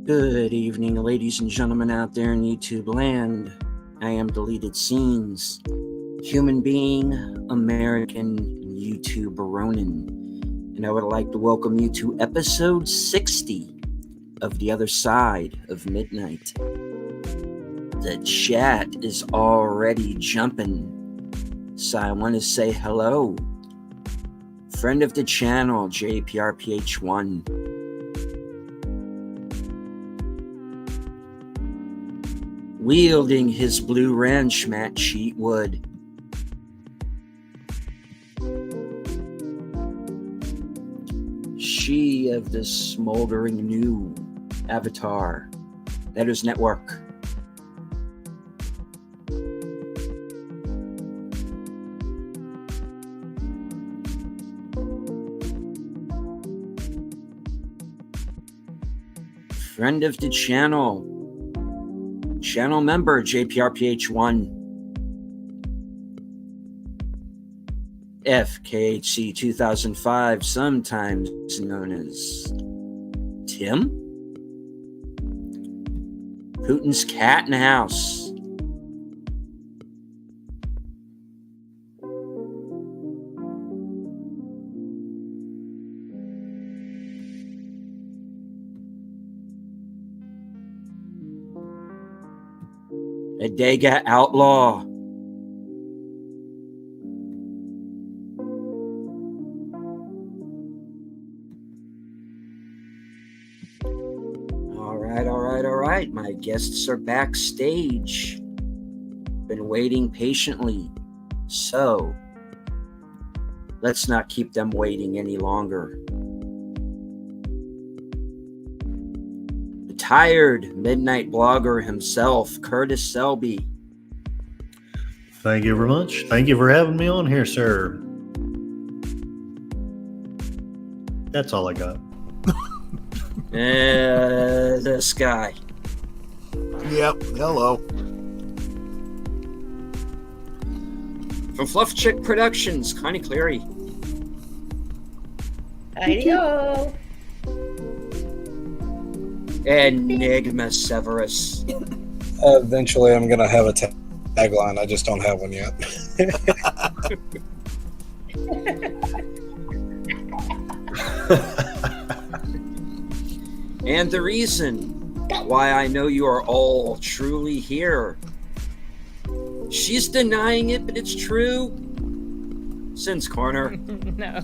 Good evening, ladies and gentlemen out there in YouTube land. I am Deleted Scenes, human being, American YouTuber Ronin, and I would like to welcome you to episode 60 of The Other Side of Midnight. The chat is already jumping, so I want to say hello. Friend of the channel, JPRPH1. Wielding his blue wrench, Matt Cheatwood. She of the smoldering new avatar, Letters Network. Friend of the channel, channel member JPRPH1, FKHC 2005, sometimes known as Tim, Putin's cat in the house. Adega Outlaw. All right. My guests are backstage. Been waiting patiently. So, let's not keep them waiting any longer. Tired midnight blogger himself, Curtis Selby. Thank you very much. Thank you for having me on here, sir. That's all I got. This guy. Yep. Hello. From Fluff Chick Productions, Connie Cleary. Hi-yo. Enigma Severus. Eventually, I'm going to have a tagline. I just don't have one yet. And the reason why I know you are all truly here. She's denying it, but it's true. Sin's Corner. No.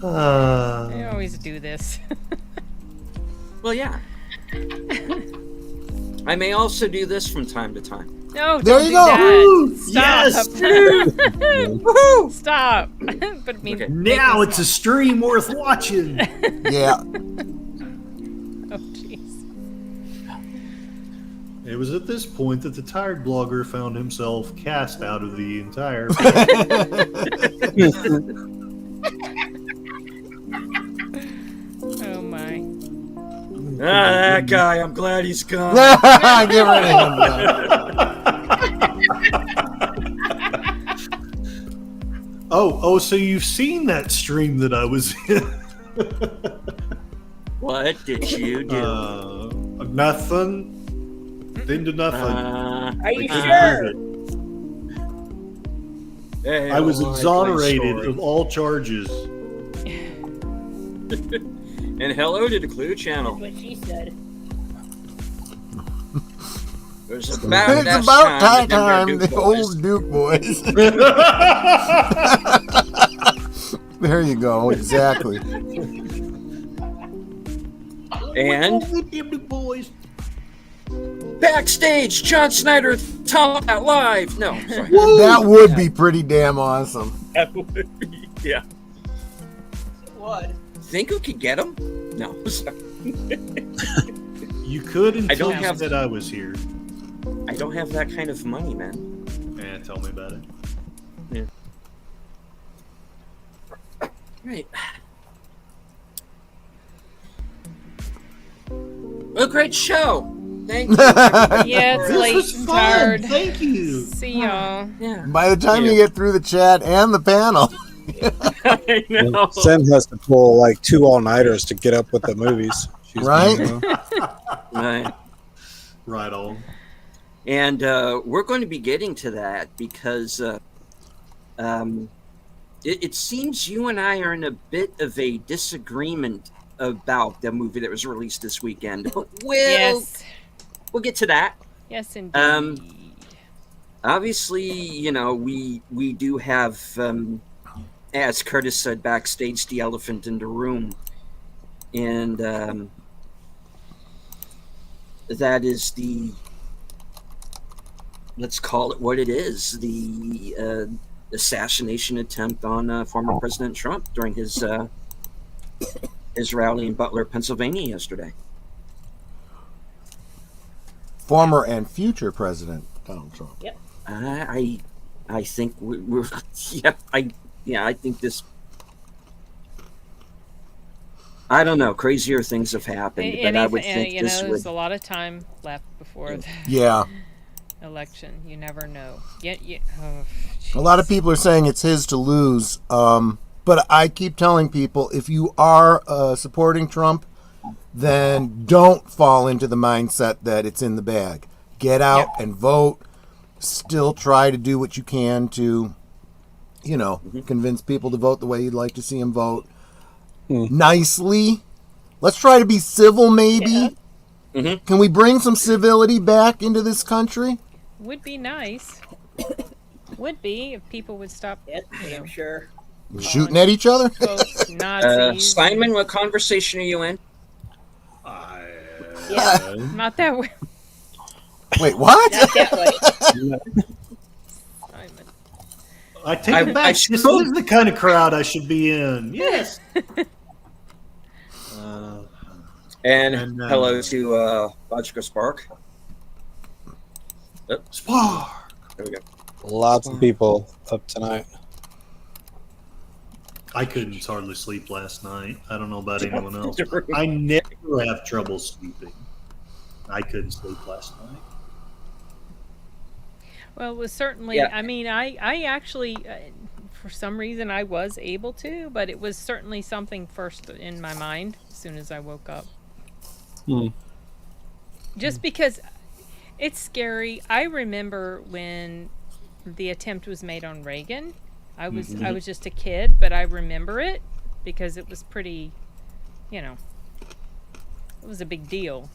I always do this. Well, yeah. I may also do this from time to time. No, There don't you do go. that. Stop. Woohoo! Stop. But I mean, Okay. Now it's a stream worth watching. Yeah. Oh, jeez. It was at this point that the tired blogger found himself cast out of the entire. Oh my. That guy, I'm glad he's gone. Get rid of him. Oh, so you've seen that stream that I was in? What did you do? Nothing. Didn't do nothing. Are you I sure? Hey, I was oh, exonerated I of all charges. And hello to the Clue Channel. What she said. It's about, It's about time the old Duke boys. There you go. Exactly. And backstage, John Snyder, Tom Out Live. No, sorry. That would be pretty damn awesome. That would be, yeah. What? Think we could get him? No, sorry. You could until don't you have- said I was here. I don't have that kind of money, man. Tell me about it. Right. A great show. Thank you. Yeah, it's This late was and fun. tired. Thank you. See y'all. Yeah. By the time Yeah. you get through the chat and the panel, I know. Sen has to pull like 2 all-nighters to get up with the movies. Right? Right. Right on. And we're going to be getting to that because it seems you and I are in a bit of a disagreement about the movie that was released this weekend. But Yes. we'll get to that. Yes, indeed. Obviously, you know, we do have, as Curtis said backstage, the elephant in the room. And that is the, let's call it what it is, the assassination attempt on former President Trump during his rally in Butler, Pennsylvania yesterday. Former and future President Donald Trump. Yep. I think we're I think this. I don't know. Crazier things have happened, but I would think you this know, would. there's a lot of time left before the Yeah. election. You never know. A A lot of people are saying it's his to lose. But I keep telling people, if you are supporting Trump, then don't fall into the mindset that it's in the bag. Get out and vote. Still try to do what you can to, convince people to vote the way you'd like to see them vote. Nicely. Let's try to be civil, maybe. Yeah. Can we bring some civility back into this country? Would be nice. Would be if people would stop. I'm sure. Shooting at each other? Folks, Nazis. Simon, what conversation are you in? Yeah, not that way. Wait, what? Not that way. Simon. I take it back. This is the kind of crowd I should be in. Yes. And hello to Logical Spark. Spark. There we go. Lots of people up tonight. I couldn't hardly sleep last night. I don't know about anyone else. I never have trouble sleeping. I couldn't sleep last night. Well, it was certainly. Yeah. I mean, I actually, for some reason, I was able to, but it was certainly something first in my mind as soon as I woke up. Just because it's scary. I remember when the attempt was made on Reagan. I was just a kid, but I remember it because it was pretty, it was a big deal.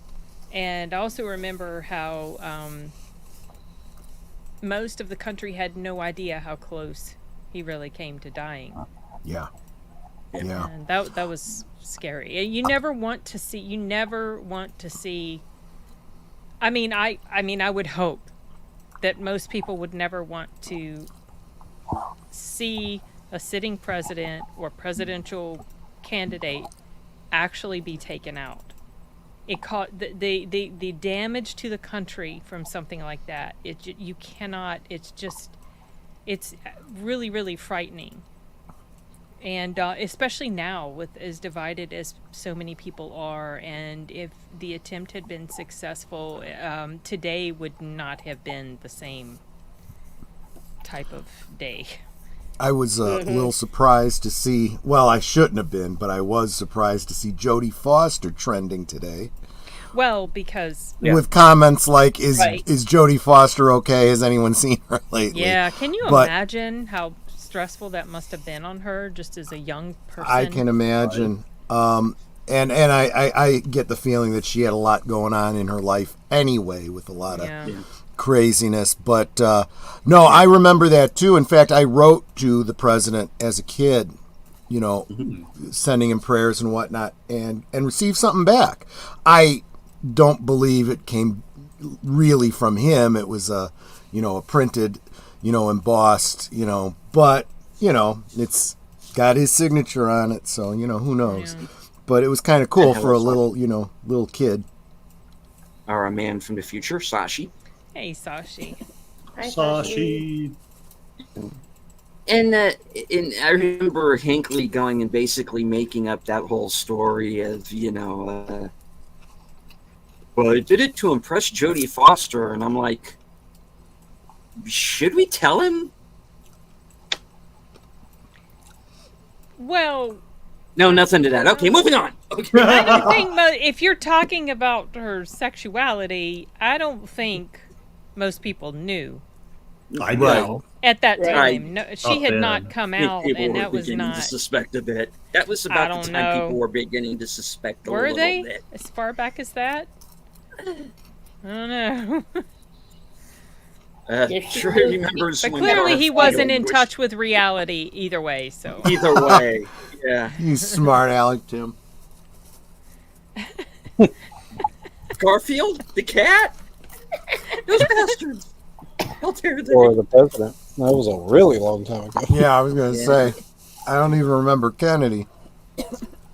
And I also remember how most of the country had no idea how close he really came to dying. Yeah. And that was scary. You never want to see. I mean, I would hope that most people would never want to see a sitting president or presidential candidate actually be taken out. It caught the damage to the country from something like that. You cannot. It's really, really frightening. And especially now, with as divided as so many people are, and if the attempt had been successful, today would not have been the same type of day. I was a little surprised to see, well, I shouldn't have been, but I was surprised to see Jodie Foster trending today. Well, because... With comments like, is Right. Jodie Foster okay? Has anyone seen her lately? Yeah, can you But- imagine how stressful that must have been on her, just as a young person? I can imagine. And I get the feeling that she had a lot going on in her life anyway, with a lot of craziness. But no, I remember that too. In fact, I wrote to the president as a kid, sending him prayers and whatnot, and received something back. I don't believe it came really from him. It was a printed, embossed, but it's got his signature on it, so who knows. Yeah. But it was kind of cool for a little kid. Our man from the future, Sashi. Hey, Sashi. Hi, Sashi. And I remember Hinckley going and basically making up that whole story of, well, I did it to impress Jodie Foster, and I'm like, should we tell him? Well, No, nothing to that. Okay, moving on. Okay. I don't think if you're talking about her sexuality, I don't think most people knew I Right. know. at that Right. time. No, she had then. not come I think out, people and were that was beginning not. to suspect a bit. That was I about don't the time know. people were beginning to suspect a Were little they bit. as far back as that? I don't know. Yes, Sure she was. remembers But when clearly, he Garfield wasn't in was- touch with reality either way. So Either way, yeah. You smart Alec, Tim. Garfield, the cat, those bastards. How dare they? Or the president. That was a really long time ago. Yeah, I was gonna say. I don't even remember Kennedy.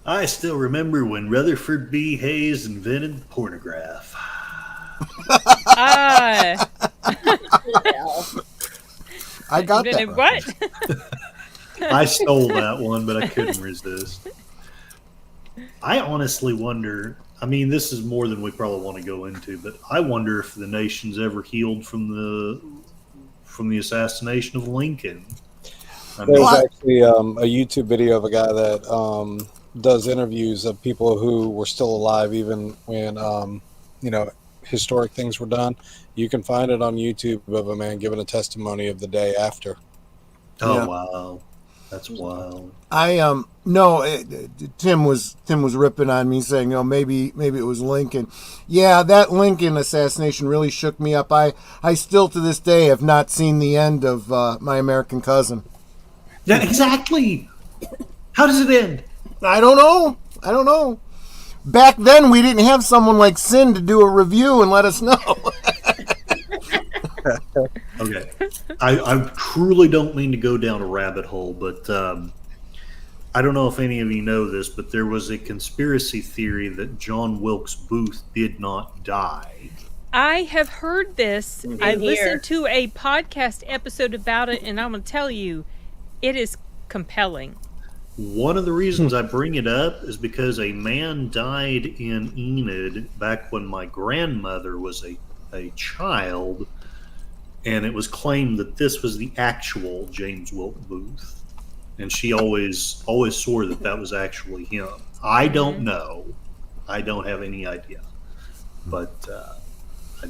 I still remember when Rutherford B. Hayes invented the pornograph. ah, I got that. invented what? I stole that one, but I couldn't resist. I honestly wonder. I mean, this is more than we probably want to go into, but I wonder if the nation's ever healed from the assassination of Lincoln. I mean, There's What? actually a YouTube video of a guy that does interviews of people who were still alive even when historic things were done. You can find it on YouTube of a man giving a testimony of the day after. oh Yeah. wow, that's wild. Tim was ripping on me saying, maybe it was Lincoln. Yeah, that Lincoln assassination really shook me up. I still to this day have not seen the end of My American Cousin. Yeah, exactly. How does it end? I don't know. Back then we didn't have someone like Sin to do a review and let us know. Okay, I truly don't mean to go down a rabbit hole, but I don't know if any of you know this, but there was a conspiracy theory that John Wilkes Booth did not die. I have heard this. I Same here. listened to a podcast episode about it, and I'm going to tell you, it is compelling. One of the reasons I bring it up is because a man died in Enid back when my grandmother was a child, and it was claimed that this was the actual James Wilkes Booth. And she always swore that was actually him. I don't know. I don't have any idea. But I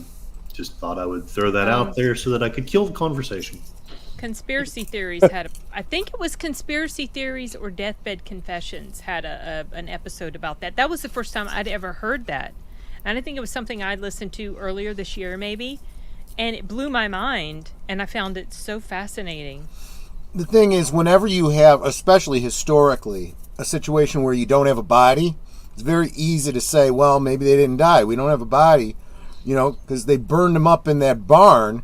just thought I would throw that out there so that I could kill the conversation. Conspiracy Theories had I think it was Conspiracy Theories or Deathbed Confessions had an episode about that. That was the first time I'd ever heard that. And I think it was something I'd listened to earlier this year maybe. And it blew my mind, and I found it so fascinating. The thing is, whenever you have, especially historically, a situation where you don't have a body, it's very easy to say, well, maybe they didn't die. We don't have a body, because they burned him up in that barn.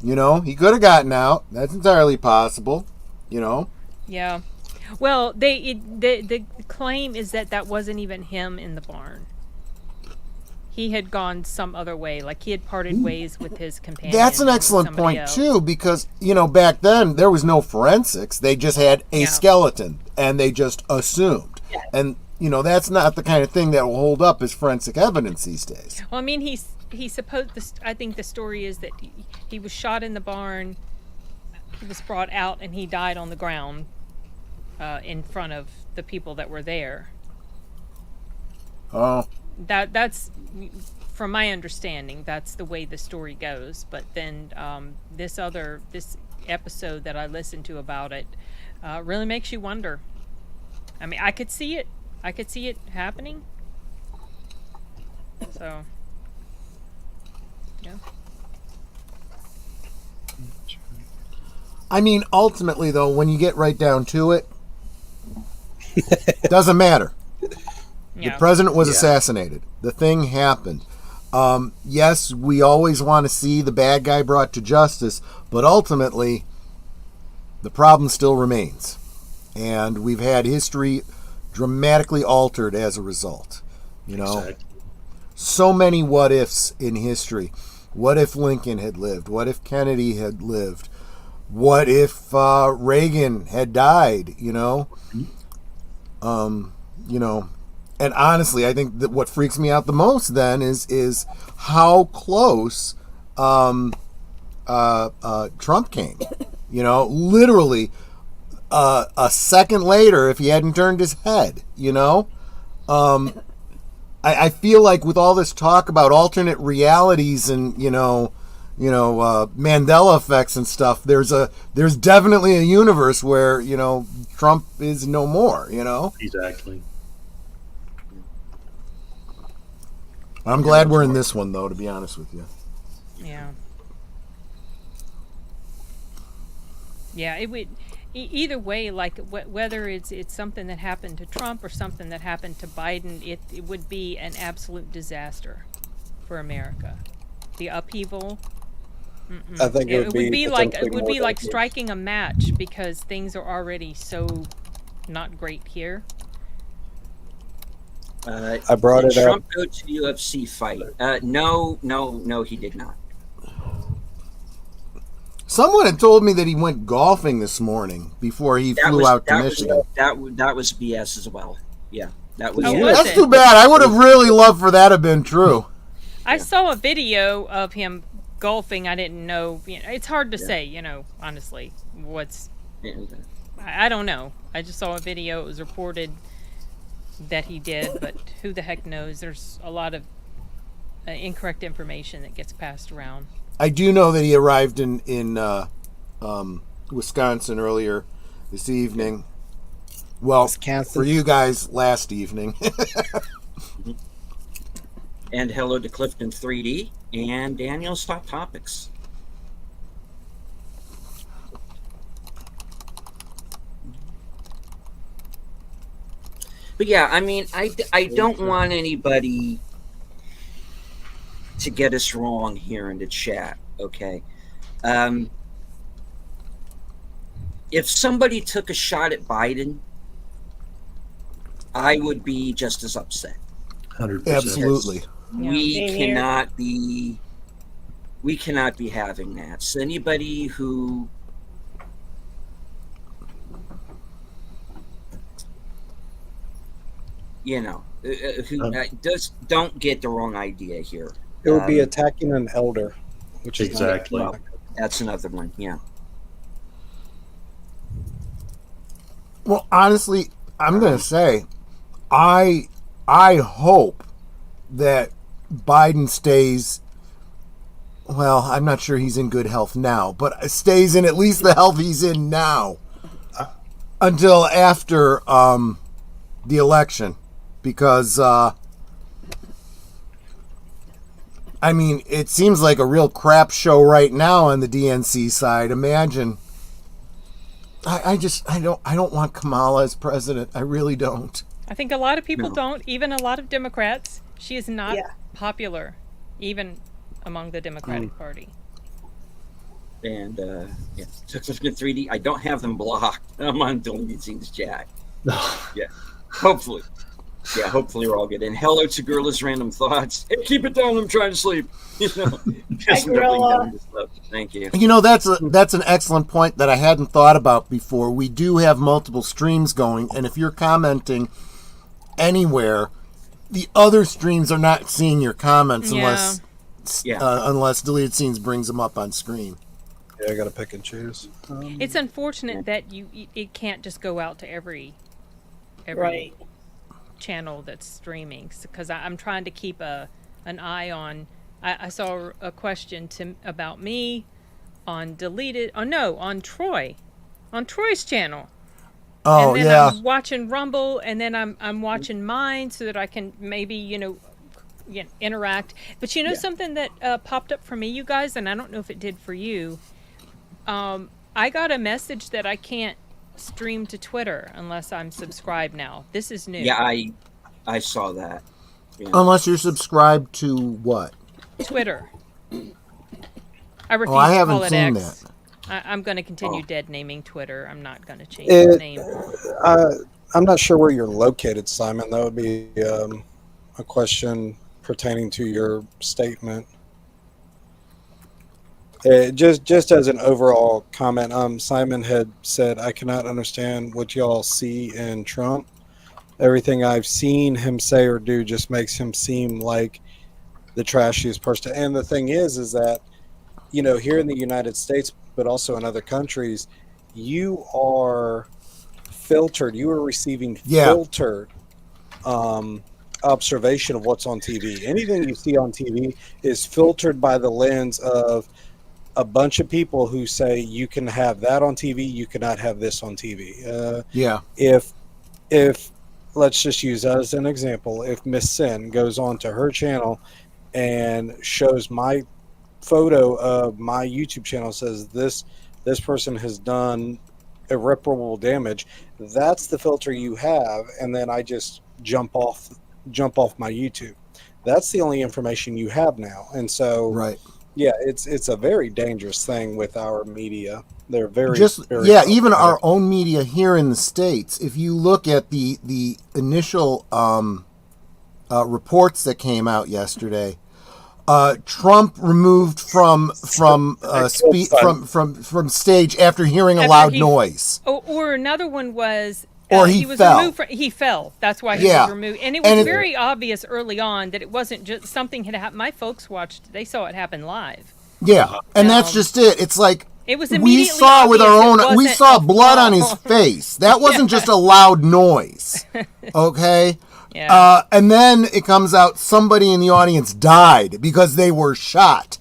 He could have gotten out. That's entirely possible, Yeah. Well, the claim is that wasn't even him in the barn. He had gone some other way, like he had parted ways with his companion. That's an and excellent somebody point, else. too, because, back then there was no forensics. They just had a Yeah. skeleton, and they just assumed. And, that's not the kind of thing that will hold up as forensic evidence these days. Well, I mean, he supposed. I think the story is that he was shot in the barn. He was brought out, and he died on the ground in front of the people that were there. Oh, That's from my understanding. That's the way the story goes. But then this episode that I listened to about it really makes you wonder. I mean, I could see it. I could see it happening. So, yeah. I mean, ultimately, though, when you get right down to it, doesn't matter. Yeah. The president was assassinated. The thing happened. Yes, we always want to see the bad guy brought to justice, but ultimately, the problem still remains. And we've had history dramatically altered as a result. Exactly. So many what ifs in history. What if Lincoln had lived? What if Kennedy had lived? What if Reagan had died? And honestly, I think that what freaks me out the most then is how close Trump came. Literally a second later if he hadn't turned his head, you know? I feel like with all this talk about alternate realities and, Mandela effects and stuff, there's definitely a universe where, Trump is no more, Exactly. I'm glad we're in this one, though, to be honest with you. Yeah. Yeah, it would. Either way, like whether it's something that happened to Trump or something that happened to Biden, it would be an absolute disaster for America. The upheaval. I think it would be like striking a match because things are already so not great here. I brought it up. Trump go to UFC fight? No, he did not. Someone had told me that he went golfing this morning before he flew out to Michigan. That was BS as well. Yeah, that was. Oh, BS. was That's it? too bad. I would have really loved for that to have been true. I saw a video of him golfing. I didn't know. It's hard to say. Honestly, what's. I don't know. I just saw a video. It was reported that he did, but who the heck knows? There's a lot of incorrect information that gets passed around. I do know that he arrived in Wisconsin earlier this evening. Well, Wisconsin. for you guys, last evening. And hello to Clifton 3D and Daniel's Hot Topics. But yeah, I mean, I don't want anybody to get us wrong here in the chat, okay? If somebody took a shot at Biden, I would be just as upset. 100%. Absolutely. We cannot be having that. So anybody who don't get the wrong idea here. It would be attacking an elder, which is Exactly. Well, that's another one. Yeah. Well, honestly, I'm going to say, I hope that Biden stays. Well, I'm not sure he's in good health now, but stays in at least the health he's in now until after the election, because I mean, it seems like a real crap show right now on the DNC side. Imagine. I don't want Kamala as president. I really don't. I think a lot of people don't, even a lot of Democrats. She is not popular, even among the Democratic Party. And so Clifton 3D, I don't have them blocked. I'm on deleted scenes chat. Yeah, hopefully. Yeah, hopefully we're all good. And hello to Gorilla's Random Thoughts. Hey, keep it down. I'm trying to sleep. Thank you. That's an excellent point that I hadn't thought about before. We do have multiple streams going, and if you're commenting anywhere, the other streams are not seeing your comments unless Deleted Scenes brings them up on screen. Yeah, I got to pick and choose. It's unfortunate that it can't just go out to every channel that's streaming, because I'm trying to keep an eye on. I saw a question about me on on Troy's channel. Oh, and then I'm watching Rumble, and then I'm watching mine so that I can maybe interact. But something that popped up for me, you guys, and I don't know if it did for you. I got a message that I can't stream to Twitter unless I'm subscribed now. This is new. Yeah, I saw that. Yeah. Unless you're subscribed to what? Twitter. I refuse I to haven't call it seen X. that. I'm going to continue dead naming Twitter. I'm not going to change the name. I'm not sure where you're located, Simon. That would be a question pertaining to your statement. Just as an overall comment, Simon had said, I cannot understand what y'all see in Trump. Everything I've seen him say or do just makes him seem like the trashiest person. And the thing is that, here in the United States, but also in other countries, you are filtered. You are receiving Yeah. filtered observation of what's on TV. Anything you see on TV is filtered by the lens of a bunch of people who say you can have that on TV, you cannot have this on TV. Yeah. If let's just use as an example, if Miss Sin goes on to her channel and shows my photo of my YouTube channel, says this person has done irreparable damage, that's the filter you have, and then I just jump off my YouTube. That's the only information you have now. And so Right. yeah, it's a very dangerous thing with our media. They're very even our own media here in the States. If you look at the initial reports that came out yesterday, Trump removed from stage after hearing a loud noise. Or another one was. Or he was fell. removed. He fell. That's why he was removed. And it was very obvious early on that it wasn't just something had happened. My folks watched. They saw it happen live. Yeah, and that's just it. It's like it was we saw with our own. We saw blood on his face. That wasn't just a loud noise. Okay. Yeah. And then it comes out somebody in the audience died because they were shot.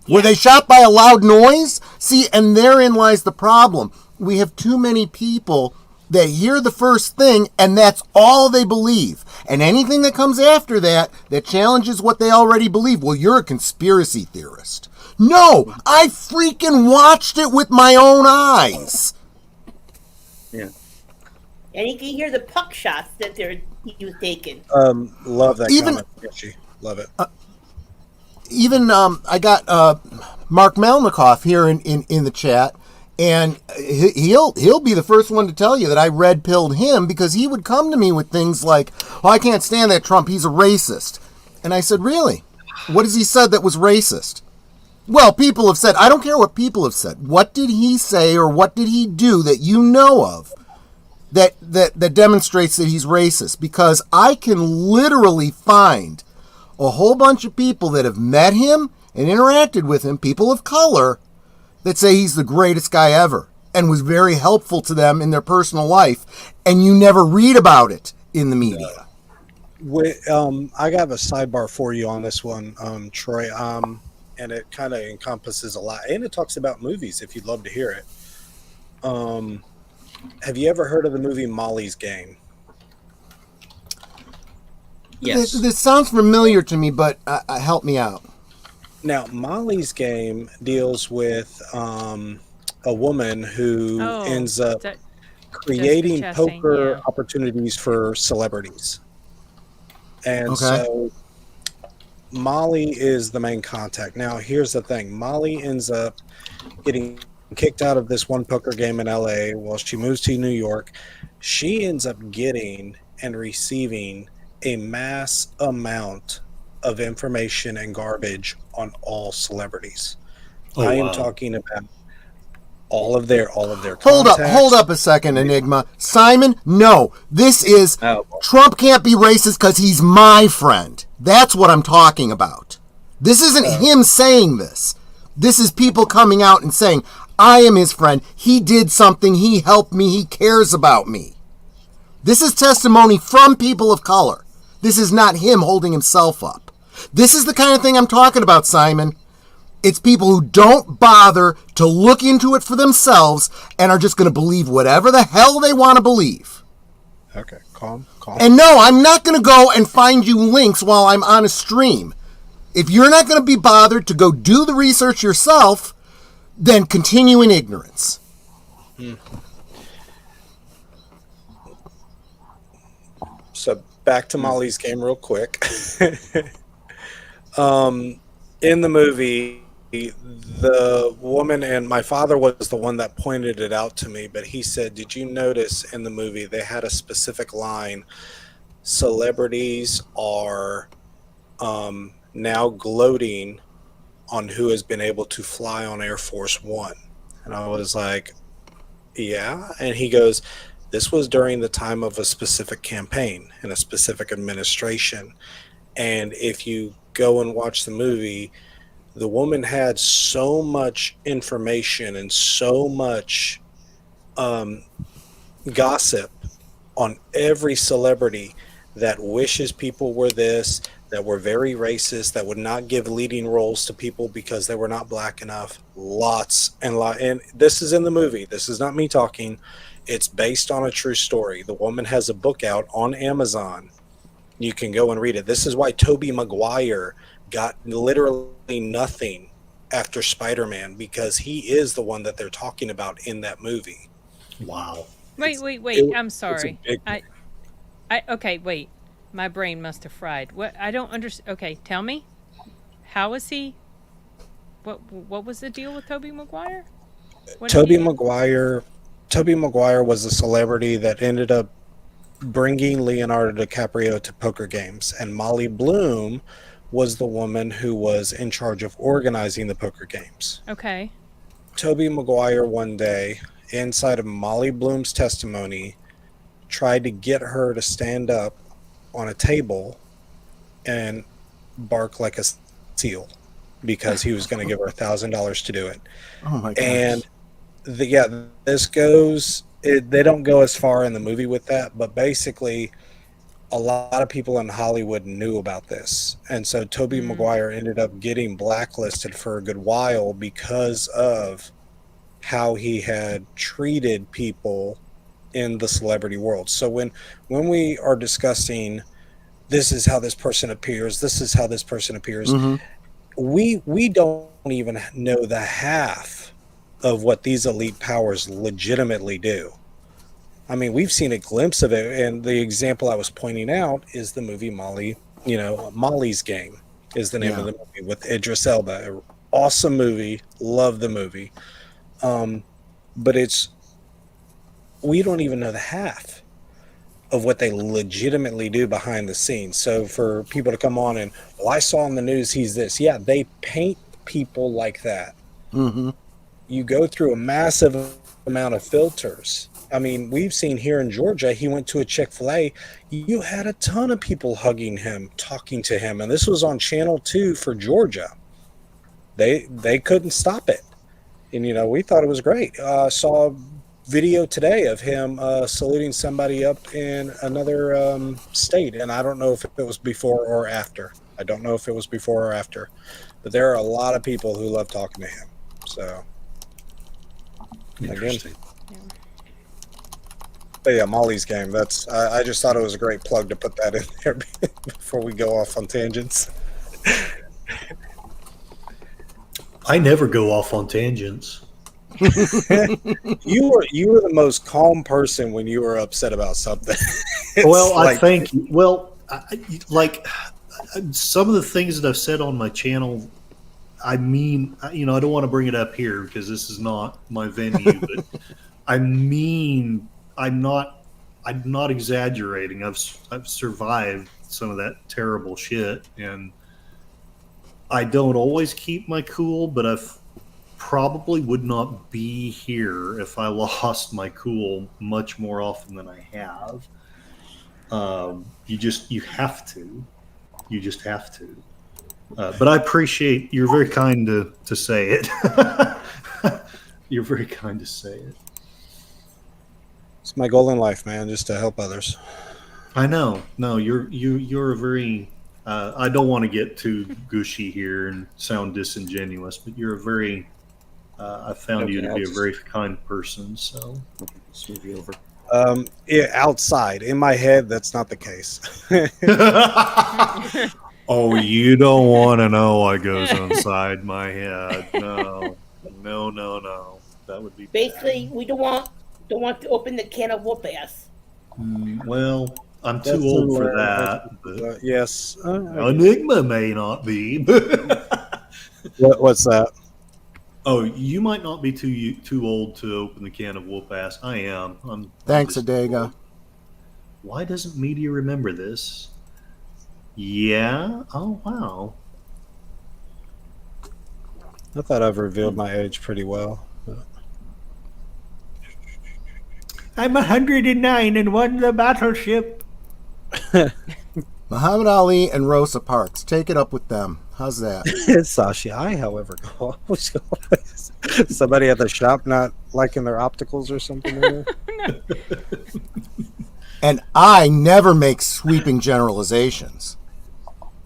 Yeah. Were they shot by a loud noise? See, and therein lies the problem. We have too many people that hear the first thing and that's all they believe. And anything that comes after that challenges what they already believe. Well, you're a conspiracy theorist. No, I freaking watched it with my own eyes. Yeah. And you can hear the puck shots that he was taking. Love that comment, Richie. Love it. Even I got Mark Melnikoff here in the chat. And he'll be the first one to tell you that I red pilled him because he would come to me with things like, "Oh, I can't stand that Trump. He's a racist." And I said, "Really? What has he said that was racist?" Well, people have said. I don't care what people have said. What did he say or what did he do that you know of that demonstrates that he's racist? Because I can literally find a whole bunch of people that have met him and interacted with him, people of color, that say he's the greatest guy ever and was very helpful to them in their personal life, and you never read about it in the media. I have a sidebar for you on this one, Troy, and it kind of encompasses a lot, and it talks about movies if you'd love to hear it. Have you ever heard of the movie Molly's Game? Yes. This sounds familiar to me, but help me out. Now, Molly's Game deals with a woman who ends up creating poker opportunities for celebrities. And so Molly is the main contact. Now, here's the thing. Molly ends up getting kicked out of this one poker game in LA while she moves to New York. She ends up getting and receiving a mass amount of information and garbage on all celebrities. I am talking about all of their contacts. Hold up a second, Enigma. Simon, no. This is Trump can't be racist because he's my friend. That's what I'm talking about. This isn't him saying this. This is people coming out and saying, I am his friend. He did something. He helped me. He cares about me. This is testimony from people of color. This is not him holding himself up. This is the kind of thing I'm talking about, Simon. It's people who don't bother to look into it for themselves and are just going to believe whatever the hell they want to believe. Okay, calm. And no, I'm not going to go and find you links while I'm on a stream. If you're not going to be bothered to go do the research yourself, then continue in ignorance. So back to Molly's Game real quick. In the movie, the woman, and my father was the one that pointed it out to me, but he said, did you notice in the movie they had a specific line, celebrities are now gloating on who has been able to fly on Air Force One? And I was like, yeah. And he goes, this was during the time of a specific campaign and a specific administration. And if you go and watch the movie, the woman had so much information and so much gossip on every celebrity that wishes people were this, that were very racist, that would not give leading roles to people because they were not black enough. Lots and lot. And this is in the movie. This is not me talking. It's based on a true story. The woman has a book out on Amazon. You can go and read it. This is why Tobey Maguire got literally nothing after Spider-Man, because he is the one that they're talking about in that movie. Wow. Wait. I'm sorry. Okay, wait. My brain must have fried. What? I don't understand. Okay, tell me. How is he? What was the deal with Tobey Maguire? Tobey Maguire was a celebrity that ended up bringing Leonardo DiCaprio to poker games, and Molly Bloom was the woman who was in charge of organizing the poker games. Okay. Tobey Maguire one day, inside of Molly Bloom's testimony, tried to get her to stand up on a table and bark like a seal because he was going to give her $1,000 to do it. Oh my gosh. And this goes. They don't go as far in the movie with that, but basically, a lot of people in Hollywood knew about this, and so Tobey Maguire ended up getting blacklisted for a good while because of how he had treated people in the celebrity world. So when we are discussing, this is how this person appears, we don't even know the half of what these elite powers legitimately do. I mean, we've seen a glimpse of it, and the example I was pointing out is the movie Molly's Game is the name of the movie with Idris Elba. Awesome movie, love the movie. But we don't even know the half of what they legitimately do behind the scenes. So for people to come on and, well, I saw on the news he's this. Yeah, they paint people like that. Mm-hmm. You go through a massive amount of filters. I mean, we've seen here in Georgia, he went to a Chick-fil-A. You had a ton of people hugging him, talking to him. And this was on Channel 2 for Georgia. They couldn't stop it. And, we thought it was great. Saw a video today of him saluting somebody up in another state. And I don't know if it was before or after. But there are a lot of people who love talking to him. So, again. But yeah, Molly's Game. I just thought it was a great plug to put that in there before we go off on tangents. I never go off on tangents. You were the most calm person when you were upset about something. Well, I think some of the things that I've said on my channel, I mean, I don't want to bring it up here because this is not my venue, but I'm not exaggerating. I've survived some of that terrible shit, and I don't always keep my cool, but I probably would not be here if I lost my cool much more often than I have. You just have to. But I appreciate you're very kind to say it. You're very kind to say it. It's my goal in life, man, just to help others. I know. No, you're a very. I don't want to get too gushy here and sound disingenuous, but you're a very. I found you to be a very kind person. So, let's move you over. Outside in my head, that's not the case. Oh, you don't want to know what goes inside my head. No. That would be basically bad. We don't want to open the can of whoop ass. Well, I'm too old for that. But yes, Enigma may not be. What's that? Oh, you might not be too old to open the can of whoop ass. I am. Thanks, Adega. Why doesn't media remember this? Yeah. Oh, wow. I thought I've revealed my age pretty well. I'm 109 and won the battleship. Muhammad Ali and Rosa Parks. Take it up with them. How's that? Sasha, I, however, go. Somebody at the shop not liking their opticals or something. And I never make sweeping generalizations.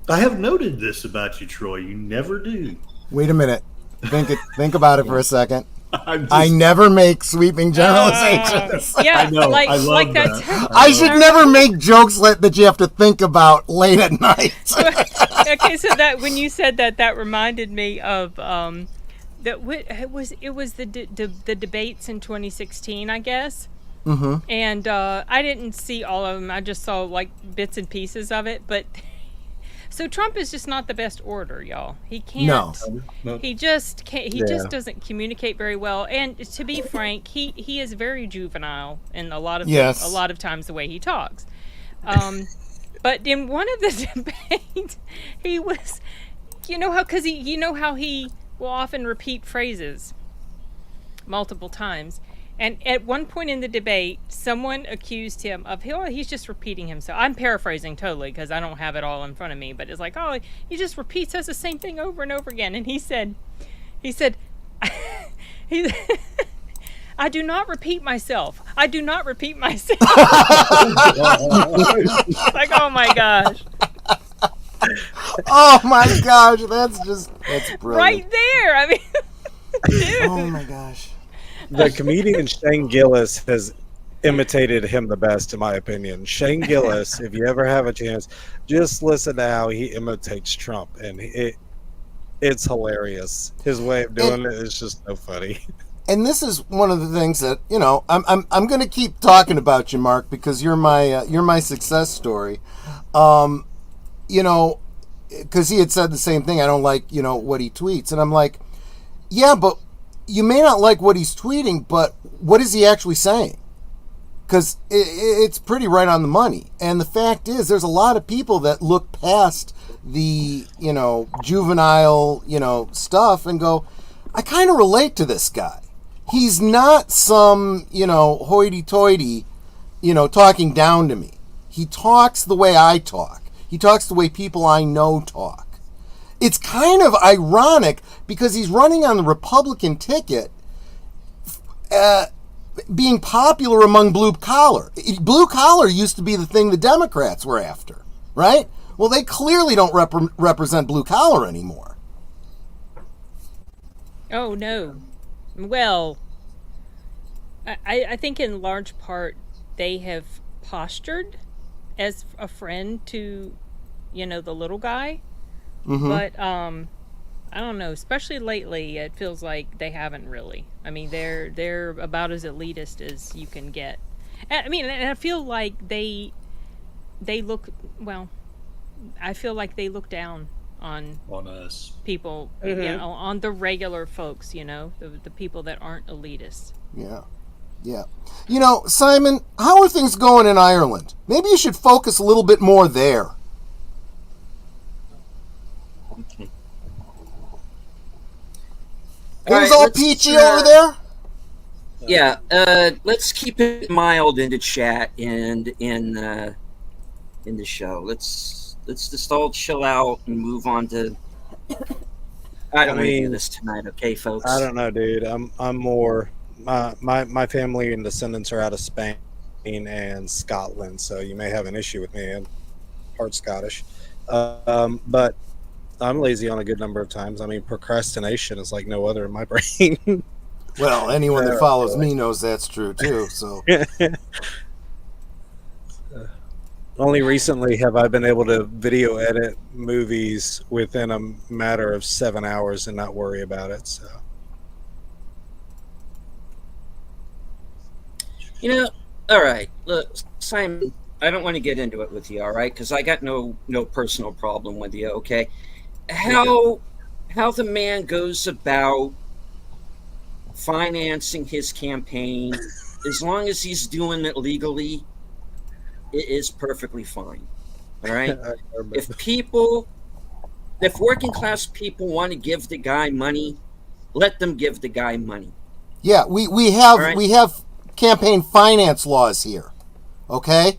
I have noted this about you, Troy. You never do. Wait a minute. Think about it for a second. I'm I never make sweeping generalizations. Yeah, I know, like I love that. that. I should never make jokes that you have to think about late at night. Okay, so that when you said that, that reminded me of that it was the debates in 2016, I guess. Mm-hmm. And I didn't see all of them. I just saw like bits and pieces of it. But so Trump is just not the best orator, y'all. He can't. No. He just can't. He just doesn't communicate very well. And to be frank, he is very juvenile in a lot of times the way he talks. But in one of the debates, he was, how he will often repeat phrases multiple times. And at one point in the debate, someone accused him of, he's just repeating himself. I'm paraphrasing totally because I don't have it all in front of me. But it's like, he just says the same thing over and over again. And he said, I do not repeat myself. I do not repeat myself. Like, oh my gosh. Oh my gosh, that's brilliant. Right there. I mean, dude. Oh my gosh. The comedian Shane Gillis has imitated him the best, in my opinion. Shane Gillis, if you ever have a chance, just listen to how he imitates Trump, and it's hilarious. His way of doing it is just so funny. And this is one of the things that I'm going to keep talking about you, Mark, because you're my success story. Because he had said the same thing. I don't like what he tweets, and I'm like, yeah, but you may not like what he's tweeting, but what is he actually saying? Because it's pretty right on the money. And the fact is, there's a lot of people that look past the juvenile stuff and go, I kind of relate to this guy. He's not some, hoity-toity, talking down to me. He talks the way I talk. He talks the way people I know talk. It's kind of ironic because he's running on the Republican ticket, being popular among blue collar. Blue collar used to be the thing the Democrats were after, right? Well, they clearly don't represent blue collar anymore. Oh, no. Well, I think in large part they have postured as a friend to, the little guy. Mm-hmm. But I don't know, especially lately, it feels like they haven't really. I mean, they're about as elitist as you can get. And I feel like they look, well, I feel like they look down on us people, on the regular folks, the people that aren't elitists. Yeah. Simon, how are things going in Ireland? Maybe you should focus a little bit more there. Okay. Things all peachy over there? Yeah, let's keep it mild in the chat and in the show. Let's just all chill out and move on to. I don't want to do this tonight, okay, folks? I don't know, dude. I'm more. My family and descendants are out of Spain and Scotland, so you may have an issue with me. I'm part Scottish, but I'm lazy on a good number of times. I mean, procrastination is like no other in my brain. Well, anyone that follows me knows that's true too. So, only recently have I been able to video edit movies within a matter of 7 hours and not worry about it. So, all right. Look, Simon, I don't want to get into it with you, all right? Because I got no personal problem with you, okay? How the man goes about financing his campaign, as long as he's doing it legally, it is perfectly fine. All right. If working class people want to give the guy money, let them give the guy money. Yeah, we have campaign finance laws here. Okay?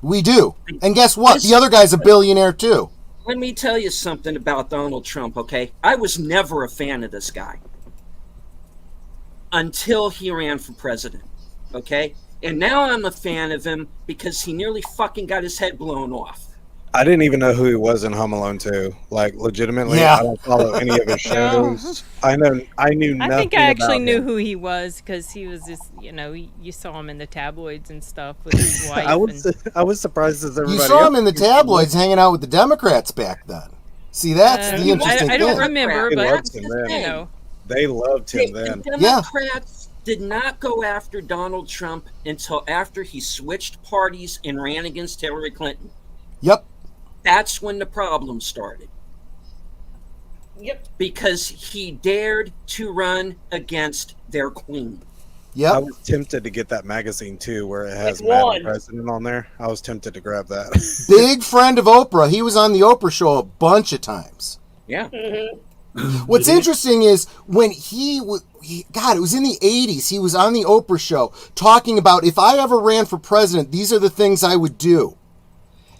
We do. And guess what? The other guy's a billionaire too. Let me tell you something about Donald Trump, okay? I was never a fan of this guy until he ran for president, okay? And now I'm a fan of him because he nearly fucking got his head blown off. I didn't even know who he was in Home Alone 2. Like, legitimately, Yeah. I don't follow any of his shows. I knew nothing. I think I actually about knew him. who he was because he was just, you saw him in the tabloids and stuff with his wife. I was surprised as everybody You saw him else. in the tabloids hanging out with the Democrats back then. See, that's the interesting I don't thing. remember, They but loved him then. They loved him then. The Democrats did not go after Donald Trump until after he switched parties and ran against Hillary Clinton. Yep. That's when the problem started. Yep. Because he dared to run against their queen. I Yep. was tempted to get that magazine too, where it has Like Madam one. President on there. I was tempted to grab that. Big friend of Oprah. He was on the Oprah show a bunch of times. Yeah. What's interesting is when God, it was in the 80s. He was on the Oprah show talking about, if I ever ran for president, these are the things I would do.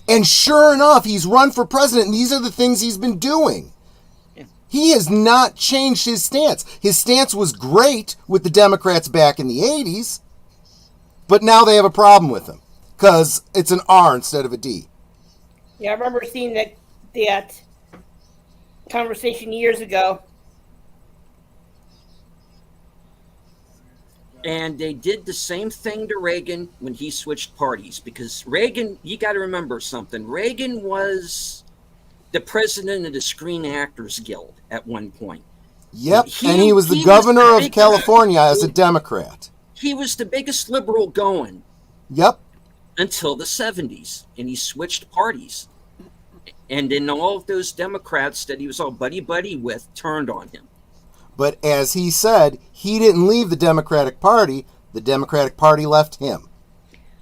And sure enough, he's run for president, and these are the things he's been doing. He has not changed his stance. His stance was great with the Democrats back in the 80s, but now they have a problem with him because it's an R instead of a D. Yeah, I remember seeing that conversation years ago. And they did the same thing to Reagan when he switched parties. Because Reagan, you got to remember something. Reagan was the president of the Screen Actors Guild at one point. Yep, and he was the governor of California as a Democrat. He was the biggest liberal going Yep. until the 70s. And he switched parties. And then all of those Democrats that he was all buddy-buddy with turned on him. But as he said, he didn't leave the Democratic Party. The Democratic Party left him.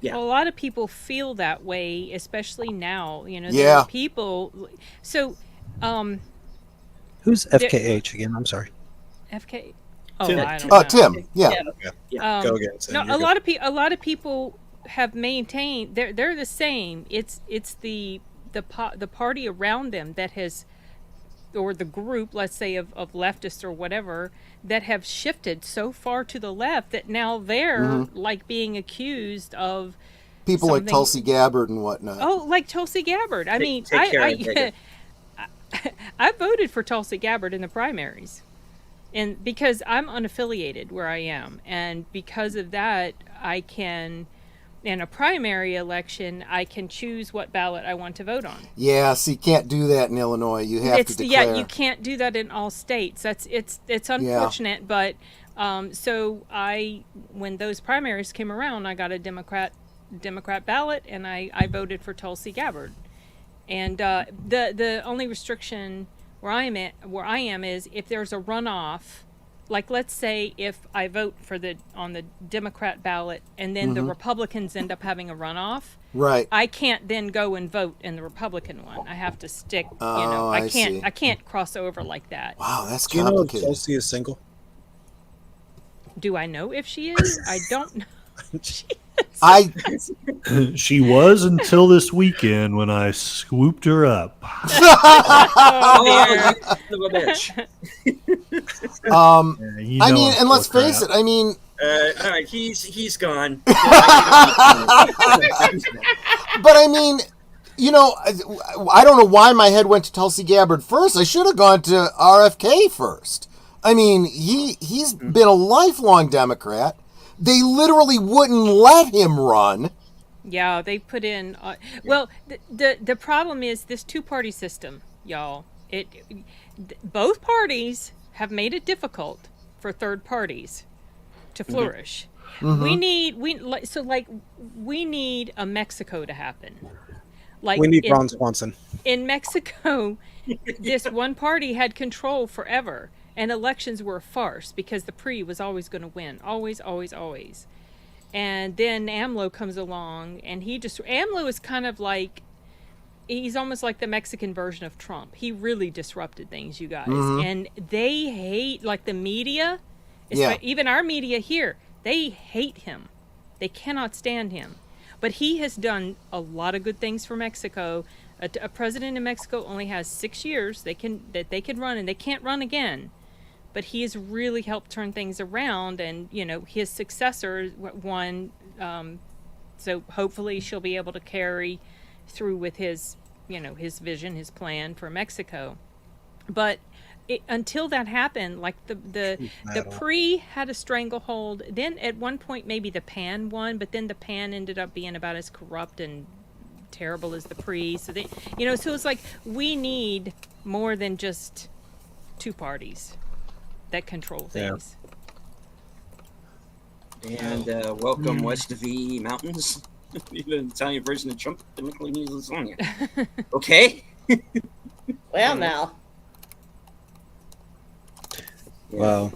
Yeah. Well, a lot of people feel that way, especially now. There Yeah. are people. So, Who's FKH again? I'm sorry. FK. Oh, Tim. I don't know. Tim. Yeah. Go again. Sam, No, you're a lot of people have maintained they're the same. It's the party around them that has, or the group, let's say of leftists or whatever, that have shifted so far to the left that now they're like being accused of People like something- Tulsi Gabbard and whatnot. Oh, like Tulsi Gabbard. I mean, take care of it, I voted for Tulsi Gabbard in the primaries, and because I'm unaffiliated where I am, and because of that, I can, in a primary election, I can choose what ballot I want to vote on. Yeah, so you can't do that in Illinois. You have to declare. Yeah, you can't do that in all states. It's unfortunate, but so when those primaries came around, I got a Democrat ballot, and I voted for Tulsi Gabbard. And the only restriction where I am is if there's a runoff, like let's say if I vote on the Democrat ballot and then the Republicans end up having a runoff, Right. I can't then go and vote in the Republican one. I have to stick. Oh, I see. I can't cross over like that. Wow, that's Do you know if complicated. Tulsi is single? Do I know if she is? I don't know. I She was until this weekend when I swooped her up. Oh, you son of a bitch. You I know mean, I'm and let's full of face it. crap. I mean, All right, he's gone. but I mean, I don't know why my head went to Tulsi Gabbard first. I should have gone to RFK first. I mean, he's been a lifelong Democrat. They literally wouldn't let him run. Yeah, they put in. Well, the problem is this two-party system, y'all. Both parties have made it difficult for third parties to flourish. We need a Mexico to happen. Like We need Ron Swanson. in Mexico, this one party had control forever, and elections were a farce because the PRI was always going to win, always, always, always. And then AMLO comes along, and AMLO is kind of like, he's almost like the Mexican version of Trump. He really disrupted things, you guys. And they hate, like the media, Yeah. even our media here, they hate him. They cannot stand him. But he has done a lot of good things for Mexico. A president in Mexico only has 6 years they can run, and they can't run again. But he has really helped turn things around, and his successor won. So hopefully she'll be able to carry through with his vision, his plan for Mexico. But until that happened, like the PRI had a stranglehold. Then at one point maybe the PAN won, but then the PAN ended up being about as corrupt and terrible as the PRI. So so it's like we need more than just two parties that control things. And welcome West V Mountains. The Italian version of Trump typically needs lasagna. Okay. Well, now. Yeah. Wow.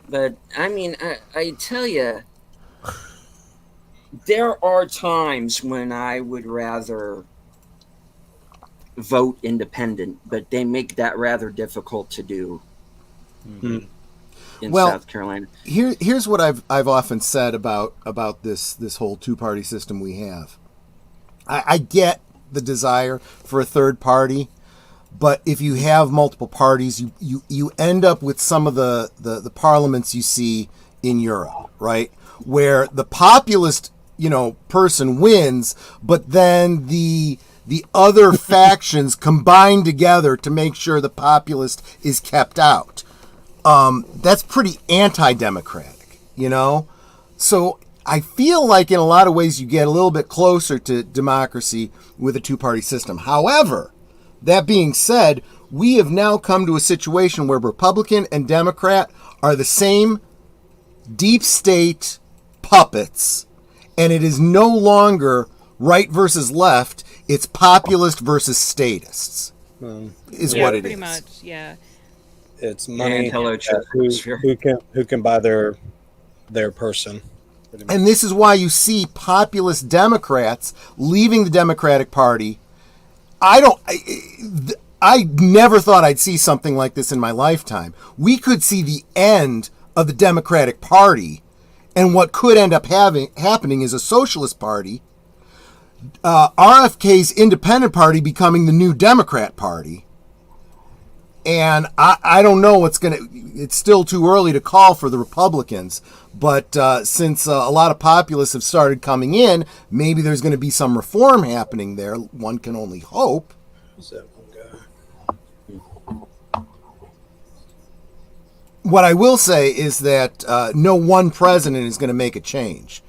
But I mean, I tell you, there are times when I would rather vote independent, but they make that rather difficult to do in South Carolina. Here's what I've often said about this whole two-party system we have. I get the desire for a third party, but if you have multiple parties, you end up with some of the parliaments you see in Europe, right? Where the populist, person wins, but then the other factions combine together to make sure the populist is kept out. That's pretty anti-democratic, So I feel like in a lot of ways you get a little bit closer to democracy with a two-party system. However, that being said, we have now come to a situation where Republican and Democrat are the same deep state puppets, and it is no longer right versus left. It's populist versus statists, is what it pretty is. much, yeah. It's money. And hello, who can buy their person. And this is why you see populist Democrats leaving the Democratic Party. I never thought I'd see something like this in my lifetime. We could see the end of the Democratic Party, and what could end up happening is a socialist party, RFK's independent party becoming the new Democrat Party. And I don't know it's still too early to call for the Republicans, but since a lot of populists have started coming in, maybe there's going to be some reform happening there. One can only hope. Who's that one guy? What I will say is that no one president is going to make a change.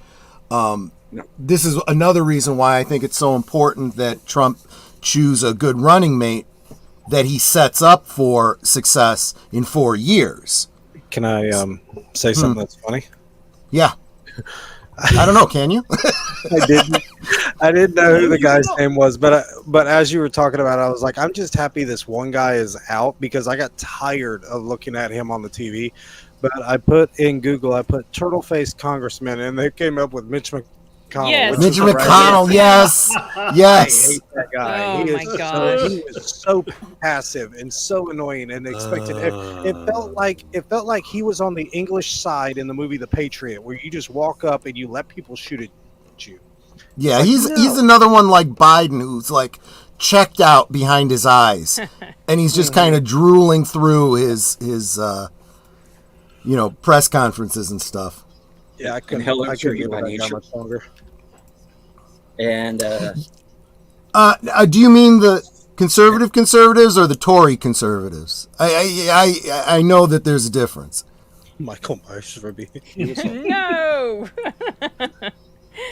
This is another reason why I think it's so important that Trump choose a good running mate that he sets up for success in 4 years. Can I say something that's funny? Yeah. I don't know. Can you? I didn't know who the guy's name was, but as you were talking about it, I was like, I'm just happy this one guy is out because I got tired of looking at him on the TV. But I put in Google, I put turtle-faced congressman, and they came up with Mitch McConnell. Yes. Mitch McConnell, yes. Yes. I hate that guy. Oh, my gosh. He was so passive and so annoying and expected. It felt like he was on the English side in the movie The Patriot, where you just walk up and you let people shoot at you. Yeah, like, he's another one like Biden who's like checked out behind his eyes, and he's just kind of drooling through his press conferences and stuff. Yeah, I couldn't. Hello, I couldn't give Trudy it that much longer. And do you mean the conservatives or the Tory conservatives? I know that there's a difference. Michael Myers for me. No.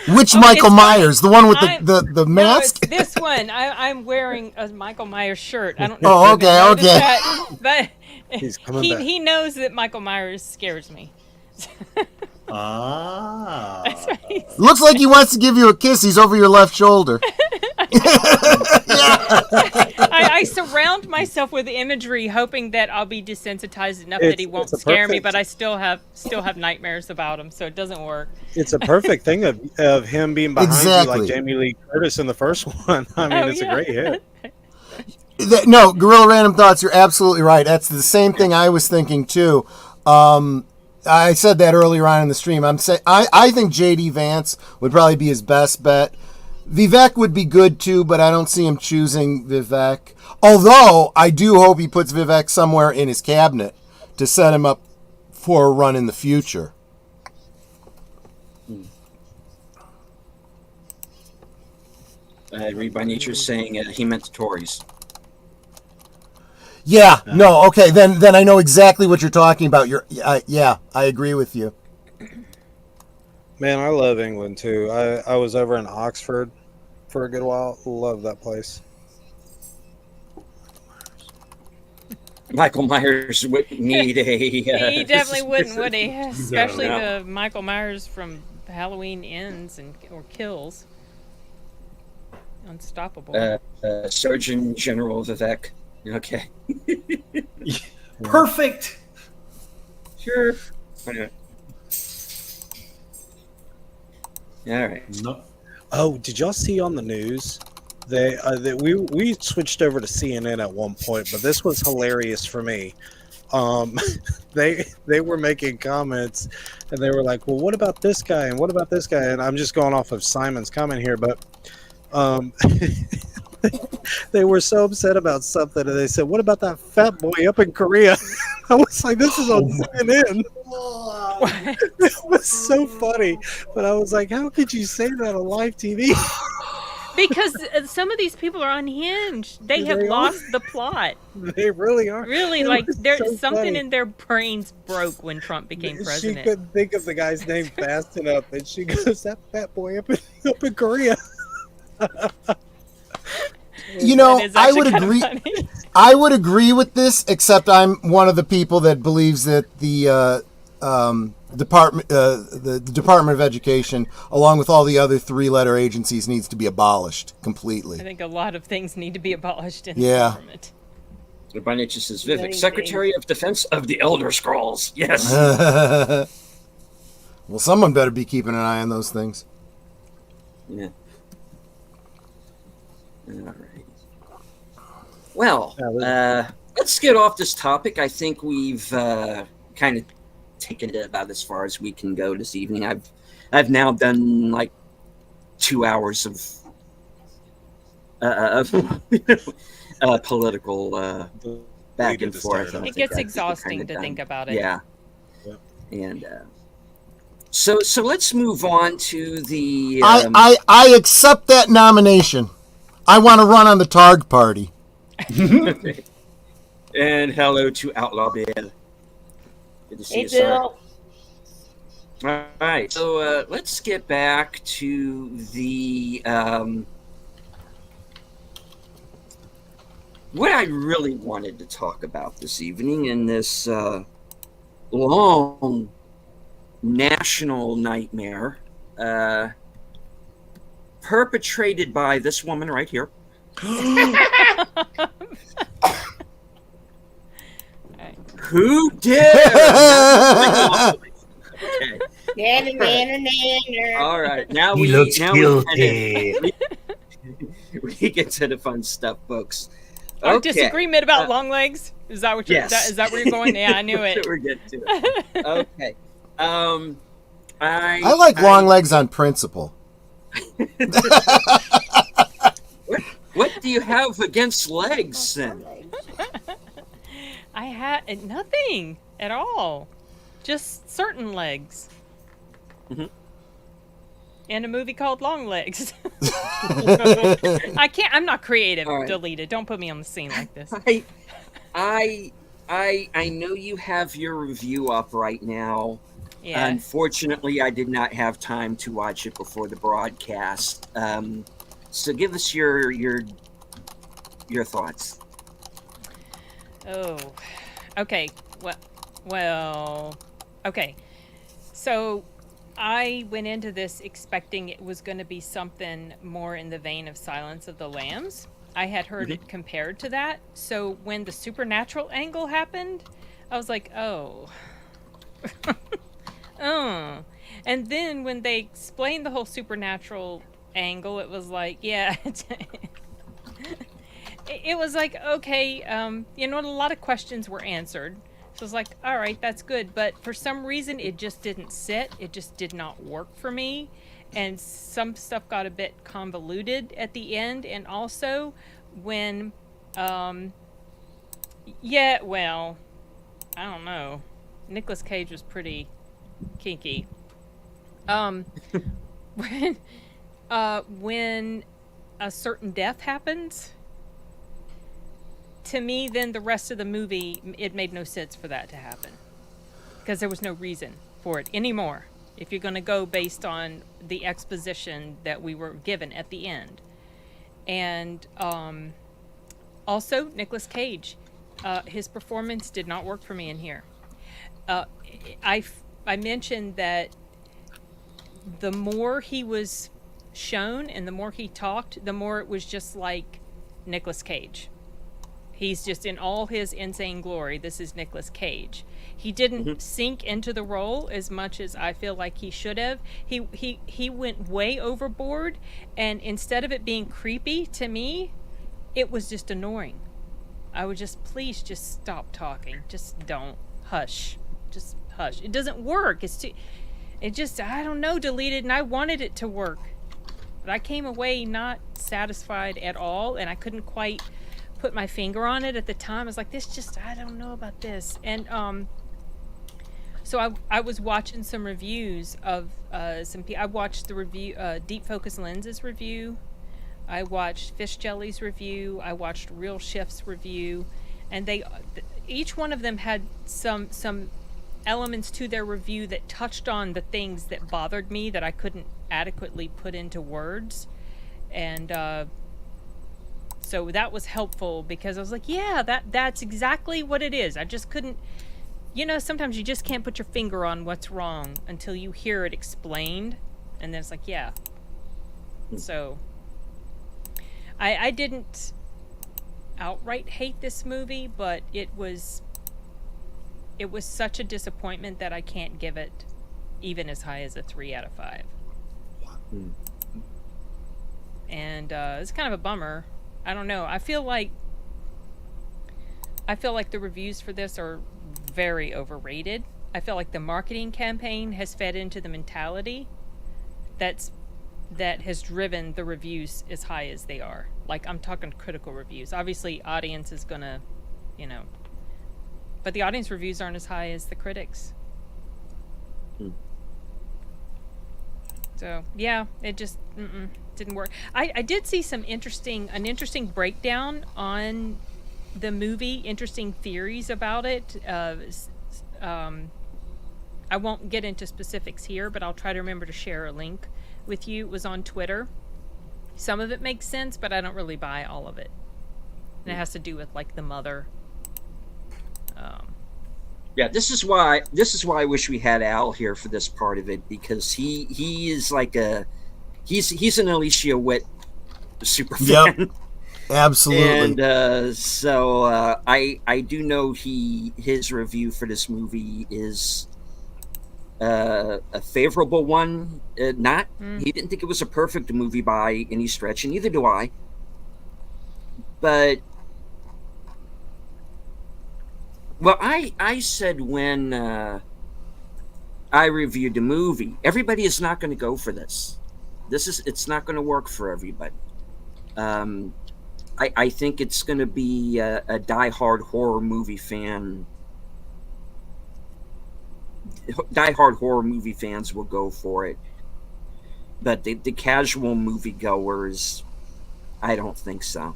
Which Michael Myers? The one with the mask? No, it's this one. I'm wearing a Michael Myers shirt. I don't know. Oh, okay. That, but He's coming back. he knows that Michael Myers scares me. That's right. Looks like he wants to give you a kiss. He's over your left shoulder. I surround myself with imagery, hoping that I'll be desensitized enough that he won't scare me. But I still have nightmares about him, so it doesn't work. It's a perfect thing of him being behind Exactly. you, like Jamie Lee Curtis in the first one. I mean, it's a great hit. No, Gorilla Random Thoughts, you're absolutely right. That's the same thing I was thinking, too. I said that earlier on in the stream. I think JD Vance would probably be his best bet. Vivek would be good too, but I don't see him choosing Vivek. Although I do hope he puts Vivek somewhere in his cabinet to set him up for a run in the future. Read by Nature saying he meant the Tories. Yeah, no, okay, then I know exactly what you're talking about. I agree with you. Man, I love England too. I was over in Oxford for a good while. Love that place. Michael Myers would need a. He definitely wouldn't, would he? Especially No. the Michael Myers from Halloween Ends or Kills. Unstoppable. Surgeon General Vivek. Okay. Perfect. Sure. Anyway. All right. No. Oh, did y'all see on the news? We switched over to CNN at one point, but this was hilarious for me. They were making comments, and they were like, "Well, what about this guy? And what about this guy?" And I'm just going off of Simon's comment here, but they were so upset about something, and they said, "What about that fat boy up in Korea?" I was like, "This is on CNN." It was so funny, but I was like, "How could you say that on live TV?" Because some of these people are unhinged. They have lost the plot. They really are. Really, It like was there's so something funny. in their brains broke when Trump became She president. couldn't think of the guy's name fast enough, and she goes, "That fat boy up in Korea." You know, That is I actually would kind of agree. funny. I would agree with this, except I'm one of the people that believes that the Department of Education, along with all the other three-letter agencies, needs to be abolished completely. I think a lot of things need to be abolished in Yeah. the government. Read by Nature says Vivek, Many Secretary of Defense of the Elder Scrolls. Yes. Well, someone better be keeping an eye on those things. Yeah. All right. Well, let's get off this topic. I think we've kind of taken it about as far as we can go this evening. I've now done like 2 hours of political back and forth. It gets exhausting to think about it. Yeah. And so let's move on to the. I accept that nomination. I want to run on the Targ Party. And hello to Outlaw Bill. Good to see Hey, you, sir. Bill. All right, so let's get back to the what I really wanted to talk about this evening in this long national nightmare perpetrated by this woman right here. Who dare? Okay. All right. Now He we looks now guilty. we get to the fun stuff, folks. Our Okay. disagreement about long legs? Is that what you're Yes. is that where you're going? Yeah, I knew That's it. what we're getting to. Okay. I like long legs on principle. What do you have against legs then? I had nothing at all. Just certain legs. Mhm. And a movie called Long Legs. I'm not creative. All right. Deleted. Don't put me on the scene like this. I know you have your review up right now. Yeah. Unfortunately, I did not have time to watch it before the broadcast. So give us your thoughts. Oh, okay. Well, okay. So I went into this expecting it was going to be something more in the vein of Silence of the Lambs. I had heard it compared to that. So when the supernatural angle happened, I was like, oh. Oh. And then when they explained the whole supernatural angle, it was like, yeah. It was like, okay, a lot of questions were answered. So I was like, all right, that's good. But for some reason, it just didn't sit. It just did not work for me. And some stuff got a bit convoluted at the end. And also when, yeah, well, I don't know. Nicolas Cage was pretty kinky. When a certain death happens, to me, then the rest of the movie, it made no sense for that to happen. Because there was no reason for it anymore. If you're going to go based on the exposition that we were given at the end. And also, Nicolas Cage, his performance did not work for me in here. I mentioned that the more he was shown and the more he talked, the more it was just like Nicolas Cage. He's just in all his insane glory. This is Nicolas Cage. He didn't sink into the role as much as I feel like he should have. He went way overboard, and instead of it being creepy to me, it was just annoying. I would just, please just stop talking. Just don't. Hush. Just hush. It doesn't work. It just, I don't know, deleted, and I wanted it to work. But I came away not satisfied at all, and I couldn't quite put my finger on it at the time. I was like, this just, I don't know about this. And so I was watching some reviews of some people. I watched the review, Deep Focus Lenses review. I watched Fish Jelly's review. I watched Real Shift's review. And they, each one of them had some elements to their review that touched on the things that bothered me that I couldn't adequately put into words. And so that was helpful because I was like, yeah, that's exactly what it is. I just couldn't, you know, sometimes you just can't put your finger on what's wrong until you hear it explained. And then it's like, yeah. So I didn't outright hate this movie, but it was such a disappointment that I can't give it even as high as a 3 out of 5. And it's kind of a bummer. I don't know. I feel like the reviews for this are very overrated. I feel like the marketing campaign has fed into the mentality that has driven the reviews as high as they are. Like, I'm talking critical reviews. Obviously, audience is gonna, you know, but the audience reviews aren't as high as the critics. So yeah, it just didn't work. I did see an interesting breakdown on the movie, interesting theories about it. I won't get into specifics here, but I'll try to remember to share a link with you. It was on Twitter. Some of it makes sense, but I don't really buy all of it. And it has to do with like the mother. Yeah, this is why I wish we had Al here for this part of it, because he is like he's an Alicia Witt super fan. Yep, absolutely. And so I do know his review for this movie is a favorable one. He didn't think it was a perfect movie by any stretch, and neither do I. But well, I said when I reviewed the movie, everybody is not going to go for this. It's not going to work for everybody. I think it's going to be a diehard horror movie fan. Diehard horror movie fans will go for it, but the casual moviegoers, I don't think so.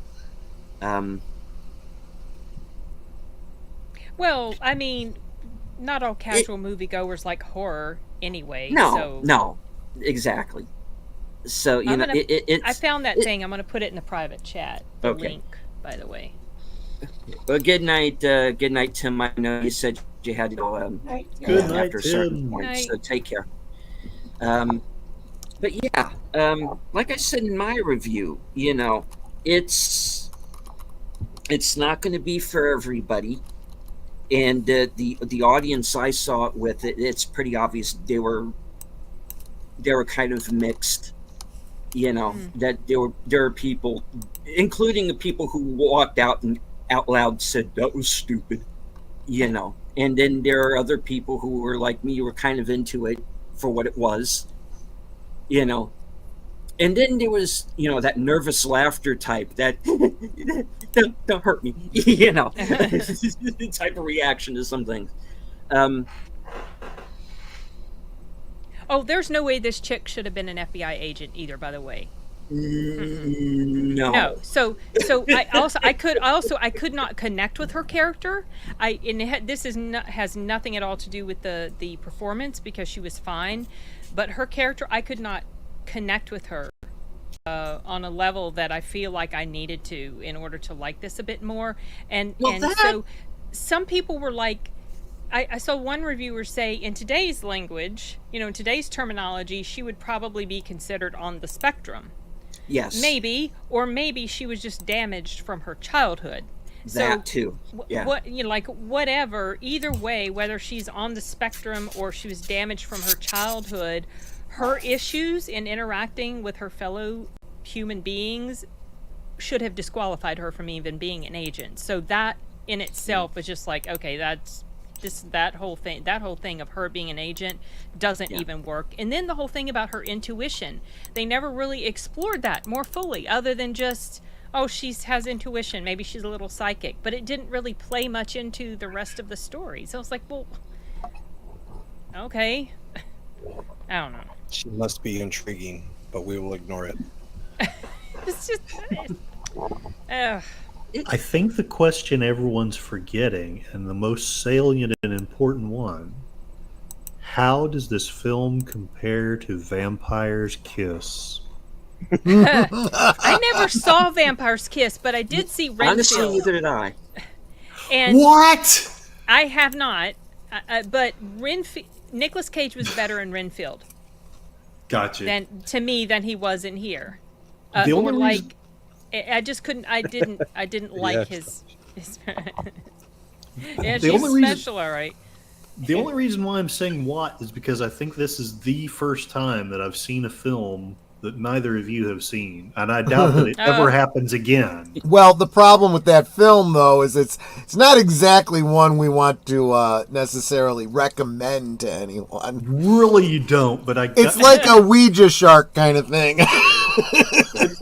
Well, I mean, not all casual moviegoers like horror anyway. No, exactly. So I found that thing. I'm going to put it in the private chat. The link, by the way. Well, good night, Tim. I know you said you had to go good night, after a certain point, night. So take care. But yeah, like I said in my review, you know, it's not going to be for everybody. And the audience I saw it with, it's pretty obvious they were kind of mixed. You know, that there are people, including the people who walked out and out loud said that was stupid. You know, And then there are other people who were like me, who were kind of into it for what it was, you know. And then there was, that nervous laughter type that don't hurt me, type of reaction to some things. Oh, there's no way this chick should have been an FBI agent either, by the way. No. So I could not connect with her character. This has nothing at all to do with the performance, because she was fine, but her character, I could not connect with her on a level that I feel like I needed to in order to like this a bit more. So some people were like, I saw one reviewer say, in today's language, in today's terminology, she would probably be considered on the spectrum. Yes. Maybe she was just damaged from her childhood. That too. Yeah. Whatever. Either way, whether she's on the spectrum or she was damaged from her childhood, her issues in interacting with her fellow human beings should have disqualified her from even being an agent. So that in itself was just like, okay, that whole thing of her being an agent doesn't even work. And then the whole thing about her intuition, they never really explored that more fully, other than just, oh, she has intuition, maybe she's a little psychic, but it didn't really play much into the rest of the story. So I was like, well, okay. I don't know. She must be intriguing, but we will ignore it. It's just I think the question everyone's forgetting, and the most salient and important one, how does this film compare to Vampire's Kiss? I never saw Vampire's Kiss, but I did see Renfield. Honestly, neither did I. And What? I have not, but Nicolas Cage was better in Renfield. Gotcha. Than he was in here. The only reason... I just couldn't. I didn't like his. Yeah, she's only special, all right. The only reason why I'm saying what is because I think this is the first time that I've seen a film that neither of you have seen, and I doubt that it ever happens again. Well, the problem with that film, though, is it's not exactly one we want to necessarily recommend to anyone. Really, you don't, but it's like a Ouija shark kind of thing.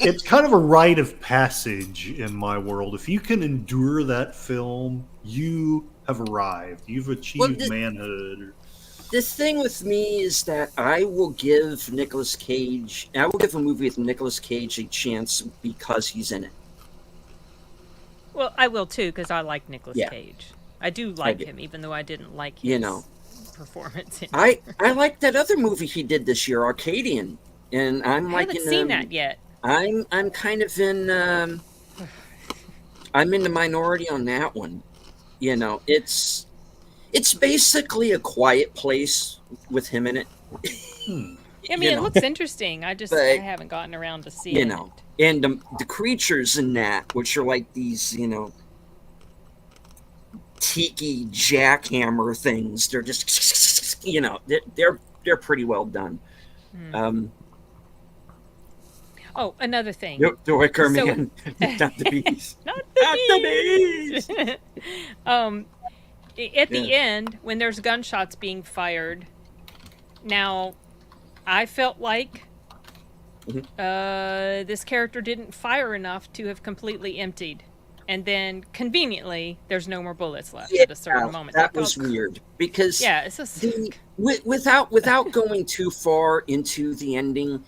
It's kind of a rite of passage in my world. If you can endure that film, you have arrived. You've achieved manhood. The thing with me is that I will give a movie with Nicolas Cage a chance because he's in it. Well, I will too, because I like Nicolas Cage. I do like him, even though I didn't like his performance. I like that other movie he did this year, Arcadian, and I haven't seen that yet. I'm kind of in. I'm in the minority on that one. It's basically A Quiet Place with him in it. I mean, it looks interesting. I haven't gotten around to seeing it. And the creatures in that, which are like these, tiki jackhammer things. They're just, they're pretty well done. Oh, another thing. The Wicker Man, not the bees. Not the bees. At the end, when there's gunshots being fired, now, I felt like this character didn't fire enough to have completely emptied. And then, conveniently, there's no more bullets left at a certain moment. That was weird. Because it's just... without going too far into the ending...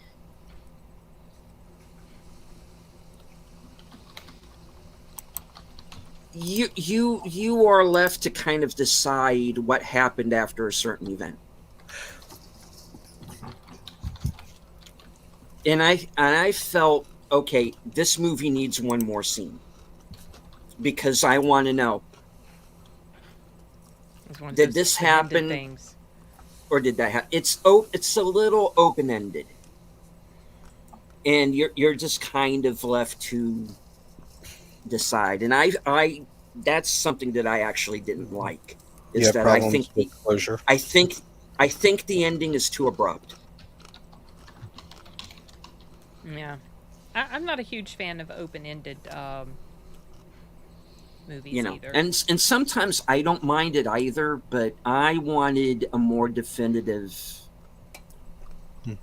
You are left to kind of decide what happened after a certain event. And I felt, okay, this movie needs one more scene. Because I want to know, did this happen? Or did that happen? It's a little open-ended. And you're just kind of left to decide, and I that's something that I actually didn't like. Is that I think closure. I think the ending is too abrupt. Yeah, I'm not a huge fan of open-ended movies You know, either. and sometimes I don't mind it either, but I wanted a more definitive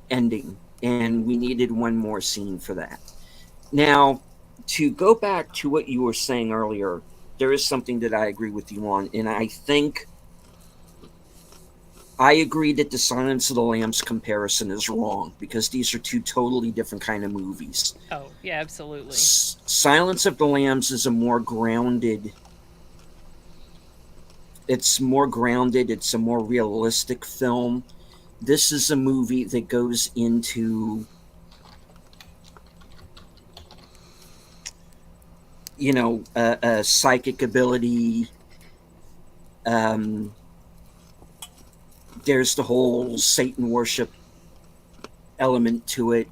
ending, and we needed one more scene for that. Now, to go back to what you were saying earlier, there is something that I agree with you on, and I think I agree that the Silence of the Lambs comparison is wrong, because these are two totally different kind of movies. Oh, yeah, absolutely. Silence of the Lambs is a more grounded. It's more grounded. It's a more realistic film. This is a movie that goes into, you know, a psychic ability. There's the whole Satan worship element to it.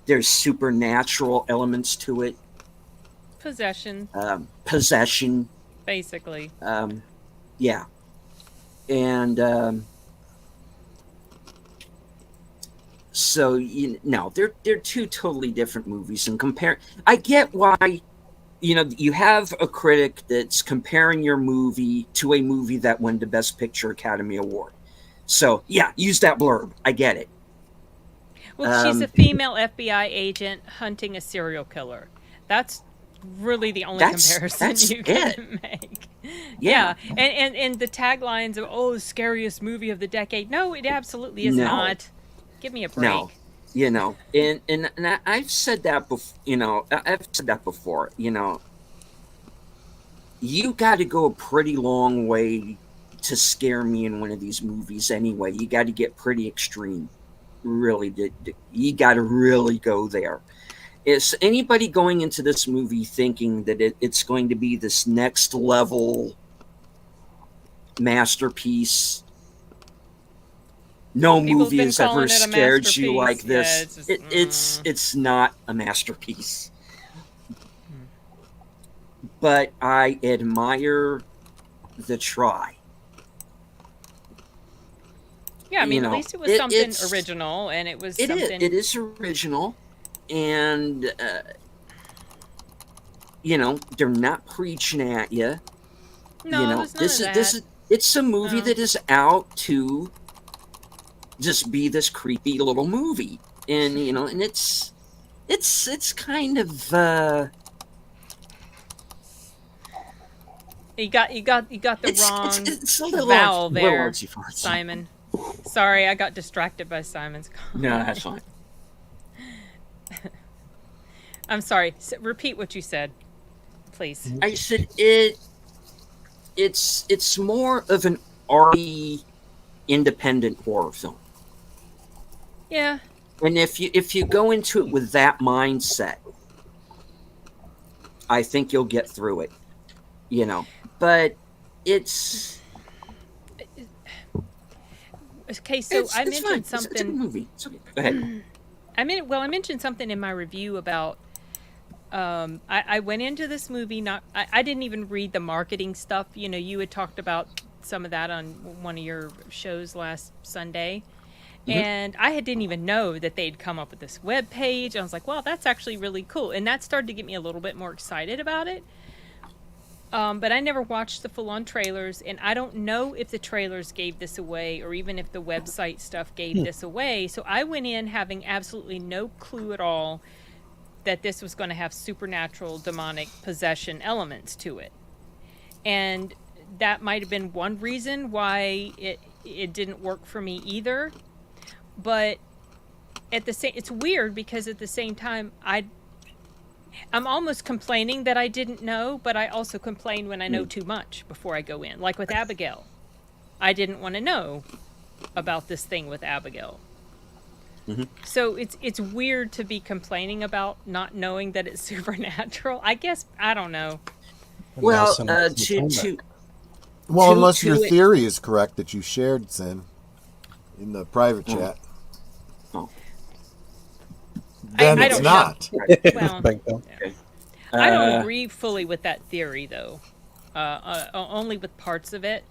There's supernatural elements to it. Possession, Possession. basically. Yeah. And so, they're two totally different movies. And I get why, you have a critic that's comparing your movie to a movie that won the Best Picture Academy Award. So, yeah, use that blurb. I get it. Well, she's a female FBI agent hunting a serial killer. That's really the only comparison you can make. Yeah. And the taglines of, scariest movie of the decade. No, it absolutely is not. Give me a break. No. And I've said that before, I've said that before, you got to go a pretty long way to scare me in one of these movies anyway. You got to get pretty extreme. Really, you got to really go there. Is anybody going into this movie thinking that it's going to be this next level masterpiece? No movie has ever scared you like this. Yeah, it's not a masterpiece. But I admire the try. Yeah, I mean, at least it was something original, and it was something. It is original, and they're not preaching at you. No, it's a movie that is out to just be this creepy little movie, and and it's kind of. You got the wrong it's a little vowel there, artsy-fartsy. Simon. Sorry, I got distracted by Simon's comment. No, that's fine. I'm sorry. Repeat what you said, please. I said it's more of an arty, independent horror film. Yeah. And if you go into it with that mindset, I think you'll get through it. But it's okay. So I mentioned something. It's a good movie. It's okay. Go ahead. I mentioned something in my review about. I went into this movie I didn't even read the marketing stuff. You had talked about some of that on one of your shows last Sunday, and I didn't even know that they'd come up with this web page. I was like, "Wow, that's actually really cool," and that started to get me a little bit more excited about it. But I never watched the full-on trailers, and I don't know if the trailers gave this away or even if the website stuff gave this away. So I went in having absolutely no clue at all that this was going to have supernatural, demonic possession elements to it. And that might have been one reason why it didn't work for me either. But it's weird because at the same time, I'm almost complaining that I didn't know, but I also complain when I know too much before I go in. Like with Abigail. I didn't want to know about this thing with Abigail. Mm-hmm. So it's weird to be complaining about not knowing that it's supernatural. I guess, I don't know. Well, unless your theory is correct that you shared, Sin, in the private chat. Then it's not. Well, I don't agree fully with that theory, though. Only with parts of it.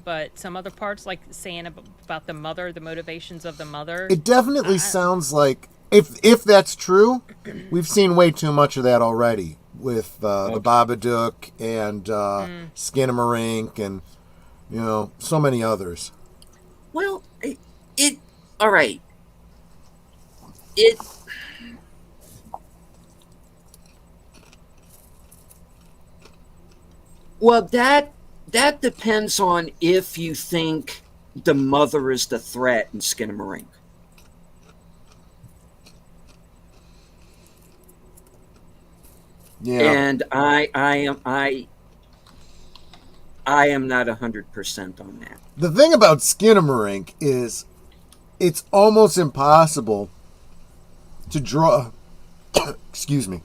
But some other parts, like saying about the mother, the motivations of the mother. It definitely sounds like, if that's true, we've seen way too much of that already. with the Babadook and Skinamarink and so many others. Well, it all right. It well that depends on if you think the mother is the threat in Skinamarink. Yeah. And I am not 100% on that. The thing about Skinamarink is it's almost impossible to draw excuse me,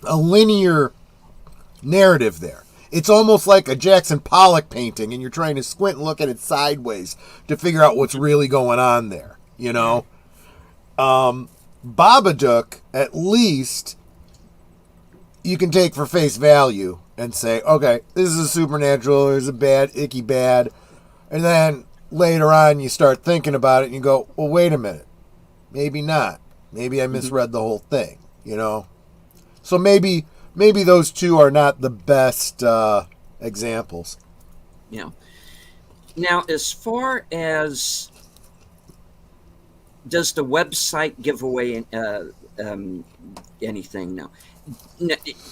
a linear narrative there. It's almost like a Jackson Pollock painting, and you're trying to squint and look at it sideways to figure out what's really going on there, Babadook, at least, you can take for face value and say, okay, this is a supernatural, there's a bad, icky bad. And then later on, you start thinking about it, and you go, well, wait a minute. Maybe not. Maybe I misread the whole thing, So maybe those two are not the best examples. Yeah. Now, as far as does the website give away anything? No.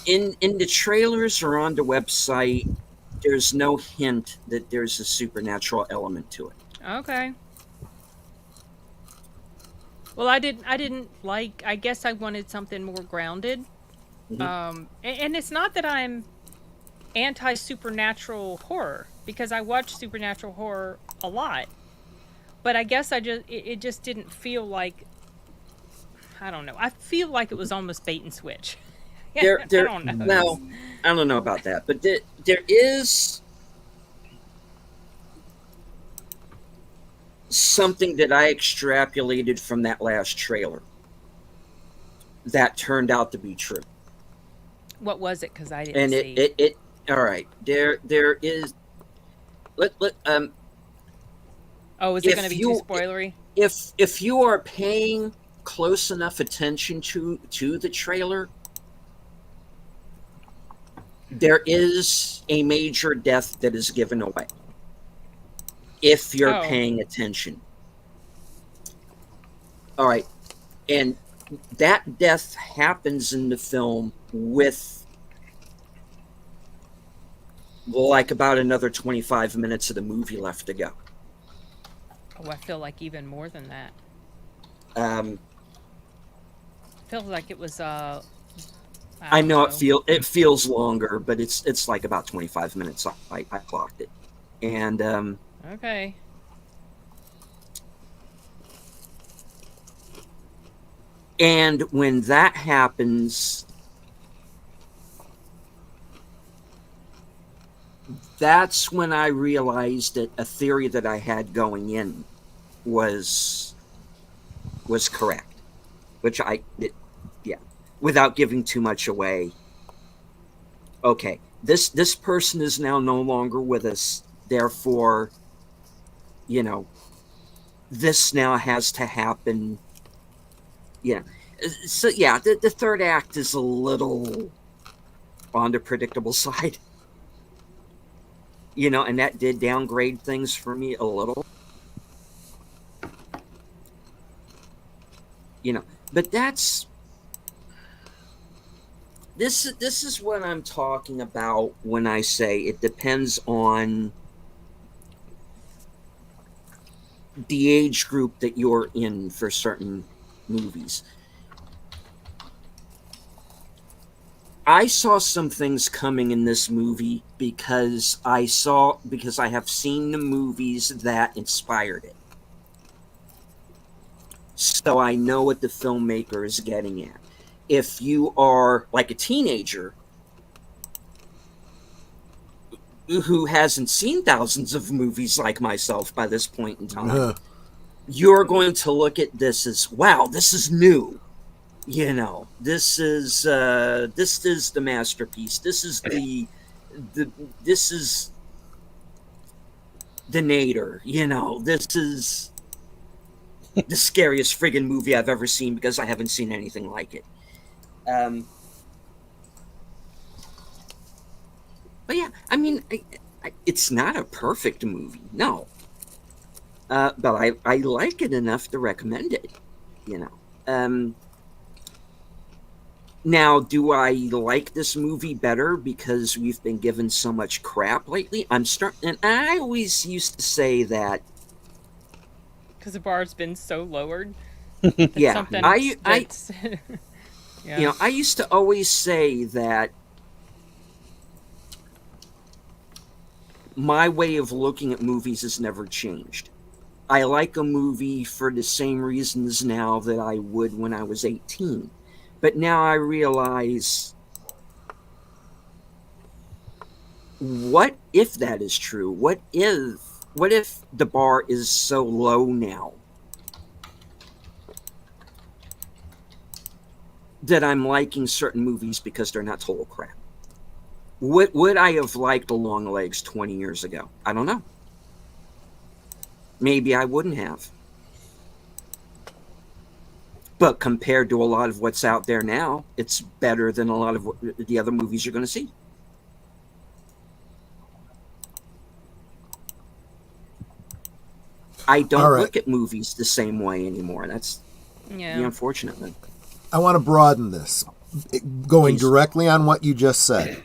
In the trailers or on the website, there's no hint that there's a supernatural element to it. Okay. Well, I didn't like. I guess I wanted something more grounded. And it's not that I'm anti-supernatural horror, because I watch supernatural horror a lot. But I guess it just didn't feel like, I don't know. I feel like it was almost bait and switch. I don't know. Well, I don't know about that, but there is something that I extrapolated from that last trailer that turned out to be true. What was it? Because I didn't see. it all right. There is. Oh, is it going to be too spoilery? If you are paying close enough attention to the trailer, there is a major death that is given away. If you're paying attention. All right. And that death happens in the film with like about another 25 minutes of the movie left to go. Oh, I feel like even more than that. Feels like it was I know it feels longer, but it's like about 25 minutes. I clocked it. And okay. And when that happens, that's when I realized that a theory that I had going in was correct, which without giving too much away. Okay, this person is now no longer with us, therefore, this now has to happen. Yeah. So yeah, the third act is a little on the predictable side. And that did downgrade things for me a little. But this is what I'm talking about when I say it depends on the age group that you're in for certain movies. I saw some things coming in this movie because I have seen the movies that inspired it. So I know what the filmmaker is getting at. If you are like a teenager who hasn't seen thousands of movies like myself by this point in time, you're going to look at this as, wow, this is new. This is the masterpiece. This is this is the nadir. This is the scariest friggin' movie I've ever seen because I haven't seen anything like it. But yeah, I mean, it's not a perfect movie, no. But I like it enough to recommend it, you know. Now, do I like this movie better because we've been given so much crap lately? And I always used to say that because the bar's been so lowered. Yeah, yeah. You know, I used to always say that my way of looking at movies has never changed. I like a movie for the same reasons now that I would when I was 18. But now I realize, what if that is true? What if the bar is so low now that I'm liking certain movies because they're not total crap? Would I have liked Longlegs 20 years ago? I don't know. Maybe I wouldn't have. But compared to a lot of what's out there now, it's better than a lot of the other movies you're going to see. I don't look at movies the same way anymore. That's the unfortunate thing. I want to broaden this, going directly on what you just said.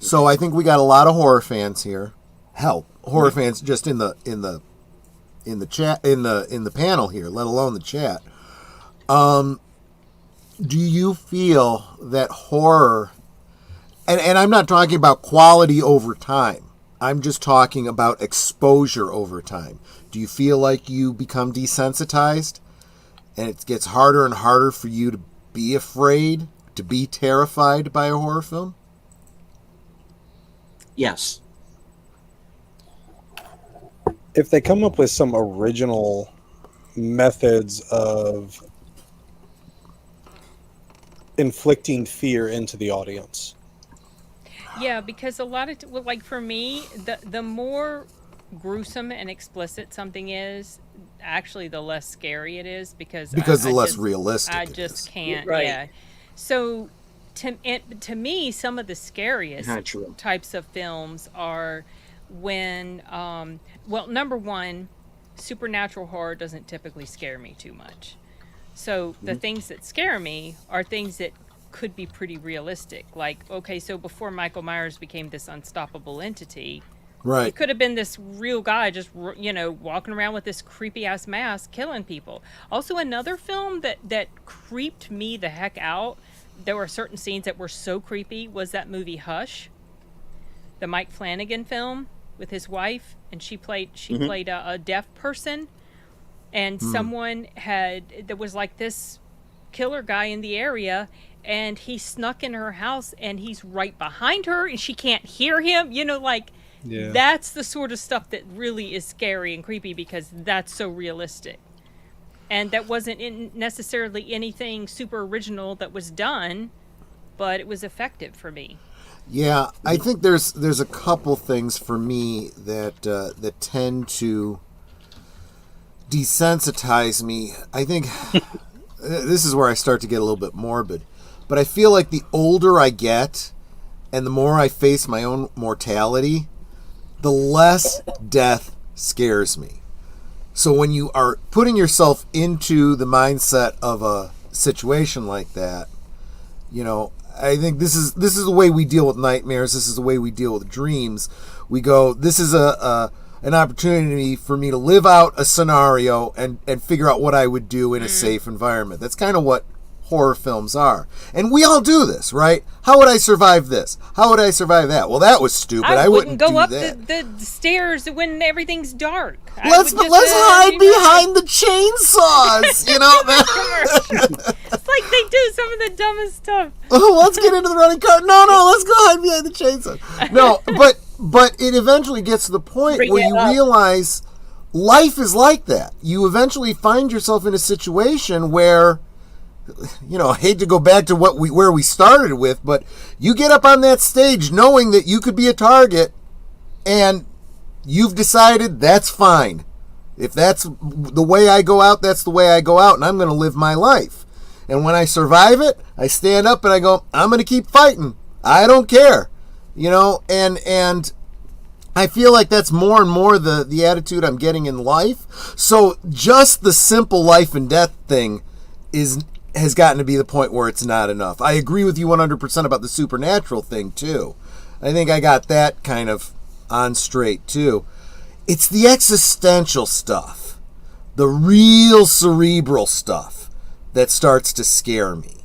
So I think we got a lot of horror fans here. Hell, horror fans just in the chat, in the panel here, let alone the chat. Do you feel that horror, and I'm not talking about quality over time, I'm just talking about exposure over time. Do you feel like you become desensitized and it gets harder and harder for you to be afraid, to be terrified by a horror film? Yes. If they come up with some original methods of inflicting fear into the audience. Yeah, because a lot of like for me, the more gruesome and explicit something is, actually the less scary it is because the less realistic I just can't. Right. Yeah. So to me, some of the scariest types of films are when well, number one, supernatural horror doesn't typically scare me too much. So the things that scare me are things that could be pretty realistic. Like, okay, so before Michael Myers became this unstoppable entity, right, it could have been this real guy just, you know, walking around with this creepy ass mask killing people. Also, another film that creeped me the heck out, there were certain scenes that were so creepy, was that movie Hush, the Mike Flanagan film with his wife, and she played a deaf person. And there was like this killer guy in the area, and he snuck in her house, and he's right behind her, and she can't hear him. You know, like, that's the sort of stuff that really is scary and creepy because that's so realistic. And that wasn't necessarily anything super original that was done, but it was effective for me. Yeah, I think there's a couple things for me that tend to desensitize me. I think this is where I start to get a little bit morbid, but I feel like the older I get and the more I face my own mortality, the less death scares me. So when you are putting yourself into the mindset of a situation like that, you know, I think this is the way we deal with nightmares. This is the way we deal with dreams. We go, this is an opportunity for me to live out a scenario and figure out what I would do in a safe environment. That's kind of what horror films are. And we all do this, right? How would I survive this? How would I survive that? Well, that was stupid. I wouldn't go do up that. the stairs when everything's dark. Let's hide behind the chainsaws. You know, it's like they do some of the dumbest stuff. Oh, let's get into the running car. No, let's go hide behind the chainsaw. No, but it eventually gets to the point where you realize life is like that. You eventually find yourself in a situation where, you know, I hate to go back to where we started with, but you get up on that stage knowing that you could be a target, and you've decided that's fine. If that's the way I go out, that's the way I go out, and I'm going to live my life. And when I survive it, I stand up and I go, I'm going to keep fighting. I don't care. you know, and I feel like that's more and more the attitude I'm getting in life. So just the simple life and death thing has gotten to be the point where it's not enough. I agree with you 100% about the supernatural thing too. I think I got that kind of on straight too. It's the existential stuff, the real cerebral stuff that starts to scare me,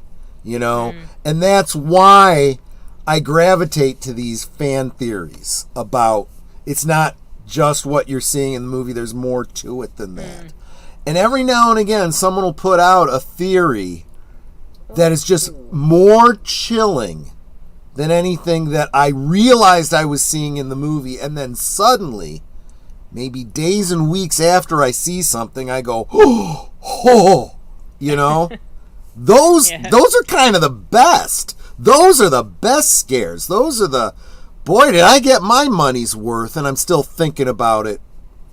you know? And that's why I gravitate to these fan theories about it's not just what you're seeing in the movie, there's more to it than that. And every now and again, someone will put out a theory that is just more chilling than anything that I realized I was seeing in the movie. And then suddenly, maybe days and weeks after I see something, I go, oh, you know? Those are kind of the best. Those are the best scares. Those are the, boy, did I get my money's worth, and I'm still thinking about it,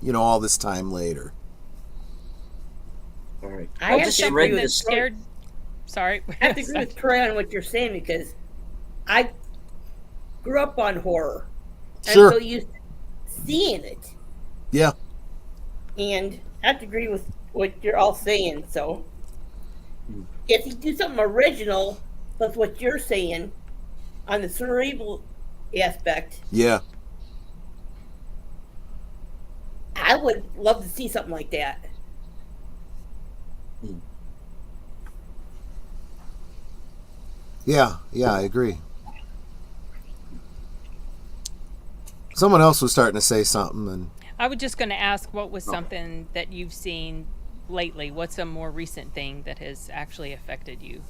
you know, all this time later. All right. I I'll have just to read agree with this. Scared. Sorry. I have to agree with Troy on what you're saying because I grew up on horror. Sure. I'm so used to seeing it. Yeah. And I have to agree with what you're all saying. So if you do something original with what you're saying on the cerebral aspect, Yeah. I would love to see something like that. Yeah, I agree. Someone else was starting to say something, and I was just going to ask, what was something that you've seen lately? What's a more recent thing that has actually affected you?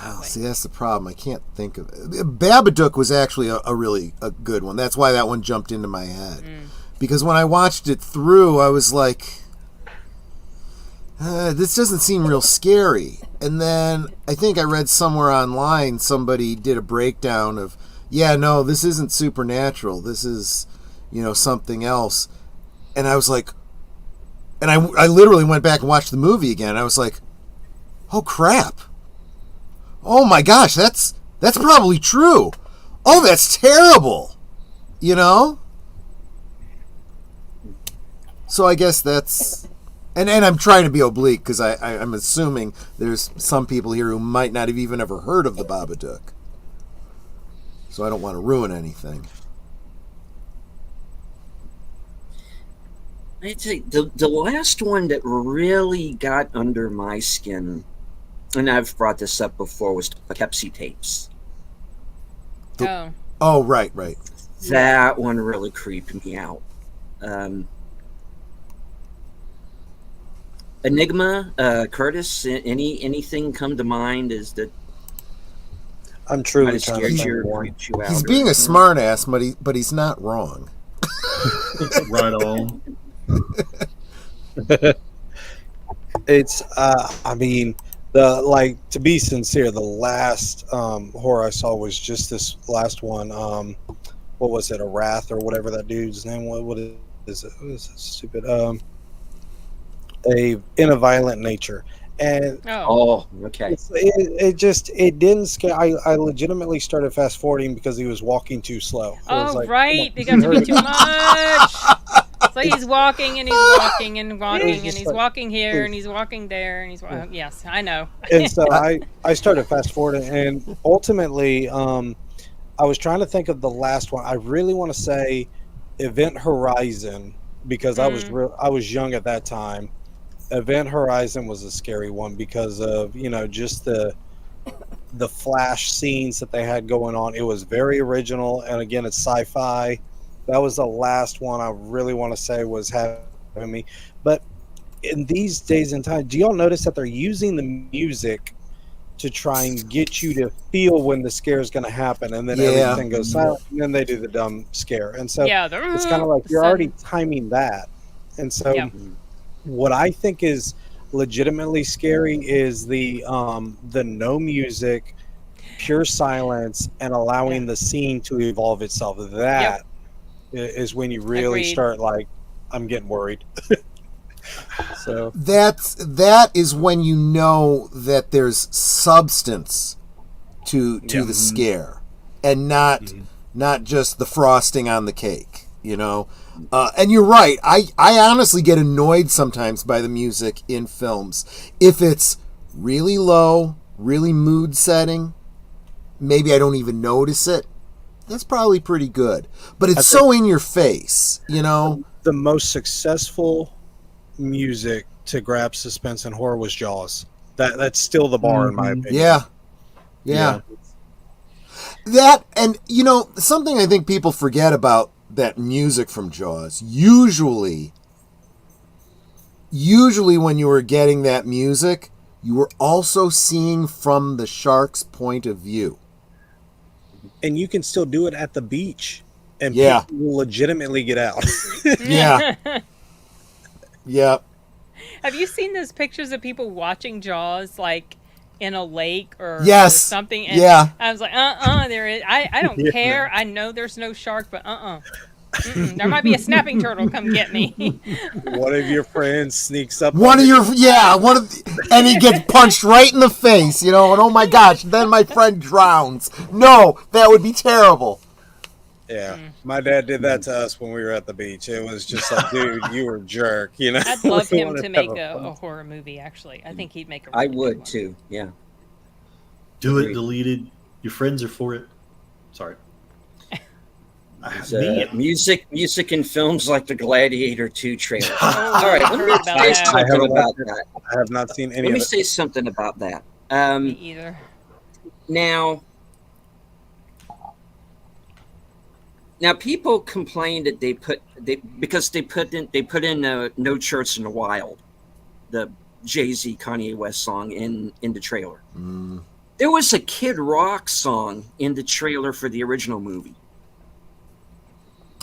oh, see, that's the problem. I can't think of it. Babadook was actually a really good one. That's why that one jumped into my head. Because when I watched it through, I was like, this doesn't seem real scary. And then I think I read somewhere online somebody did a breakdown of, yeah, no, this isn't supernatural. This is, you know, something else. And I was like, and I literally went back and watched the movie again. I was like, oh crap. Oh my gosh, that's probably true. Oh, that's terrible. You know? So I guess that's... And I'm trying to be oblique because I'm assuming there's some people here who might not have even ever heard of the Babadook. So I don't want to ruin anything. I'd say the last one that really got under my skin, and I've brought this up before, was Poughkeepsie tapes. Oh, right. That one really creeped me out. Enigma, Curtis, anything come to mind as that I'm might truly have trying scared to you think or of one. creeped you out? He's being a smart ass, but he's not wrong. Right on. It's I mean, to be sincere, the last horror I saw was just this last one. What was it, a Wrath or whatever that dude's name was? What is it? What is it? Stupid. In a Violent Nature. And Okay. it didn't scare. I legitimately started fast forwarding because he was walking too slow. So Oh, right. They got to be too much. So he's walking and he's walking and walking and he's walking here and he's walking there and he's walking. Yes, I know. And so I started fast forwarding, and ultimately, I was trying to think of the last one. I really want to say Event Horizon because I was young at that time. Event Horizon was a scary one because of, you know, just the flash scenes that they had going on. It was very original, and again, it's sci-fi. That was the last one I really want to say was having me. But in these days and time, do y'all notice that they're using the music to try and get you to feel when the scare is going to happen, and then everything goes silent, and then they do the dumb scare, and so it's kind of like you're already timing that, and so. Yeah. What I think is legitimately scary is the no music, pure silence, and allowing the scene to evolve itself. That is when you really start like, I'm getting worried. So that is when you know that there's substance to the scare, and not not just the frosting on the cake, you know. And you're right. I honestly get annoyed sometimes by the music in films. If it's really low, really mood setting, maybe I don't even notice it. That's probably pretty good. But it's so in your face, you know. The most successful music to grab suspense and horror was Jaws. That's still the bar in my opinion. Yeah. That, and you know, something I think people forget about that music from Jaws. Usually when you were getting that music, you were also seeing from the shark's point of view. And you can still do it at the beach, and Yeah. people will legitimately get out. Yeah. Yeah. Have you seen those pictures of people watching Jaws, like in a lake or, Yes. or something? And Yeah. I was like, there is. I don't care. I know there's no shark, but there might be a snapping turtle. Come get me. One of your friends sneaks up. And he gets punched right in the face, you know, and oh my gosh, then my friend drowns. No, that would be terrible. Yeah, my dad did that to us when we were at the beach. It was just like, dude, you were a jerk, you know. I'd love We him wanted to have make fun. a horror movie. Actually, I think he'd make a. I Really good would one. too. Yeah. Do Agreed. it, deleted. Your friends are for it. Sorry. It's, music in films like the Gladiator 2 trailer. Oh, All right, I let heard me about say that. something about that. I have not seen any Let of me it. say something about that. Me either. Now, people complained that they put in No Church in the Wild, the Jay-Z Kanye West song in the trailer. There was a Kid Rock song in the trailer for the original movie.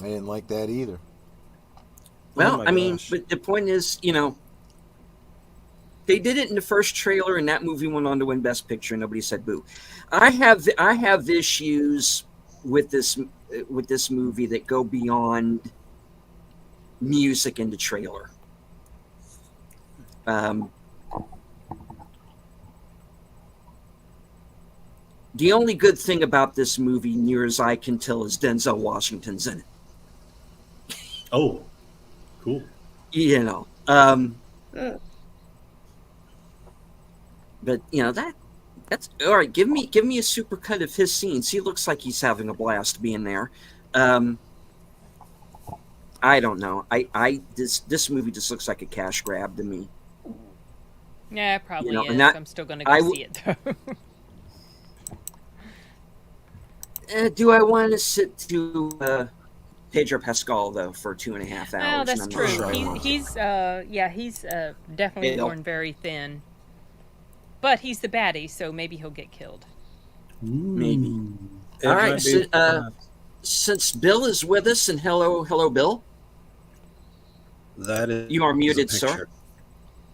I didn't like that either. Well, my I mean, gosh. but the point is, you know, they did it in the first trailer, and that movie went on to win Best Picture. And nobody said boo. I have issues with this movie that go beyond music in the trailer. The only good thing about this movie, near as I can tell, is Denzel Washington's in it. Oh, cool. You know, but you know that's all right. Give me a supercut of his scenes. He looks like he's having a blast being there. I don't know. This movie just looks like a cash grab to me. Yeah, it probably is. and that- I'm still gonna I go w- see it though. Do I want to sit to Pedro Pascal though for 2.5 hours? Oh, that's And I'm true. not sure I want to. He's definitely He'll- worn very thin. But he's the baddie, so maybe he'll get killed. Maybe. It All right. might be- Since Bill is with us, and hello, Bill. that is. You are a muted, picture. sir.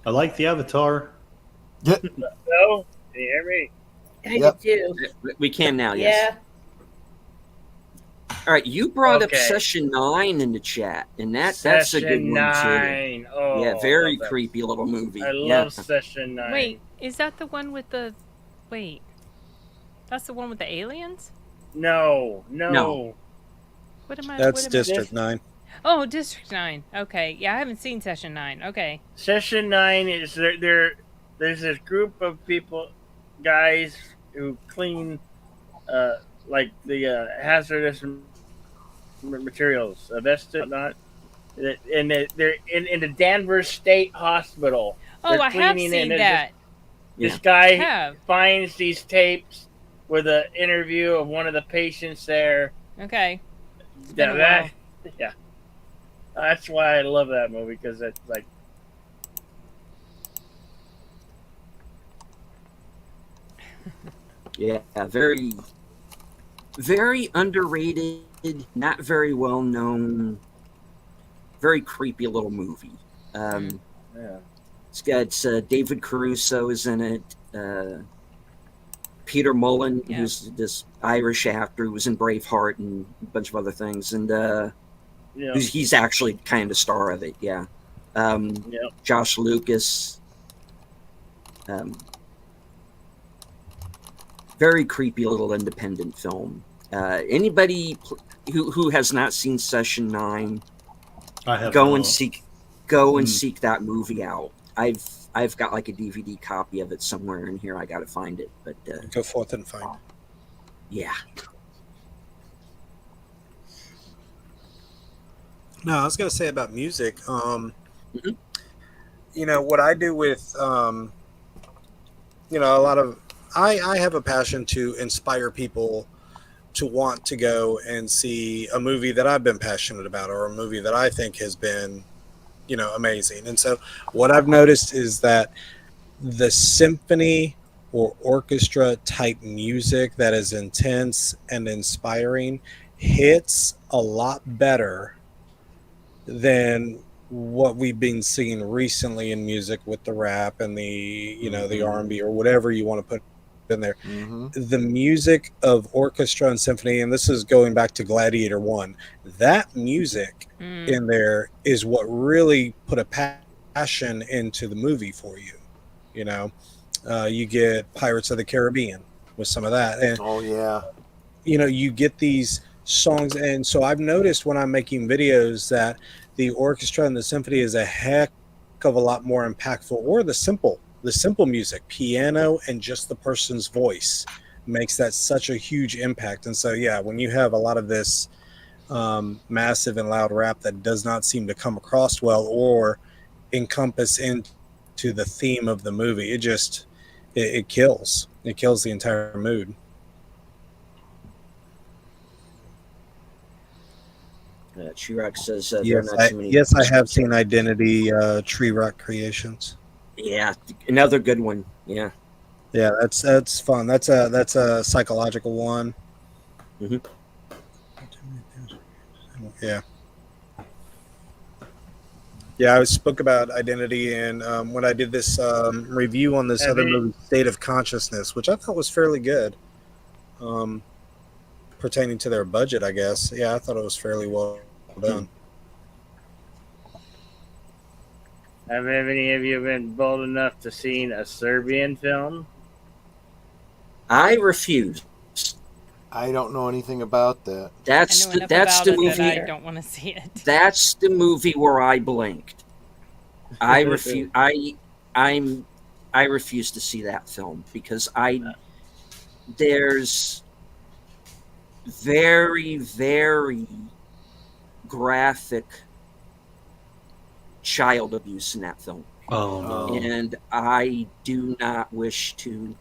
I like the avatar. Hello? Can you hear me? I Yep. do. We can now. Yes. Yeah. All right. You brought up Okay. Session 9 in the chat, and that's a good Session one 9. Oh, too. Yeah, very love that. creepy little movie. I love Yeah. Session 9. Wait, is that the one with the? Wait, that's the one with the aliens? No. No. What am I? That's what am I- District 9. Oh, District 9. Okay, yeah, I haven't seen Session 9. Okay. Session 9 is there's this group of people, guys who clean like the hazardous materials, Avesta, not, and they're in the Danvers State Hospital. Oh, They're I have cleaning seen and that. This Yeah. guy Have. finds these tapes with an interview of one of the patients there. Okay. been Yeah, a yeah. That's why I love that movie, because it's like, Yeah, very, very underrated, not very well known, very creepy little movie. yeah. It's got David Caruso is in it. Peter Mullen, Yeah. who's this Irish actor who was in Braveheart and a bunch of other things, and Yeah. he's actually kind of the star of it. Yeah. Yep. Josh Lucas. Very creepy little independent film. Anybody who has not seen Session 9, I have go not. and seek that movie out. I've got like a DVD copy of it somewhere in here. I got to find it, but Go forth and find. yeah. No, I was going to say about music. Mhm. You know, what I do with, you know, a lot of, I have a passion to inspire people to want to go and see a movie that I've been passionate about, or a movie that I think has been, you know, amazing. And so what I've noticed is that the symphony or orchestra type music that is intense and inspiring hits a lot better than what we've been seeing recently in music with the rap and the, you know, the R&B or whatever you want to put in there. The music of orchestra and symphony, and this is going back to Gladiator 1, that music in there is what really put a passion into the movie for you. You know, you get Pirates of the Caribbean with some of that, and Oh yeah. you know, you get these songs. And so I've noticed when I'm making videos that the orchestra and the symphony is a heck of a lot more impactful, or the simple music, piano and just the person's voice makes that such a huge impact. And so, yeah, when you have a lot of this massive and loud rap that does not seem to come across well or encompass into the theme of the movie, it kills the entire mood. Tree Rock says there are Yes, not too many. I have seen Identity, Tree Rock Creations. Yeah, another good one. Yeah. Yeah, that's fun. That's a psychological one. Mhm. Yeah. Yeah, I spoke about Identity, and when I did this review on this other movie, State of Consciousness, which I thought was fairly good, pertaining to their budget, I guess. Yeah, I thought it was fairly well done. Have any of you been bold enough to see a Serbian film? I refuse. I don't know anything about that. That's I know enough that's about the it movie. that I don't want to see it. That's the movie where I blinked. I refuse. I refuse to see that film because there's very, very graphic child abuse in that film. Oh no. And I do not wish to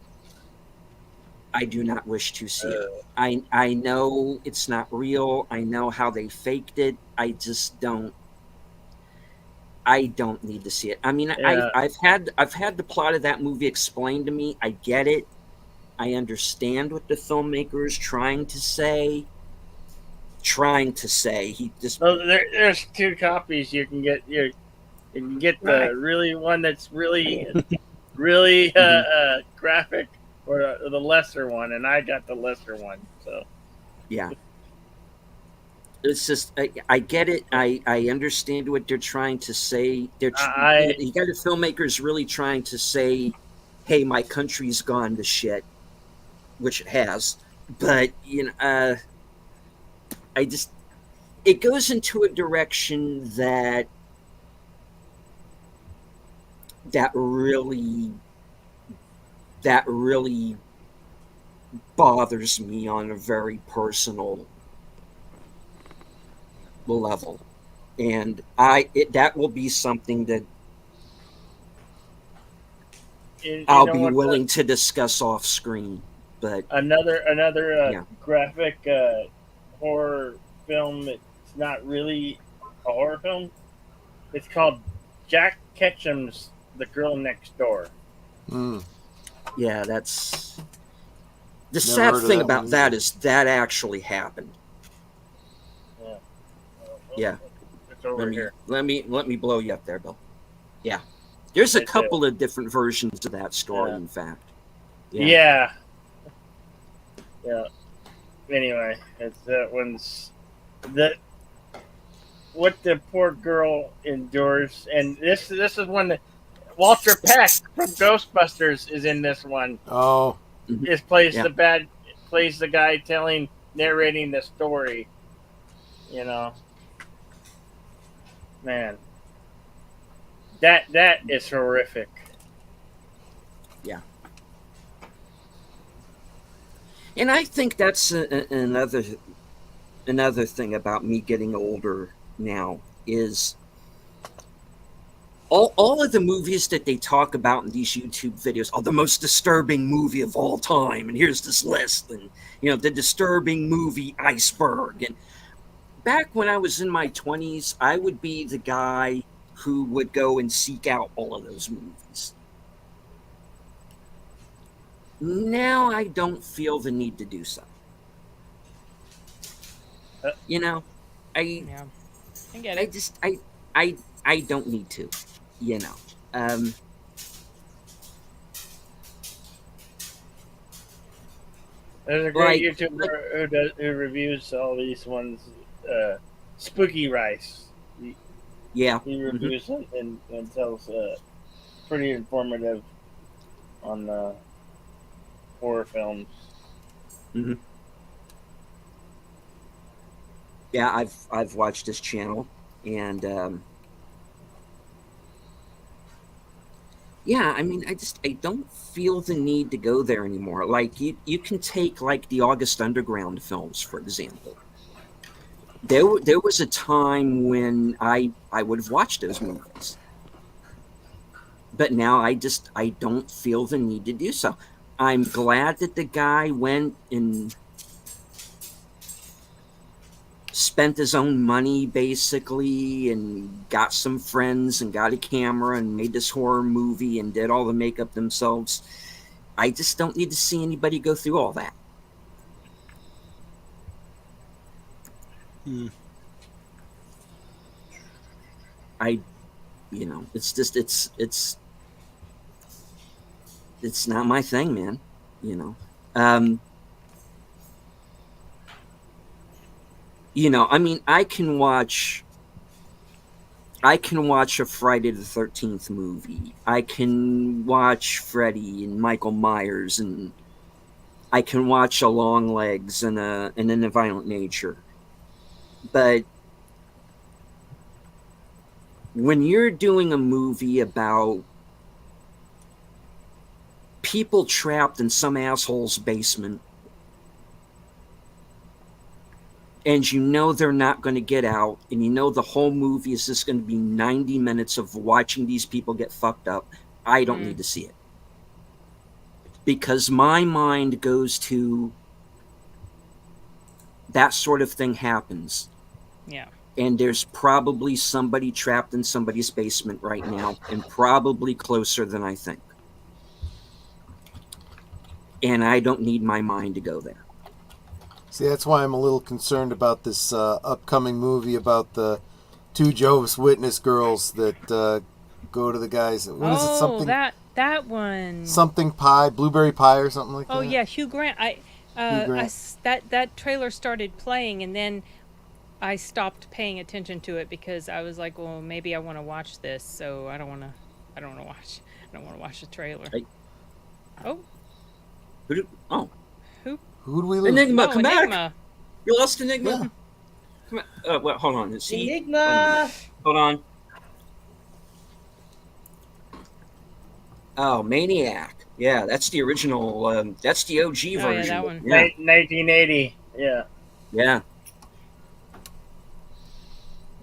see it. I know it's not real. I know how they faked it. I don't need to see it. I mean, Yeah. I've had the plot of that movie explained to me. I get it. I understand what the filmmaker is trying to say. He just So there's two copies you can get. You can get the really one that's really graphic, or the lesser one, and I got the lesser one. So yeah. It's just I get it. I understand what they're trying to say. You got the filmmakers really trying to say, "Hey, my country's gone to shit," which it has. But it goes into a direction that really bothers me on a very personal level, and that will be something that I'll be willing to discuss off screen. But another graphic horror film. It's not really a horror film. It's called Jack Ketchum's The Girl Next Door. Yeah, that's the sad thing about that is that actually happened. Yeah. It's over here. Let me blow you up there, Bill. Yeah. There's a couple of different versions of that story, in fact. Yeah. Anyway, it's that one's what the poor girl endures, and this is one that Walter Peck from Ghostbusters is in this one. Oh. Plays the guy telling narrating the story. Man, that is horrific. Yeah. And I think that's another thing about me getting older now is all of the movies that they talk about in these YouTube videos are the most disturbing movie of all time, and here's this list, and the disturbing movie iceberg. And back when I was in my 20s, I would be the guy who would go and seek out all of those movies. Now I don't feel the need to do so. I get it. I don't need to, There's a great YouTuber who reviews all these ones. Spooky Rice. Yeah. He reviews it and tells pretty informative on horror films. Mm-hmm. Yeah, I've watched his channel, and yeah, I mean, I don't feel the need to go there anymore. Like you can take like the August Underground films, for example. There was a time when I would have watched those movies, but now I don't feel the need to do so. I'm glad that the guy went and spent his own money basically and got some friends and got a camera and made this horror movie and did all the makeup themselves. I just don't need to see anybody go through all that. It's just it's not my thing, man. I mean, I can watch a Friday the 13th movie. I can watch Freddy and Michael Myers, and I can watch a Longlegs and a Violent Nature. But when you're doing a movie about people trapped in some asshole's basement, and they're not going to get out, and the whole movie is just going to be 90 minutes of watching these people get fucked up, I don't need to see it. Because my mind goes to that sort of thing happens. Yeah. And there's probably somebody trapped in somebody's basement right now, and probably closer than I think. And I don't need my mind to go there. See, that's why I'm a little concerned about this upcoming movie about the two Jehovah's Witness girls that go to the guys. What is it? Something that one. Something pie, blueberry pie, or something like that. Oh yeah, Hugh Grant. That trailer started playing, and then I stopped paying attention to it because I was like, well, maybe I want to watch this, so I don't want to watch the trailer. Right. Oh. Who do we lose? Enigma, come Enigma. back. You lost Enigma? Yeah. Come on. Wait, hold on. Enigma. Hold on. Oh, Maniac. Yeah, that's the original. That's the OG version. Yeah, that one. Yeah. 1980. Yeah. Yeah.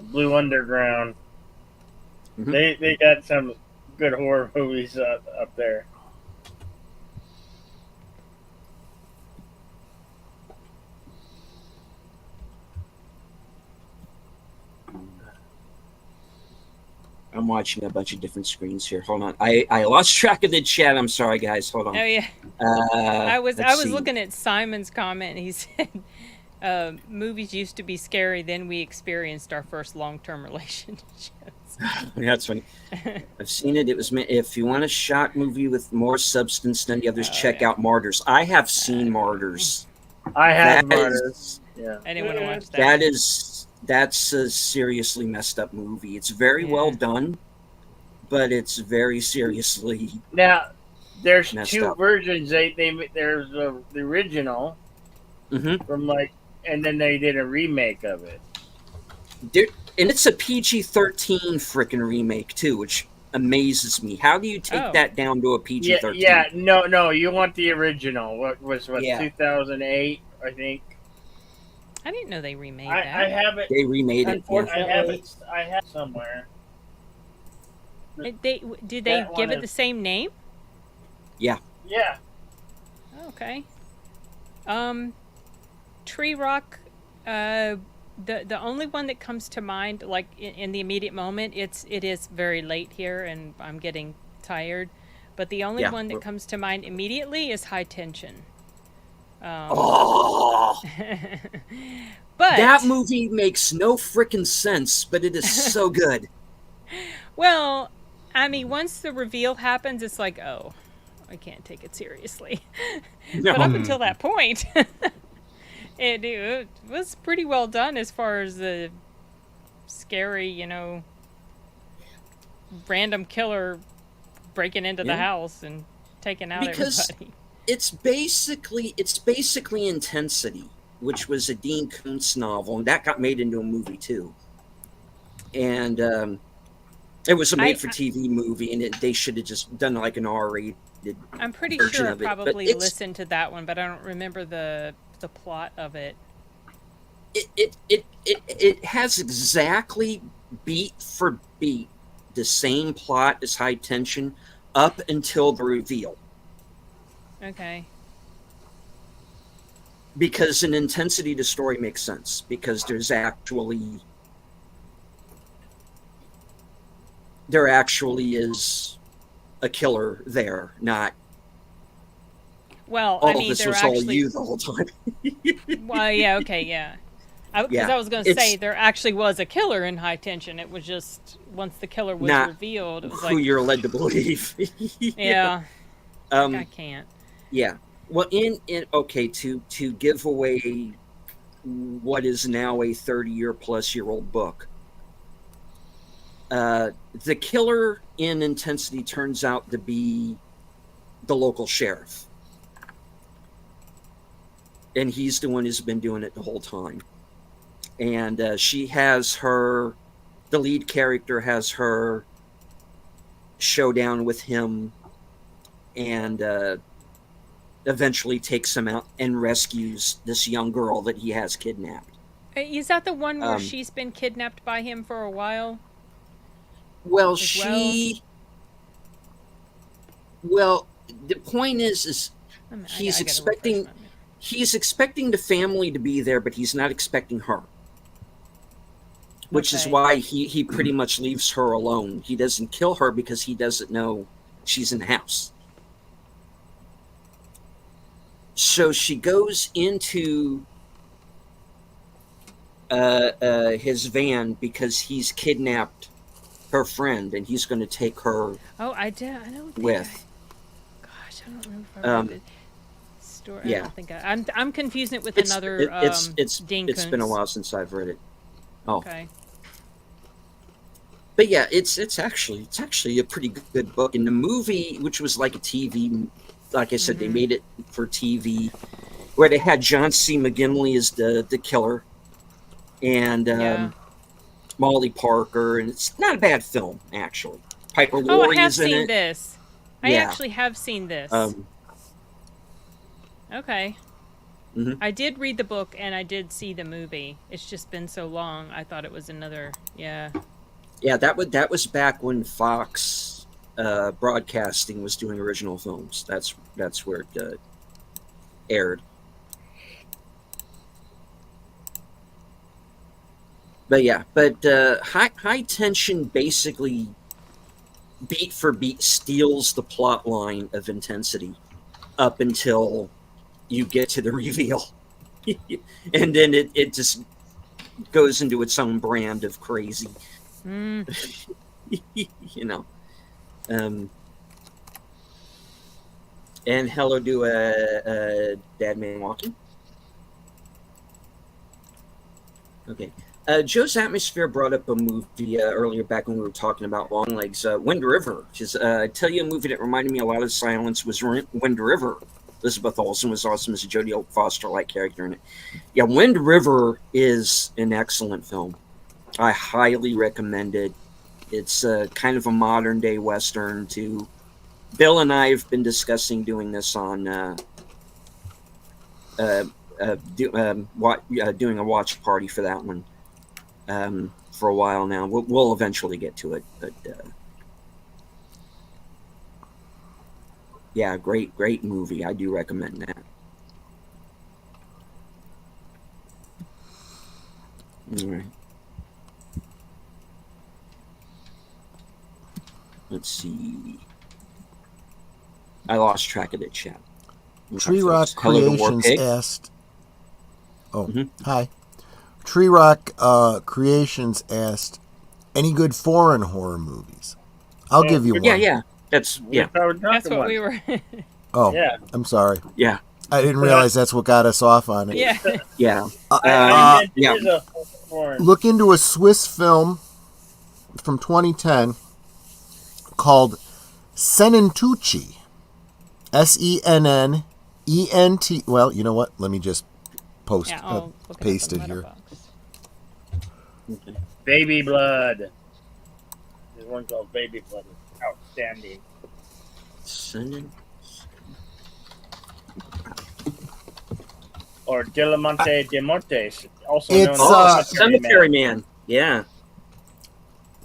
Blue Underground. Mm-hmm. They got some good horror movies up there. I'm watching a bunch of different screens here. Hold on. I lost track of the chat. I'm sorry, guys. Hold on. Oh yeah. I was looking at Simon's comment, and he said, "Movies used to be scary. Then we experienced our first long-term relationships." That's funny. I've seen it. It was if you want a shock movie with more substance than the others, check out Martyrs. I have seen Martyrs. I have Martyrs. Yeah. I didn't want to watch that. That's a seriously messed up movie. It's very well done, but it's very seriously now. There's messed two up. versions. There's the original from like and then they did a remake of it. Dude, and it's a PG-13 freaking remake too, which amazes me. How do you take that down to a PG-13? Yeah, no, you want the original. What was 2008, I think. I didn't know they remade that. I have it. They remade it. Unfortunately, I have it somewhere. Did they give it the same name? Yeah. Yeah. Okay. Tree Rock, the only one that comes to mind, like in the immediate moment, it is very late here and I'm getting tired, but the only one that comes to mind immediately is High Tension. But that movie makes no freaking sense, but it is so good. Well, I mean, once the reveal happens, it's like, oh, I can't take it seriously. But up until that point, it was pretty well done as far as the scary, random killer breaking into the house and taking out everybody. It's basically Intensity, which was a Dean Koontz novel, and that got made into a movie too. And it was a made-for-TV movie, and they should have just done like an R-rated. I'm pretty sure I probably listened to that one, but I don't remember the plot of it. It has exactly beat for beat the same plot as High Tension up until the reveal. Okay. Because in Intensity, the story makes sense because there actually is a killer there, not. Well, all this was all you the whole time. Well, yeah, okay, yeah. Because I was going to say there actually was a killer in High Tension. It was just once the killer was revealed, it was who you're led to believe. Yeah. I can't. Yeah. Well, to give away what is now a 30-year-plus-year-old book, the killer in Intensity turns out to be the local sheriff. And he's the one who's been doing it the whole time. And the lead character has her showdown with him and eventually takes him out and rescues this young girl that he has kidnapped. Is that the one where she's been kidnapped by him for a while? Well, Well, the point is he's expecting the family to be there, but he's not expecting her. Which is why he pretty much leaves her alone. He doesn't kill her because he doesn't know she's in the house. So she goes into his van because he's kidnapped her friend and he's going to take her. Oh, I don't with. Gosh, I don't remember if I read the story. Yeah. I don't think I'm confusing it with another. Dean Koontz. It's been a while since I've read it. Oh. Okay. But yeah, it's actually a pretty good book. And the movie, which was like a TV, like I said, they made it for TV, where they had John C. McGinley as the killer, and Molly Parker, and it's not a bad film actually. Piper Laurie is in it. I have seen this. I actually have seen this. Okay. Mm-hmm. I did read the book and I did see the movie. It's just been so long. I thought it was another. Yeah. Yeah, that was back when Fox Broadcasting was doing original films. That's where it aired. But yeah, High Tension basically beat for beat steals the plot line of Intensity up until you get to the reveal. And then it just goes into its own brand of crazy. You know. And hello to Dad Man Walking. Okay. Joe's Atmosphere brought up a movie earlier back when we were talking about Longlegs. Wind River. I tell you, a movie that reminded me a lot of Silence was Wind River. Elizabeth Olsen was awesome as a Jodie Foster-like character in it. Yeah, Wind River is an excellent film. I highly recommend it. It's kind of a modern-day Western, too. Bill and I have been discussing doing this on doing a watch party for that one for a while now. We'll eventually get to it, but yeah, great movie. I do recommend that. All right. Let's see. I lost track of the chat. Tree Rock Hello to Creations Warpig. asked. Oh, hi. Tree Rock Creations asked, any good foreign horror movies? I'll give you one. Yeah. That's That's what we were. Oh, Yeah. I'm sorry. Yeah. I didn't realize that's what got us off on it. Yeah. Yeah. Yeah. Look into a Swiss film from 2010 called Senentucci. Sennent. Well, you know what? Let me just paste it here. Baby Blood. There's one called Baby Blood. It's outstanding. Or Dilamante de Montes, also It's, known as Cemetery Man. Yeah.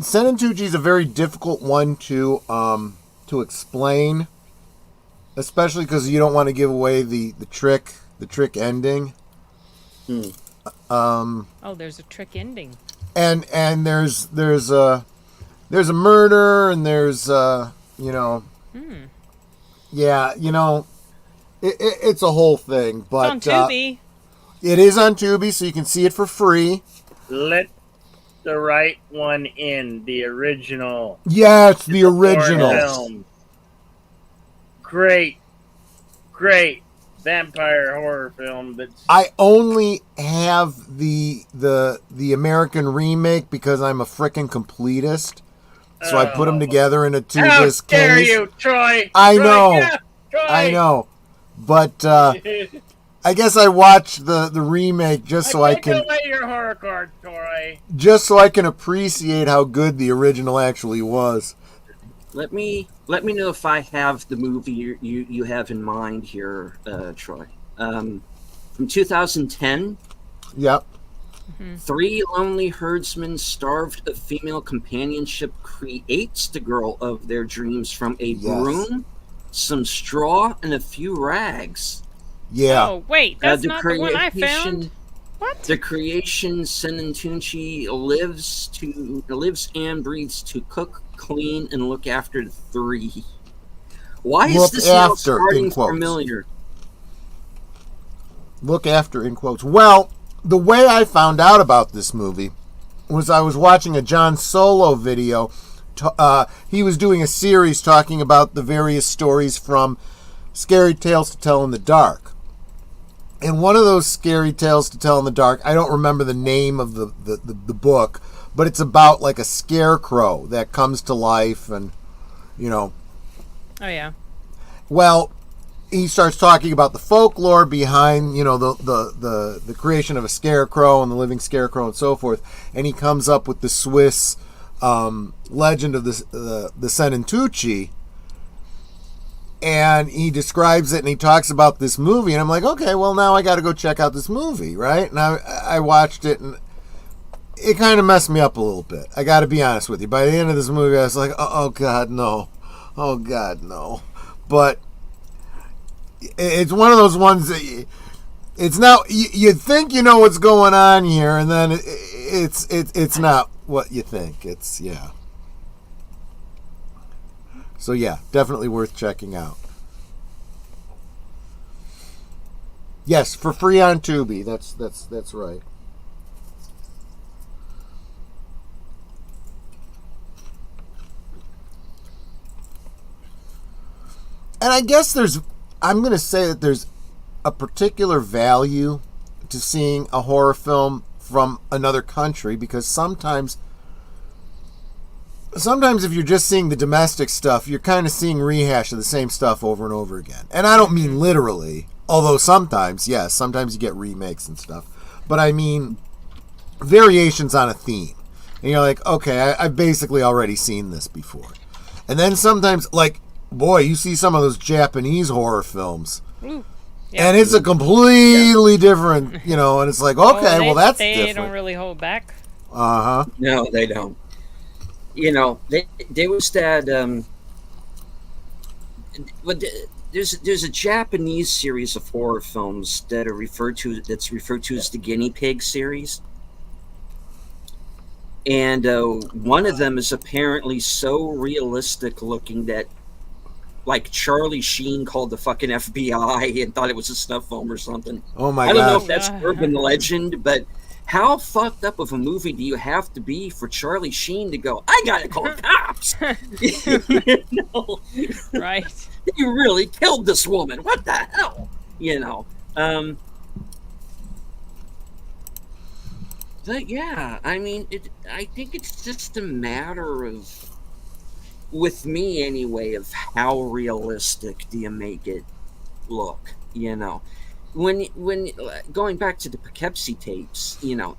Senentucci is a very difficult one to explain, especially because you don't want to give away the trick ending. Oh, there's a trick ending. And there's a murder, and there's it's a whole thing. But It's on Tubi. It is on Tubi, so you can see it for free. Let the right one in, the original. Yeah, it's the original. Film. Great vampire horror film. That's I only have the American remake because I'm a frickin' completist. So I put them together in a two-disc case. How dare you, Troy? I Troy, know. yeah, Troy. I know. But I guess I watched the remake just so I can away your horror card, Troy. appreciate how good the original actually was. Let me know if I have the movie you have in mind here, Troy. From 2010. Yep. 3 lonely herdsmen starved of female companionship creates the girl of their dreams from a broom, some straw, and a few rags. Yeah. Oh, wait, that's not the one I found. What? The creation Senentucci lives and breathes to cook, clean, and look after the 3. Why is this now starting familiar? Look after in quotes. Well, the way I found out about this movie was I was watching a John Solo video. He was doing a series talking about the various stories from Scary Tales to Tell in the Dark. And one of those Scary Tales to Tell in the Dark, I don't remember the name of the book, but it's about like a scarecrow that comes to life and, Oh, yeah. Well, he starts talking about the folklore behind, the creation of a scarecrow and the living scarecrow and so forth. And he comes up with the Swiss legend of the Senentucci. And he describes it and he talks about this movie. And I'm like, okay, well, now I got to go check out this movie, right? And I watched it and it kind of messed me up a little bit. I got to be honest with you. By the end of this movie, I was like, oh God, no. Oh God, no. But it's one of those ones that it's now you think you know what's going on here, and then it's not what you think. It's So yeah, definitely worth checking out. Yes, for free on Tubi. That's right. And I guess I'm going to say that there's a particular value to seeing a horror film from another country, because sometimes sometimes if you're just seeing the domestic stuff, you're kind of seeing rehash of the same stuff over and over again. And I don't mean literally, although sometimes, yes, sometimes you get remakes and stuff. But I mean variations on a theme. And you're like, okay, I've basically already seen this before. And then sometimes, like, boy, you see some of those Japanese horror films. Ooh. Yeah. And it's a completely different, you know, and it's like, okay, well, that's they different. They don't really hold back. Uh-huh. No, they don't. You know, there was that, there's a Japanese series of horror films that are referred to as the Guinea Pig series. And one of them is apparently so realistic looking that, like, Charlie Sheen called the fucking FBI and thought it was a snuff film or something. Oh my God! I don't know gosh. if that's urban legend, but how fucked up of a movie do you have to be for Charlie Sheen to go, I gotta call cops? You know? Right. You really killed this woman. What the hell? You know. But yeah, I mean, I think it's just a matter of, with me anyway, of how realistic do you make it look, you know. When going back to the Poughkeepsie tapes, you know,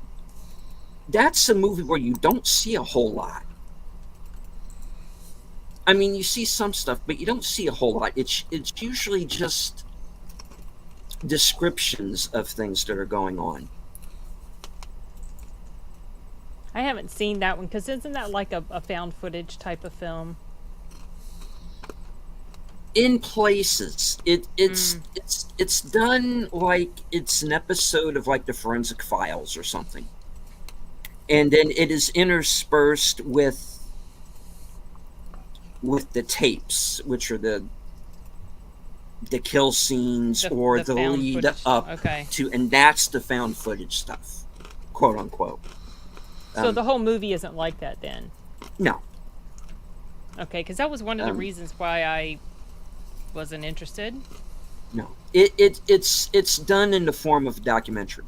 that's a movie where you don't see a whole lot. I mean, you see some stuff, but you don't see a whole lot. It's usually just descriptions of things that are going on. I haven't seen that one, because isn't that like a found footage type of film? In places, it's done like it's an episode of like the Forensic Files or something, and then it is interspersed with the tapes, which are the kill scenes or the lead footage. up Okay. to, and that's the found footage stuff, quote unquote. So the whole movie isn't like that then? No. Okay, because that was one of the reasons why I wasn't interested. No. It's done in the form of a documentary.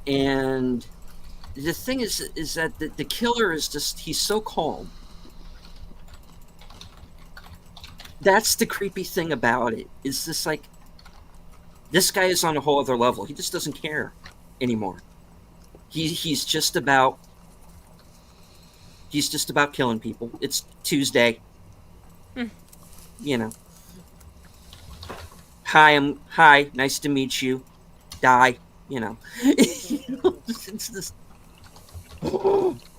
And the thing is that the killer is just, he's so calm. That's the creepy thing about it. It's just like, this guy is on a whole other level. He just doesn't care anymore. He's just about killing people. It's Tuesday. You know. Hi, nice to meet you. Die, you know. It's this.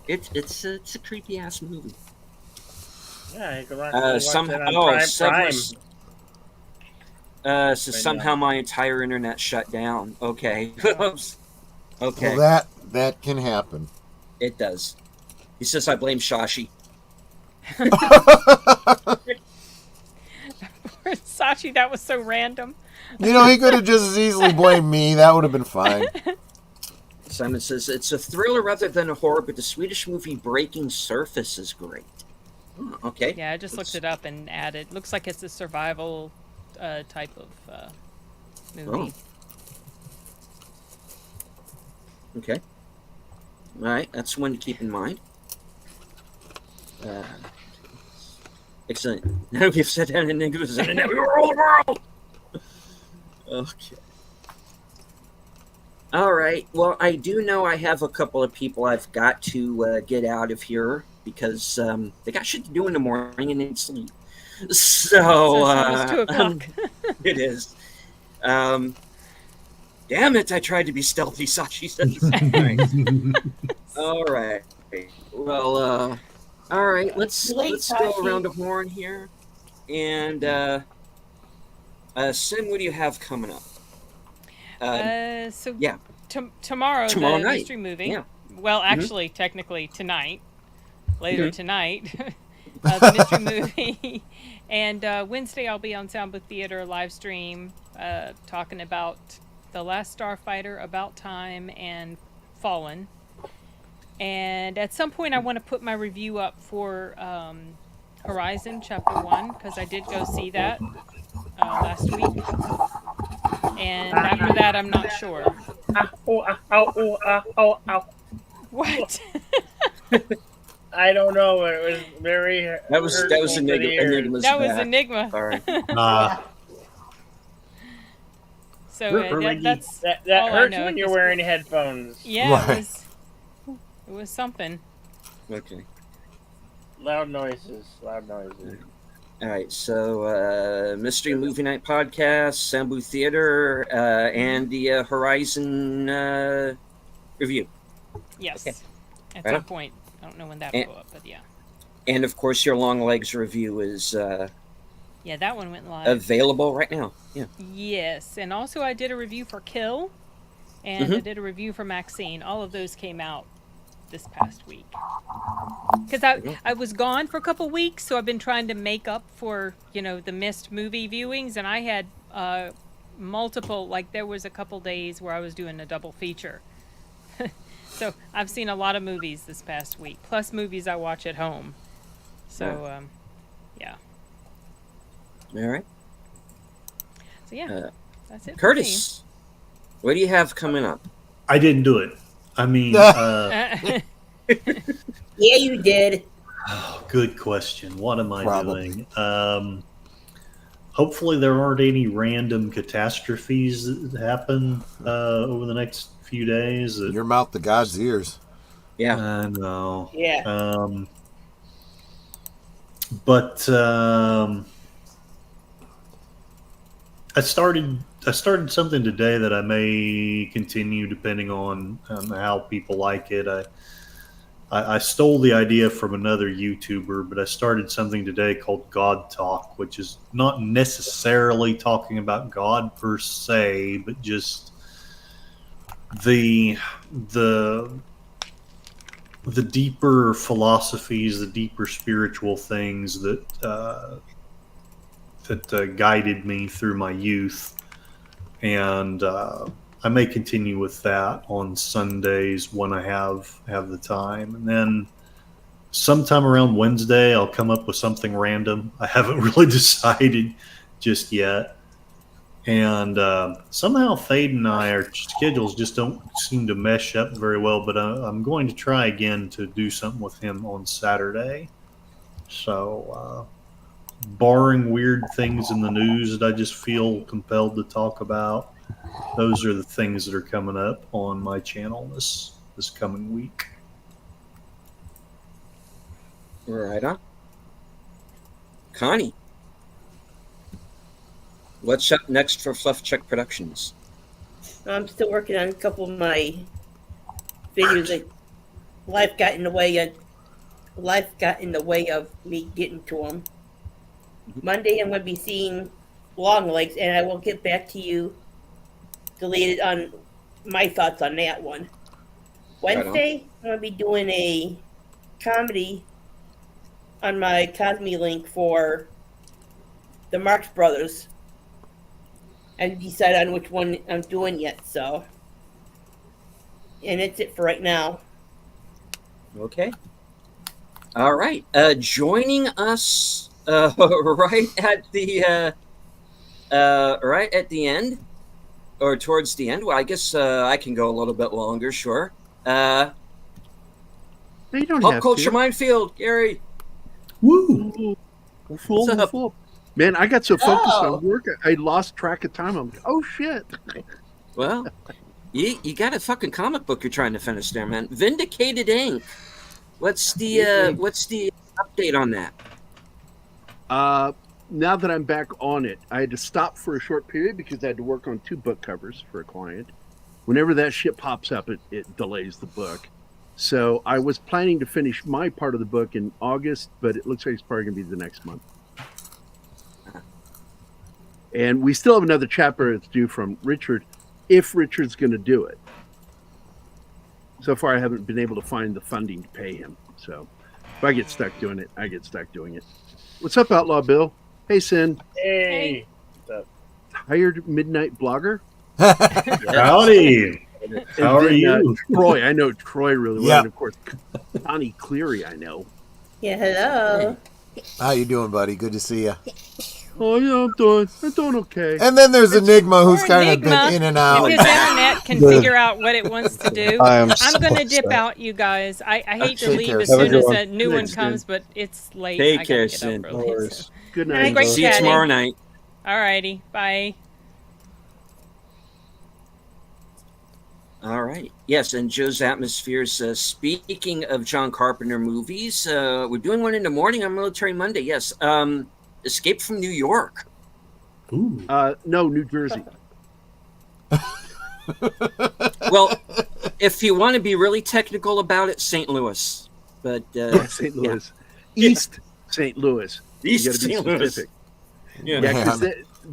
It's a creepy ass movie. Yeah, you can watch it on Prime. So somehow my entire internet shut down. Okay. Okay. Well, that can happen. It does. He says I blame Shashi. Sachi, that was so random. You know, he could have just as easily blamed me. That would have been fine. Simon says it's a thriller rather than a horror, but the Swedish movie Breaking Surface is great. Oh, okay. Yeah, I just looked it up and added. Looks like it's a survival type of movie. Oh. Okay. All right, that's one to keep in mind. Excellent. Now we've sat down in English and now we rule the world. Okay. All right. Well, I do know I have a couple of people I've got to get out of here because they got shit to do in the morning and they need sleep. So it's 2 o'clock. It is. Damn it! I tried to be stealthy, Sachi says. All right. Well, all right. Let's go around the horn here, and Sim, what do you have coming up? Tomorrow the night. mystery movie. Yeah. Well, actually, technically tonight. Later tonight, the mystery movie, and Wednesday I'll be on Sound Booth Theater live stream, talking about The Last Starfighter, About Time, and Fallen. And at some point, I want to put my review up for Horizon Chapter 1, because I did go see that last week. And after that, I'm not sure. Ow. What? I don't know. It was very. That was Enigma's That was back. Enigma. Sorry. So that's that all I hurts know when at you're this wearing headphones. Yeah, Right. it was something. Okay. Loud noises. All right. So, Mystery Movie Night Podcast, Sambu Theater, and the Horizon review. Yes. Okay. At Right some on. point. I don't know when that'll go up, but yeah. And of course, your Long Legs review is Yeah, that one went live. available right now. Yeah. Yes, and also I did a review for Kill, and I Mhm. did a review for Maxine. All of those came out this past week. Because I was gone for a couple weeks, so I've been trying to make up for, the missed movie viewings, and I had multiple, like there was a couple days where I was doing a double feature. So I've seen a lot of movies this past week, plus movies I watch at home. So, yeah. All right. So yeah, that's it. Curtis, what do you have coming up? I didn't do it. I mean, For me. Yeah, you did. good question. What am I Probably. doing? Hopefully, there aren't any random catastrophes that happen over the next few days. Your mouth to God's ears. Yeah. I know. Yeah. But I started something today that I may continue depending on how people like it. I stole the idea from another YouTuber, but I started something today called God Talk, which is not necessarily talking about God per se, but just the deeper philosophies, the deeper spiritual things that guided me through my youth, and I may continue with that on Sundays when I have the time, and then sometime around Wednesday I'll come up with something random. I haven't really decided just yet. And somehow Fade and our schedules just don't seem to mesh up very well, but I'm going to try again to do something with him on Saturday. So, barring weird things in the news that I just feel compelled to talk about, those are the things that are coming up on my channel this coming week. Right on. Connie, what's up next for Fluff Check Productions? I'm still working on a couple of my videos that life got in the way of me getting to them. Monday I'm going to be seeing Long Legs, and I will get back to you deleted on my thoughts on that one. Wednesday I'm going to be doing a comedy on my Cosme link for the Marx Brothers. I haven't decided on which one I'm doing yet, so. And that's it for right now. Okay. All right. Joining us right at the end, or towards the end. Well, I guess I can go a little bit longer. Sure. No, you don't Pop have Culture to. Minefield, Gary. Woo! Full. up? Man, I got so focused Oh. on work, I lost track of time. I'm like, oh shit. Well, you got a fucking comic book you're trying to finish there, man. Vindicated Inc. What's the update on that? Now that I'm back on it, I had to stop for a short period because I had to work on 2 book covers for a client. Whenever that shit pops up, it delays the book. So I was planning to finish my part of the book in August, but it looks like it's probably going to be the next month. And we still have another chapter that's due from Richard, if Richard's going to do it. So far, I haven't been able to find the funding to pay him. So if I get stuck doing it, I get stuck doing it. What's up, Outlaw Bill? Hey, Sin. Hey. Hired midnight blogger? Howdy! How are you? Troy. I know Troy really well. Yeah. And of course, Connie Cleary, I know. Yeah, hello. How you doing, buddy? Good to see you. Oh, yeah, I'm doing okay. And then there's Enigma, who's Poor kind of Enigma. been in and out. His internet can figure out what it wants to do. I'm so going to dip upset. out, you guys. I hate to Take leave care. as Have a soon good as one. a new one Thanks, comes, man. but it's late. Take I care, gotta get Sid. up No early. worries. So. Good All right, night. great See you chatting. tomorrow night. Alrighty, bye. All right. Yes, and Joe's Atmospheres. Speaking of John Carpenter movies, we're doing one in the morning on Military Monday. Yes. Escape from New York. Ooh. No, New Jersey. Well, if you want to be really technical about it, St. Louis. But St. Louis. East St. Louis. East You gotta be St. Louis. specific. Yeah. Yeah, because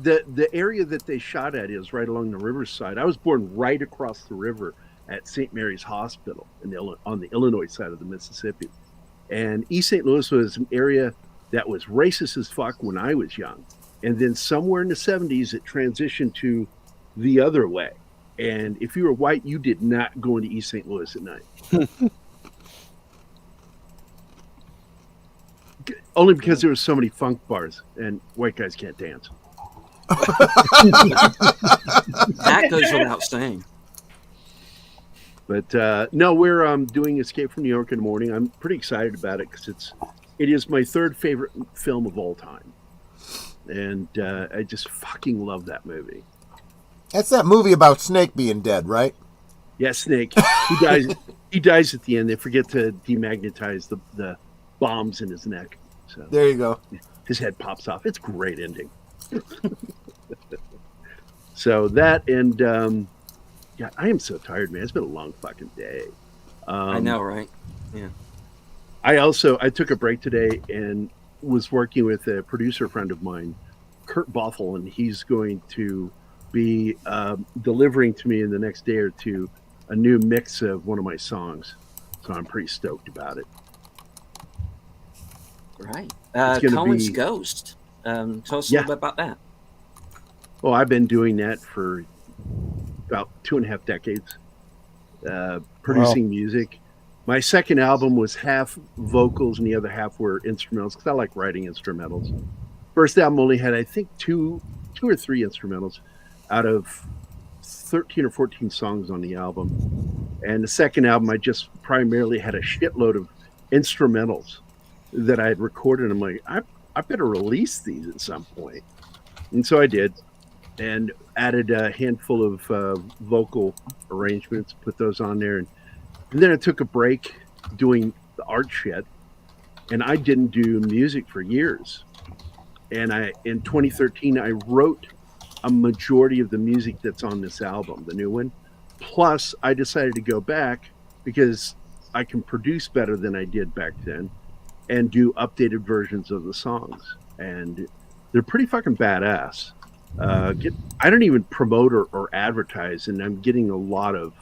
the area that they shot at is right along the riverside. I was born right across the river at St. Mary's Hospital on the Illinois side of the Mississippi. And East St. Louis was an area that was racist as fuck when I was young. And then somewhere in the 70s, it transitioned to the other way. And if you were white, you did not go into East St. Louis at night. Only because there were so many funk bars and white guys can't dance. That goes without saying. But no, we're doing Escape from New York in the morning. I'm pretty excited about it because it is my third favorite film of all time, and I just fucking love that movie. That's that movie about Snake being dead, right? Yeah, Snake. He dies. He dies at the end. They forget to demagnetize the bombs in his neck, so There you go. his head pops off. It's a great ending. So that and yeah, I am so tired, man. It's been a long fucking day. I know, right? I took a break today and was working with a producer friend of mine, Kurt Bothell, and he's going to be delivering to me in the next day or two a new mix of one of my songs. So I'm pretty stoked about it. Right. It's gonna Cohen's be- Ghost. Tell us a Yeah. little bit about that. Well, I've been doing that for about 2.5 decades, producing music. My second album was half vocals and the other half were instrumentals because I like writing instrumentals. First album only had, I think, two or three instrumentals out of 13 or 14 songs on the album. And the second album, I just primarily had a shitload of instrumentals that I had recorded. I'm like, I better release these at some point. And so I did, and added a handful of vocal arrangements, put those on there. And then I took a break doing the art shit, and I didn't do music for years. And in 2013, I wrote a majority of the music that's on this album, the new one. Plus, I decided to go back because I can produce better than I did back then and do updated versions of the songs. And they're pretty fucking badass. I don't even promote or advertise, and I'm getting a lot of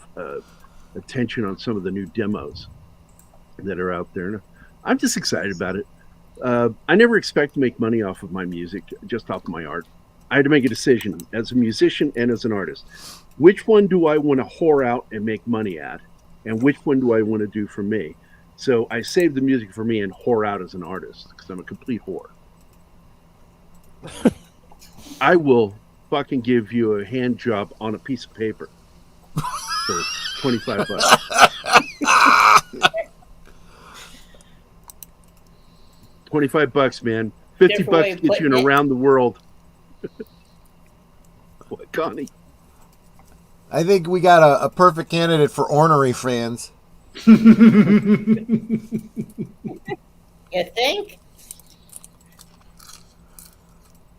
attention on some of the new demos that are out there. And I'm just excited about it. I never expect to make money off of my music, just off of my art. I had to make a decision as a musician and as an artist. Which one do I want to whore out and make money at? And which one do I want to do for me? So I saved the music for me and whore out as an artist because I'm a complete whore. I will fucking give you a hand job on a piece of paper for $25. $25, man. $50 way of gets you in putting it. around the world. What, Connie? I think we got a perfect candidate for ornery fans. You think?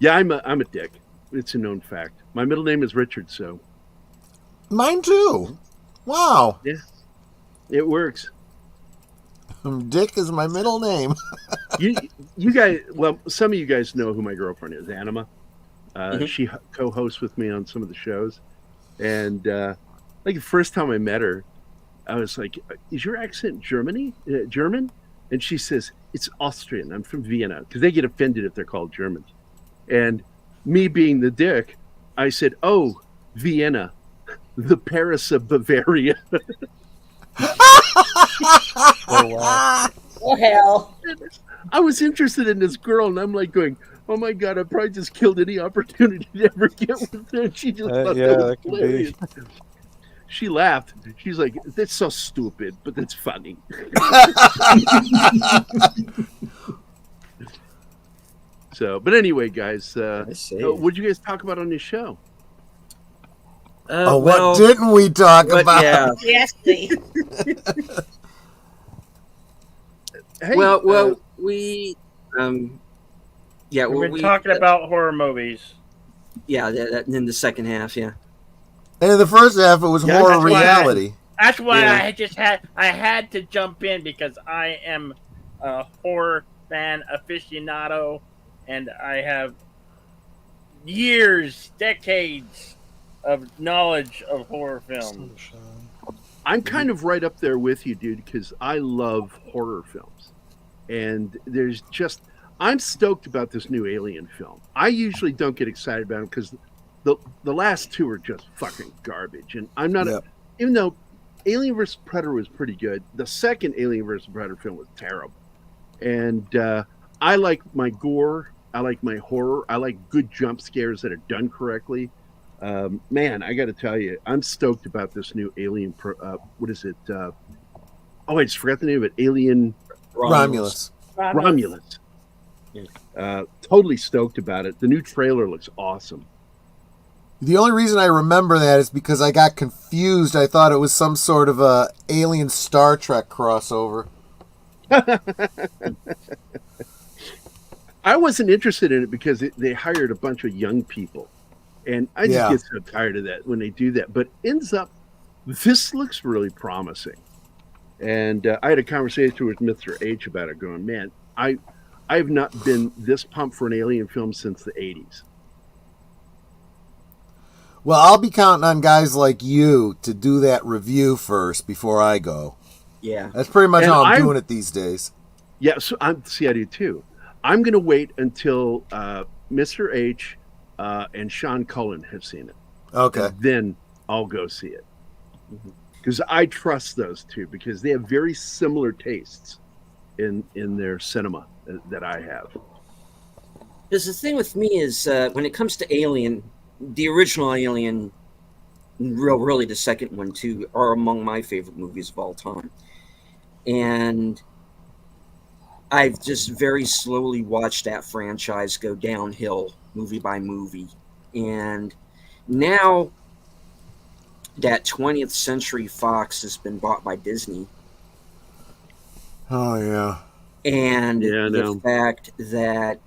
Yeah, I'm a dick. It's a known fact. My middle name is Richard, so Mine too. Wow. it works. Dick is my middle name. You guys, well, some of you guys know who my girlfriend is, Anima. She co-hosts with me on some of the shows, and like the first time I met her, I was like, "Is your accent German?" And she says, "It's Austrian. I'm from Vienna," because they get offended if they're called Germans. And me being the dick, I said, "Oh, Vienna, the Paris of Bavaria." Oh, wow. Oh, hell. I was interested in this girl, and I'm like going, "Oh my god, I probably just killed any opportunity to ever get with her." And she just thought Yeah, that was that could be. hilarious. she laughed. She's like, "That's so stupid, but that's funny." So, but anyway, guys, what'd you guys talk about on this show? What didn't we talk about? Yeah. Yes, please. Hey, we yeah, We've been talking about horror movies. Yeah, that in the second half, yeah. And in the first half, it was horror reality. That's why I had to jump in, because I am a horror fan aficionado, and I have years, decades of knowledge of horror films. I'm kind of right up there with you, dude, because I love horror films. And I'm stoked about this new Alien film. I usually don't get excited about them because the last two are just fucking garbage. And I'm not, even though Alien vs. Predator was pretty good, the second Alien vs. Predator film was terrible. And I like my gore, I like my horror, I like good jump scares that are done correctly. Man, I got to tell you, I'm stoked about this new Alien. What is it? I just forgot the name of it. Alien Romulus. Totally stoked about it. The new trailer looks awesome. The only reason I remember that is because I got confused. I thought it was some sort of a Alien Star Trek crossover. I wasn't interested in it because they hired a bunch of young people. And I just get so tired of that when they do that. But this looks really promising. And I had a conversation with Mr. H about it, going, man, I have not been this pumped for an Alien film since the 80s. Well, I'll be counting on guys like you to do that review first before I go. Yeah. That's pretty much how I'm doing it these days. Yeah, so I do too. I'm going to wait until Mr. H and Sean Cullen have seen it. Okay. And then I'll go see it. Because I trust those two, because they have very similar tastes in their cinema that I have. Because the thing with me is, when it comes to Alien, the original Alien, really the second one too, are among my favorite movies of all time. And I've just very slowly watched that franchise go downhill, movie by movie. And now that 20th Century Fox has been bought by Disney. Oh, yeah. And the fact that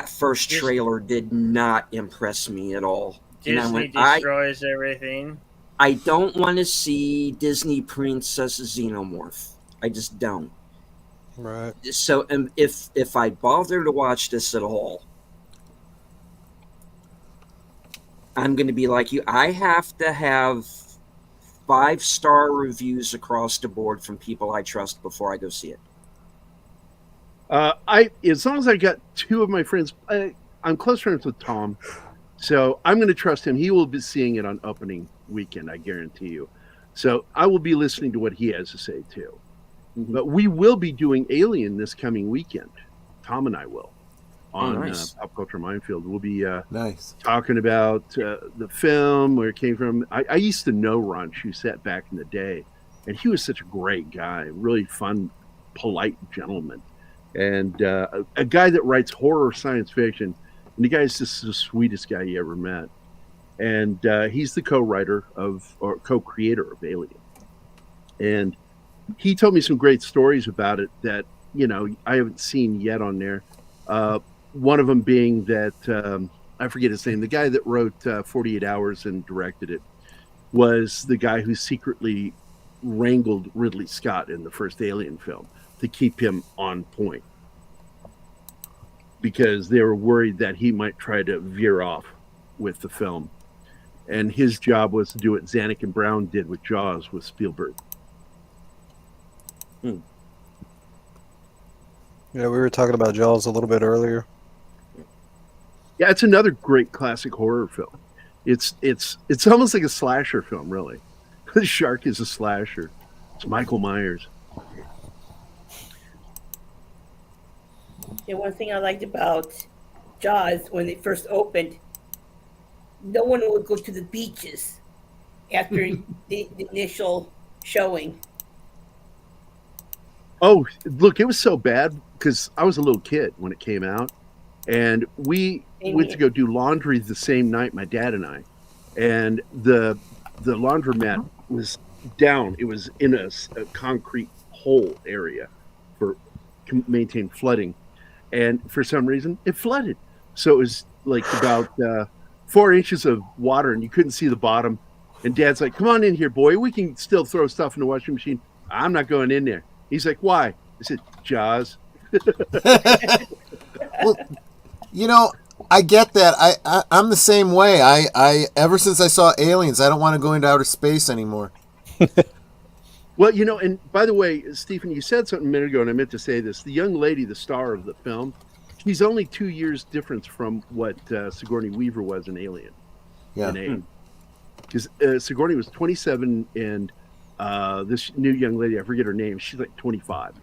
first trailer did not impress me at all. Disney destroys everything. I don't want to see Disney Princess Xenomorph. I just don't. Right. So if I bother to watch this at all, I'm going to be like you. I have to have 5-star reviews across the board from people I trust before I go see it. As long as I got two of my friends, I'm close friends with Tom, so I'm going to trust him. He will be seeing it on opening weekend, I guarantee you. So I will be listening to what he has to say too. Mm-hmm. But we will be doing Alien this coming weekend. Tom and I will on Pop Culture Minefield. We'll be talking about the film, where it came from. I used to know Ron Shusett back in the day, and he was such a great guy, really fun, polite gentleman. And a guy that writes horror science fiction, and the guy's just the sweetest guy you ever met. And he's the co-writer or co-creator of Alien. And he told me some great stories about it that, I haven't seen yet on there. One of them being that, I forget his name, the guy that wrote 48 Hours and directed it was the guy who secretly wrangled Ridley Scott in the first Alien film to keep him on point, because they were worried that he might try to veer off with the film. And his job was to do what Zanuck and Brown did with Jaws with Spielberg. Yeah, we were talking about Jaws a little bit earlier. Yeah, it's another great classic horror film. It's almost like a slasher film, really. The shark is a slasher. It's Michael Myers. Yeah, one thing I liked about Jaws when it first opened, no one would go to the beaches after the initial showing. Oh, look, it was so bad because I was a little kid when it came out, and we went to go do laundry the same night, my dad and I, and the laundromat was down. It was in a concrete hole area for maintain flooding, and for some reason it flooded. So it was like about 4 inches of water, and you couldn't see the bottom. And Dad's like, "Come on in here, boy. We can still throw stuff in the washing machine." I'm not going in there. He's like, "Why?" I said, "Jaws." Well, you know, I get that. I'm the same way. I ever since I saw Aliens, I don't want to go into outer space anymore. Well, you know, and by the way, Stephen, you said something a minute ago, and I meant to say this. The young lady, the star of the film, she's only 2 years difference from what Sigourney Weaver was in Alien. Yeah. Because Sigourney was 27, and this new young lady, I forget her name, she's like 25.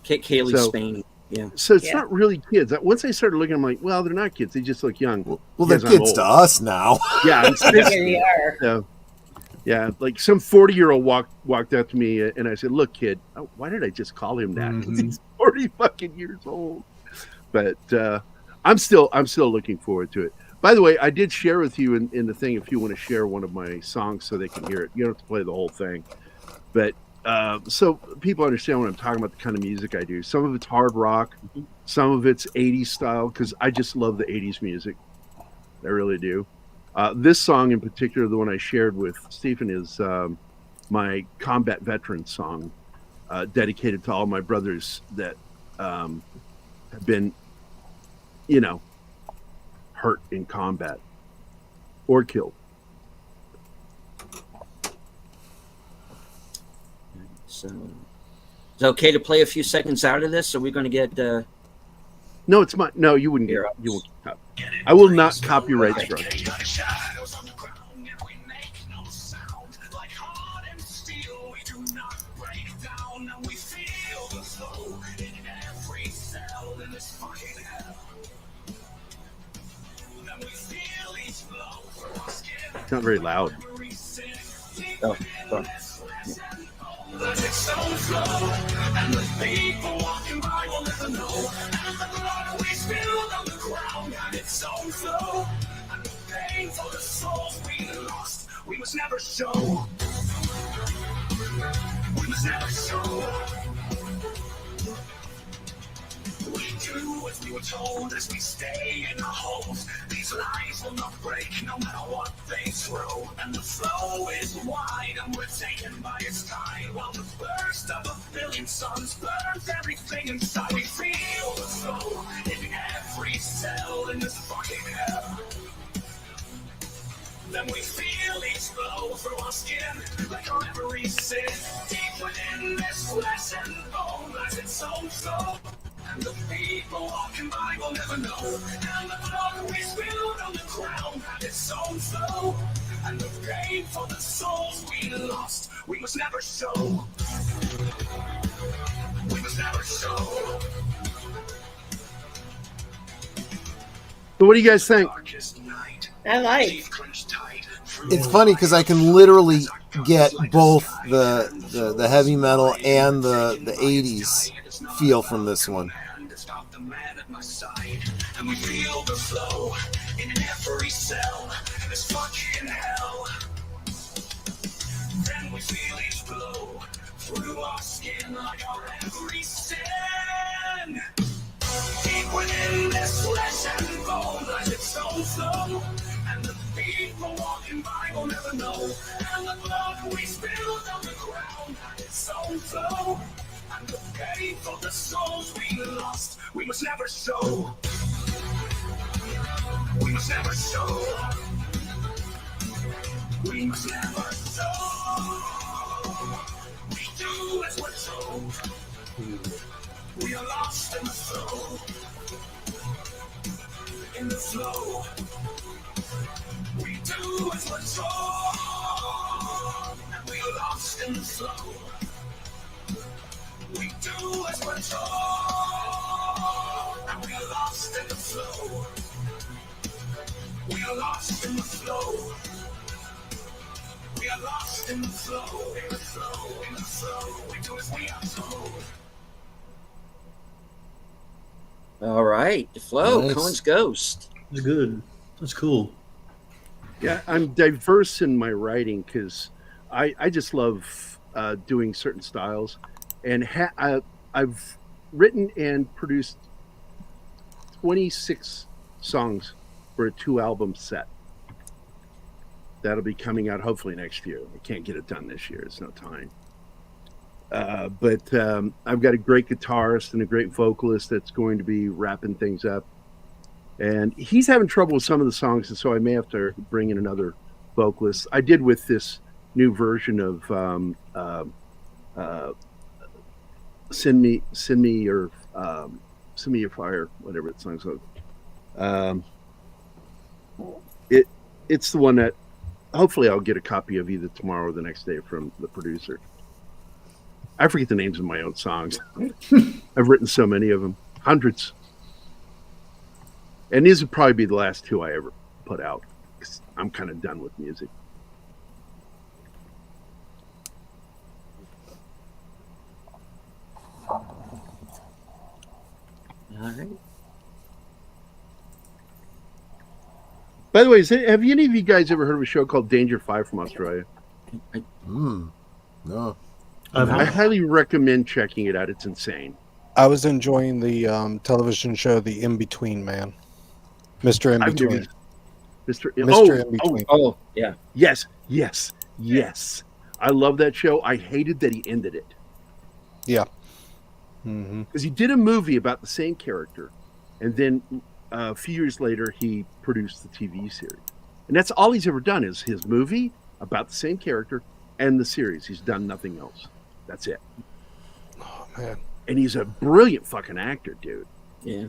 Kaylee Spain. Yeah. So it's not really kids. Once I started looking, I'm like, well, they're not kids. They just look young. Well, they're kids to us now. Yeah. They are. So, yeah, like some 40-year-old walked up to me, and I said, "Look, kid, why did I just call him that? Because he's 40 fucking years old." But I'm still looking forward to it. By the way, I did share with you in the thing if you want to share one of my songs so they can hear it. You don't have to play the whole thing, but so people understand what I'm talking about, the kind of music I do. Some of it's hard rock, some of it's 80s style, because I just love the 80s music. I really do. This song in particular, the one I shared with Stephen, is my combat veteran song, dedicated to all my brothers that have been, you know, hurt in combat or killed. So, is it okay to play a few seconds out of this? Are we going to get? No, it's my. No, you wouldn't get. You won't. I will not copyright strike. It's not very loud. Oh, sorry. And the people walking by will never know. And the blood we spilled on the ground had its own flow. And the pain for the souls we lost, we must never show. We must never show. We do as we were told as we stay in our homes. These lies will not break no matter what they throw. And the flow is wide and we're taken by its tide. While the burst of a billion suns burns everything inside. We feel the flow in every cell in this fucking hell. Then we feel each blow through our skin like our every sin. Deep within this flesh and bone lies its own soul. And the people walking by will never know. And the blood we spilled on the ground had its own flow. And the pain for the souls we lost, we must never show. We must never show. So what do you guys think? I like. It's funny because I can literally get both the heavy metal and the 80s feel from this one. And we feel the flow in every cell in this fucking hell. Then we feel each blow through our skin like our every sin. Deep within this flesh and bone lies its own flow. And the people walking by will never know. And the blood we spilled on the ground had its own flow. And the pain for the souls we lost, we must never show. We must never show. We must never show. We do as we're told. We are lost in the flow. In the flow. We do as we're told. And we are lost in the flow. We do as we're told, and we are lost in the flow. We are lost in the flow. We are lost in the flow, in the flow, in the flow. We do as we are told. All right, the flow. Nice. Cohen's Ghost. That's good. That's cool. Yeah, I'm diverse in my writing because I just love doing certain styles, and I've written and produced 26 songs for a 2-album set. That'll be coming out hopefully next year. I can't get it done this year. It's no time. But I've got a great guitarist and a great vocalist that's going to be wrapping things up. And he's having trouble with some of the songs, and so I may have to bring in another vocalist. I did with this new version of Send Me Your Fire, whatever the song's called. It's the one that hopefully I'll get a copy of either tomorrow or the next day from the producer. I forget the names of my own songs. I've written so many of them, hundreds. And these would probably be the last 2 I ever put out, 'cause I'm kind of done with music. All right. By the way, have any of you guys ever heard of a show called Danger 5 from Australia? No. I highly recommend checking it out. It's insane. I was enjoying the television show The In-Between Man. Mr. In-Between. Mr. In-Between. Oh, yeah. Yes. I love that show. I hated that he ended it. Yeah. Mm-hmm. Because he did a movie about the same character, and then a few years later he produced the TV series, and that's all he's ever done is his movie about the same character and the series. He's done nothing else. That's it. Oh man! And he's a brilliant fucking actor, dude. Yeah,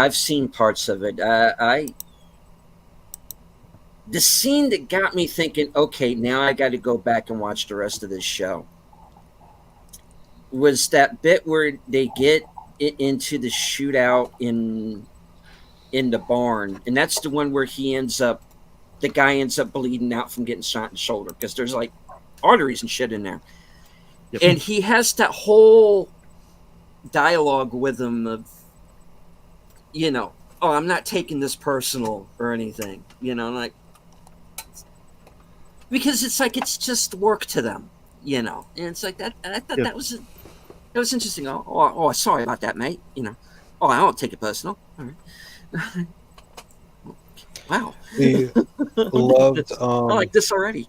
I've seen parts of it. The scene that got me thinking, okay, now I got to go back and watch the rest of this show, was that bit where they get into the shootout in the barn, and that's the one where the guy ends up bleeding out from getting shot in the shoulder because there's like arteries and shit in there. Yep. And he has that whole dialogue with him of, oh, I'm not taking this personal or anything, like, because it's like it's just work to them, and it's like that. And I thought that was interesting. Oh, sorry about that, mate. Oh, I don't take it personal. All right. Wow. Loved. I like this already.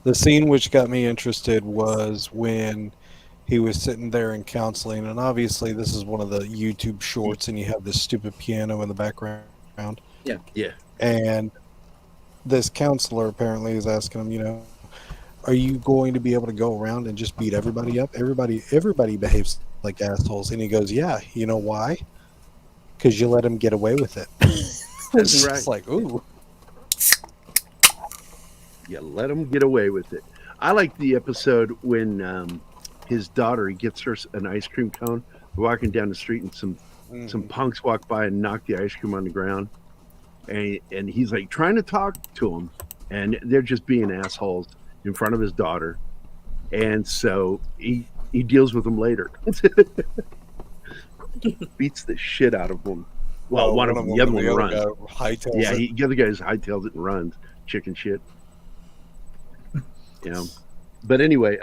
The scene which got me interested was when he was sitting there in counseling, and obviously this is one of the YouTube shorts, and you have this stupid piano in the background. Yeah. And this counselor apparently is asking him, are you going to be able to go around and just beat everybody up? Everybody behaves like assholes. And he goes, yeah, you know why? Because you let him get away with it. That's right. It's like, ooh. You let him get away with it. I like the episode when his daughter, he gets her an ice cream cone. We're walking down the street and some punks walk by and knock the ice cream on the ground. And he's like trying to talk to him, and they're just being assholes in front of his daughter. And so he deals with them later. Beats the shit out of them. Well, one of them, the other one runs. Yeah, the other guy's hightails it and runs. Chicken shit. But anyway,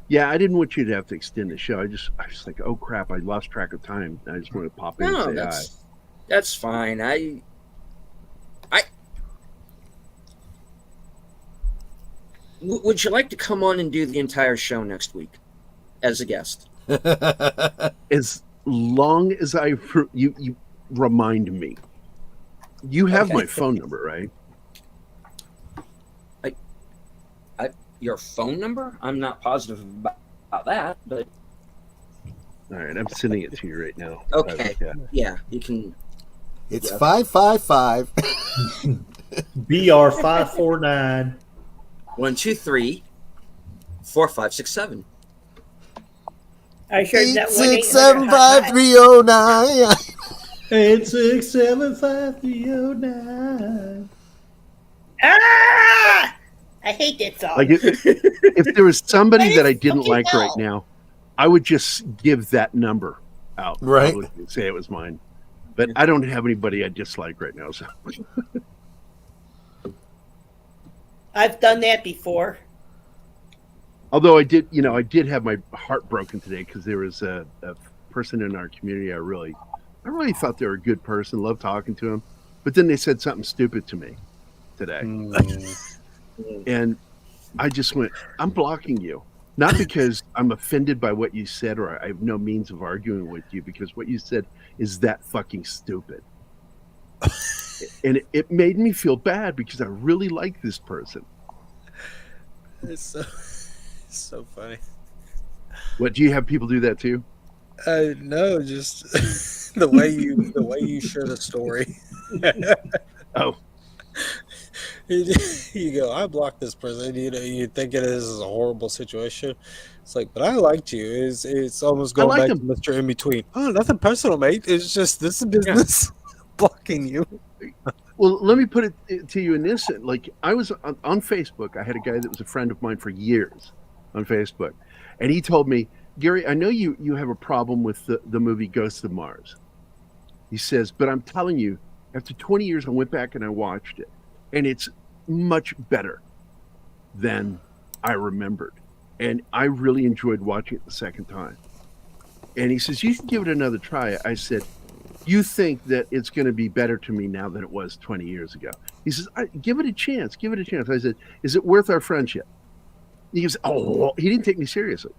yeah, I didn't want you to have to extend the show. I was just like, oh crap, I lost track of time. I just wanted to pop in and say hi. That's fine. Would you like to come on and do the entire show next week as a guest? As long as you remind me. You have my phone number, right? Your phone number? I'm not positive about that, but all right, I'm sending it to you right now. Okay. Yeah, you can. It's 555 BR 549 123 4567. I sure that 8675309. 8675309. Ah! I hate that song. Like if there was somebody that I didn't fucking like hell. right now, I would just give that number out. Right. I would say it was mine. But I don't have anybody I dislike right now. So I've done that before. although I did have my heart broken today because there was a person in our community I really thought they were a good person, loved talking to them, but then they said something stupid to me today. And I just went, I'm blocking you. Not because I'm offended by what you said or I have no means of arguing with you, because what you said is that fucking stupid. And it made me feel bad because I really like this person. It's so funny. What, do you have people do that too? No, just the way you share the story. Oh. You go, I blocked this person. You think it is a horrible situation. It's like, but I liked you. It's almost going back to Mr. In Between. Oh, nothing personal, mate. It's just this is business. Blocking you. Well, let me put it to you in this. Like, I was on Facebook. I had a guy that was a friend of mine for years on Facebook. And he told me, Gary, I know you have a problem with the movie Ghosts of Mars. He says, but I'm telling you, after 20 years, I went back and I watched it. And it's much better than I remembered. And I really enjoyed watching it the second time. And he says, you should give it another try. I said, you think that it's going to be better to me now than it was 20 years ago? He says, give it a chance. Give it a chance. I said, is it worth our friendship? He goes, oh, he didn't take me seriously.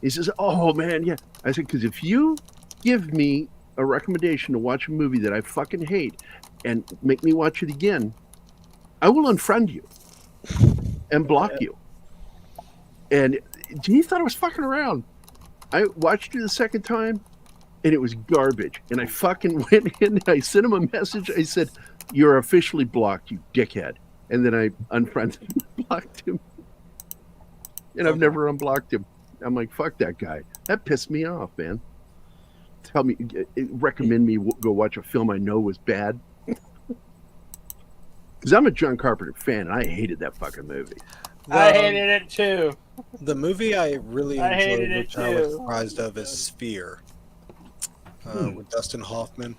He says, oh, man, yeah. I said, because if you give me a recommendation to watch a movie that I fucking hate and make me watch it again, I will unfriend you and block you. And he thought I was fucking around. I watched it the second time, and it was garbage. And I fucking went in, I sent him a message. I said, you're officially blocked, you dickhead. And then I unfriended him and blocked him. And I've never unblocked him. I'm like, fuck that guy. That pissed me off, man. Tell me, recommend me go watch a film I know was bad. Because I'm a John Carpenter fan, and I hated that fucking movie. I hated it too. The movie I really enjoyed, which I was too. surprised of, is Sphere with Dustin Hoffman.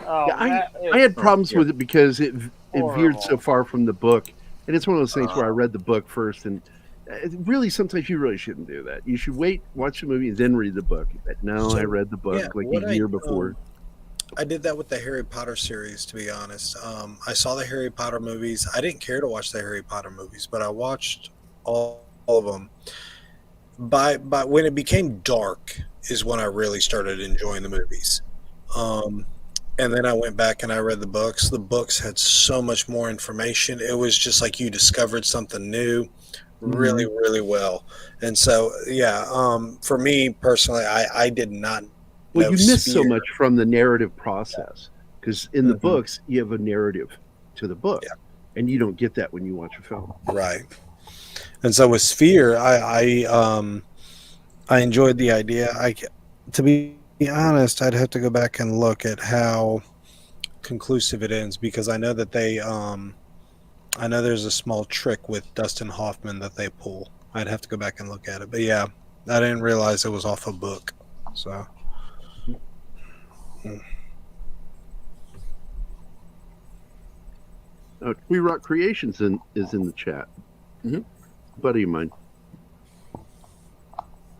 Oh, Yeah, I had problems with it because it veered so far from the book. And it's one of those things where I read the book first, and really, sometimes you really shouldn't do that. You should wait, watch the movie, and then read the book. But no, I read the book a year before. I did that with the Harry Potter series, to be honest. I saw the Harry Potter movies. I didn't care to watch the Harry Potter movies, but I watched all of them. But when it became dark is when I really started enjoying the movies. And then I went back and I read the books. The books had so much more information. It was just like you discovered something new really, really well. And so, yeah, for me personally, I did not. Well, you miss so much from the narrative process because in the books you have a narrative to the book, and you don't get that when you watch a film. Right. And so with Sphere, I enjoyed the idea. To be honest, I'd have to go back and look at how conclusive it ends because I know that they, I know there's a small trick with Dustin Hoffman that they pull. I'd have to go back and look at it, but yeah, I didn't realize it was off a book. So. Tree Rock Creations is in the chat. Buddy of mine.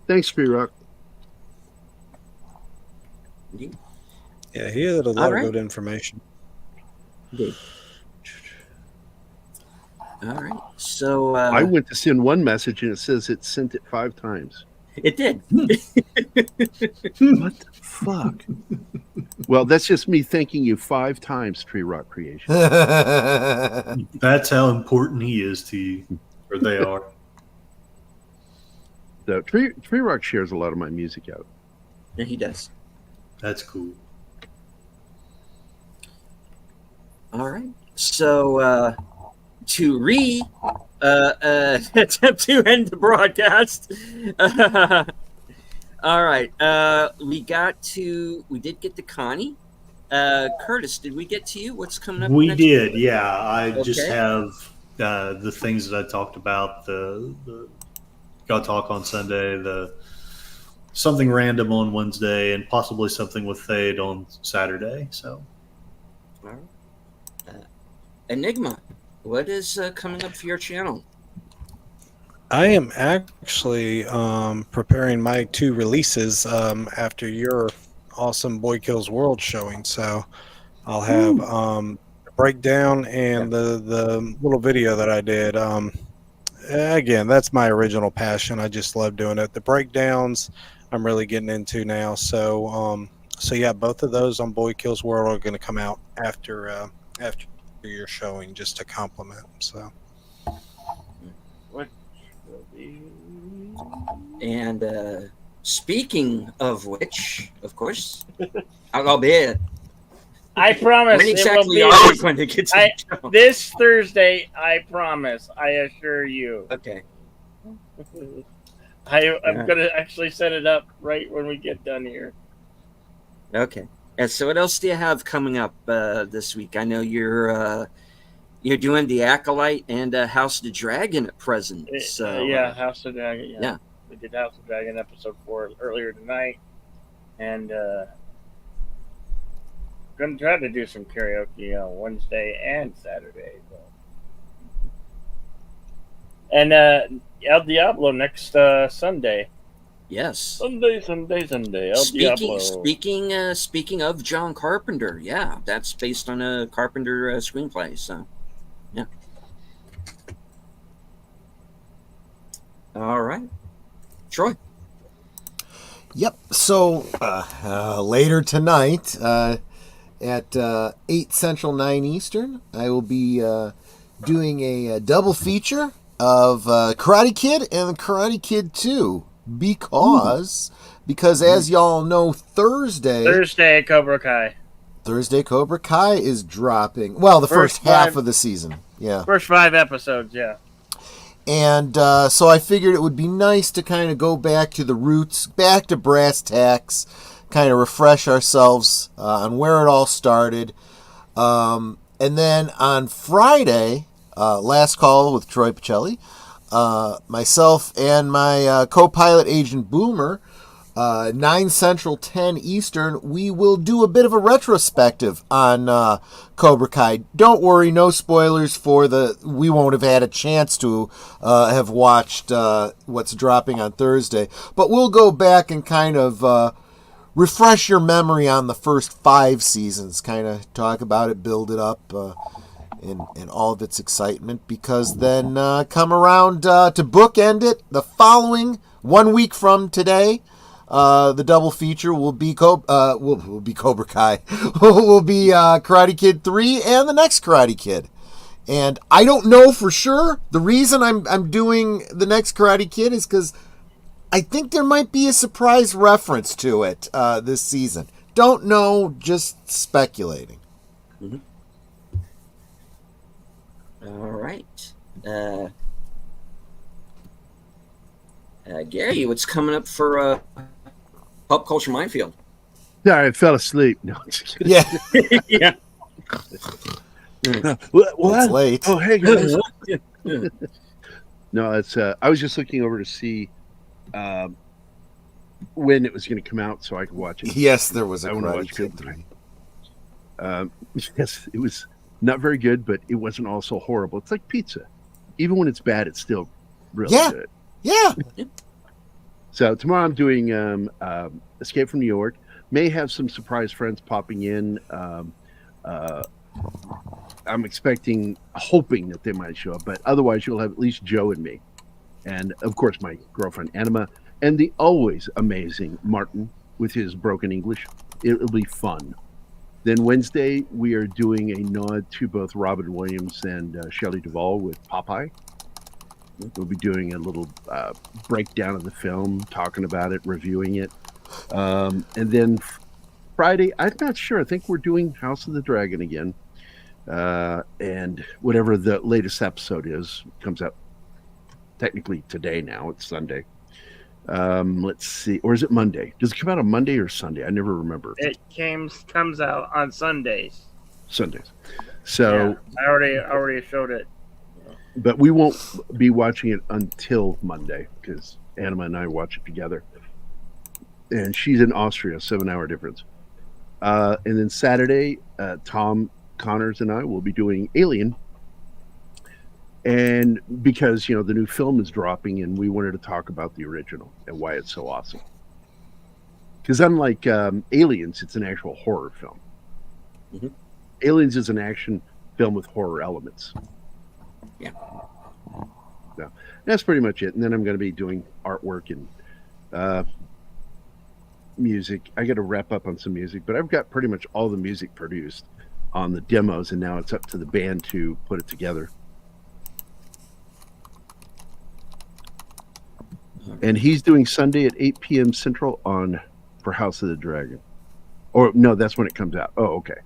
Thanks, Tree Rock. Yeah, he had a lot of good information. Indeed. All right. So I went to send one message and it says it sent it 5 times. It did. What the fuck? Well, that's just me thanking you 5 times, Tree Rock Creation. That's how important he is to you, or they are. So Tree Rock shares a lot of my music out. Yeah, he does. That's cool. All right. So to attempt to end the broadcast. All right. We did get to Connie. Curtis, did we get to you? What's coming up? We next did, week? yeah. I just Okay. have the things that I talked about. The Got Talk on Sunday. The something random on Wednesday, and possibly something with Fade on Saturday. So, All right. Enigma, what is coming up for your channel? I am actually preparing my 2 releases after your awesome Boy Kills World showing. So I'll have the breakdown and the little video that I did. Again, that's my original passion. I just love doing it. The breakdowns I'm really getting into now. So yeah, both of those on Boy Kills World are going to come out after your showing, just to compliment. So. And speaking of which, of course, I'll be it. I promise. When it exactly will are be we going to get to the show? this Thursday. I promise. I assure you. Okay. I'm going to actually set it up right when we get done here. Okay. And so what else do you have coming up this week? I know you're doing the Acolyte and House of the Dragon at present. So yeah, House of Dragon. Yeah. We did House of Dragon episode 4 earlier tonight, and gonna try to do some karaoke on Wednesday and Saturday. And El Diablo next Sunday. Yes. Sunday. El Diablo. Speaking of John Carpenter, yeah, that's based on a Carpenter screenplay. So, yeah. All right, Troy. Yep. So later tonight at 8 Central, 9 Eastern, I will be doing a double feature of Karate Kid and Karate Kid 2 because as y'all know, Thursday Cobra Kai. Thursday Cobra Kai is dropping. Well, the first half of the season. Yeah. First 5 episodes, yeah. And so I figured it would be nice to kind of go back to the roots, back to brass tacks, kind of refresh ourselves on where it all started. And then on Friday, last call with Troy Pacelli, myself and my co-pilot Agent Boomer, 9 Central, 10 Eastern, we will do a bit of a retrospective on Cobra Kai. Don't worry, no spoilers we won't have had a chance to have watched what's dropping on Thursday, but we'll go back and kind of refresh your memory on the first 5 seasons, kind of talk about it, build it up in all of its excitement, because then come around to bookend it the following 1 week from today. The double feature will be will be Cobra Kai, will be Karate Kid 3 and the next Karate Kid. And I don't know for sure. The reason I'm doing the next Karate Kid is because I think there might be a surprise reference to it this season. Don't know, just speculating. Mm-hmm. All right. Gary, what's coming up for Pop Culture Minefield? Yeah, I fell asleep. No, just kidding. Yeah. Yeah. It's late. Oh, hey guys. No, it's. I was just looking over to see when it was going to come out, so I could watch it. Yes, there was a I want to Karate watch Kid it 3. Yes, it was not very good, but it wasn't also horrible. It's like pizza. Even when it's bad, it's still really good. Yeah. So tomorrow I'm doing Escape from New York. May have some surprise friends popping in. I'm hoping that they might show up, but otherwise you'll have at least Joe and me. And of course my girlfriend Anima and the always amazing Martin with his broken English. It'll be fun. Then Wednesday we are doing a nod to both Robin Williams and Shelley Duvall with Popeye. We'll be doing a little breakdown of the film, talking about it, reviewing it. And then Friday, I'm not sure. I think we're doing House of the Dragon again. And whatever the latest episode is, comes out technically today now. It's Sunday. Let's see, or is it Monday? Does it come out on Monday or Sunday? I never remember. It comes out on Sundays. Sundays. So I already showed it. But we won't be watching it until Monday because Anima and I watch it together. And she's in Austria, 7-hour difference. And then Saturday, Tom Connors and I will be doing Alien. And because, the new film is dropping and we wanted to talk about the original and why it's so awesome. Because unlike Aliens, it's an actual horror film. Mm-hmm. Aliens is an action film with horror elements. Yeah. So that's pretty much it. And then I'm going to be doing artwork and music. I got to wrap up on some music, but I've got pretty much all the music produced on the demos, and now it's up to the band to put it together. And he's doing Sunday at 8 p.m. Central for House of the Dragon. Or no, that's when it comes out. Oh, okay.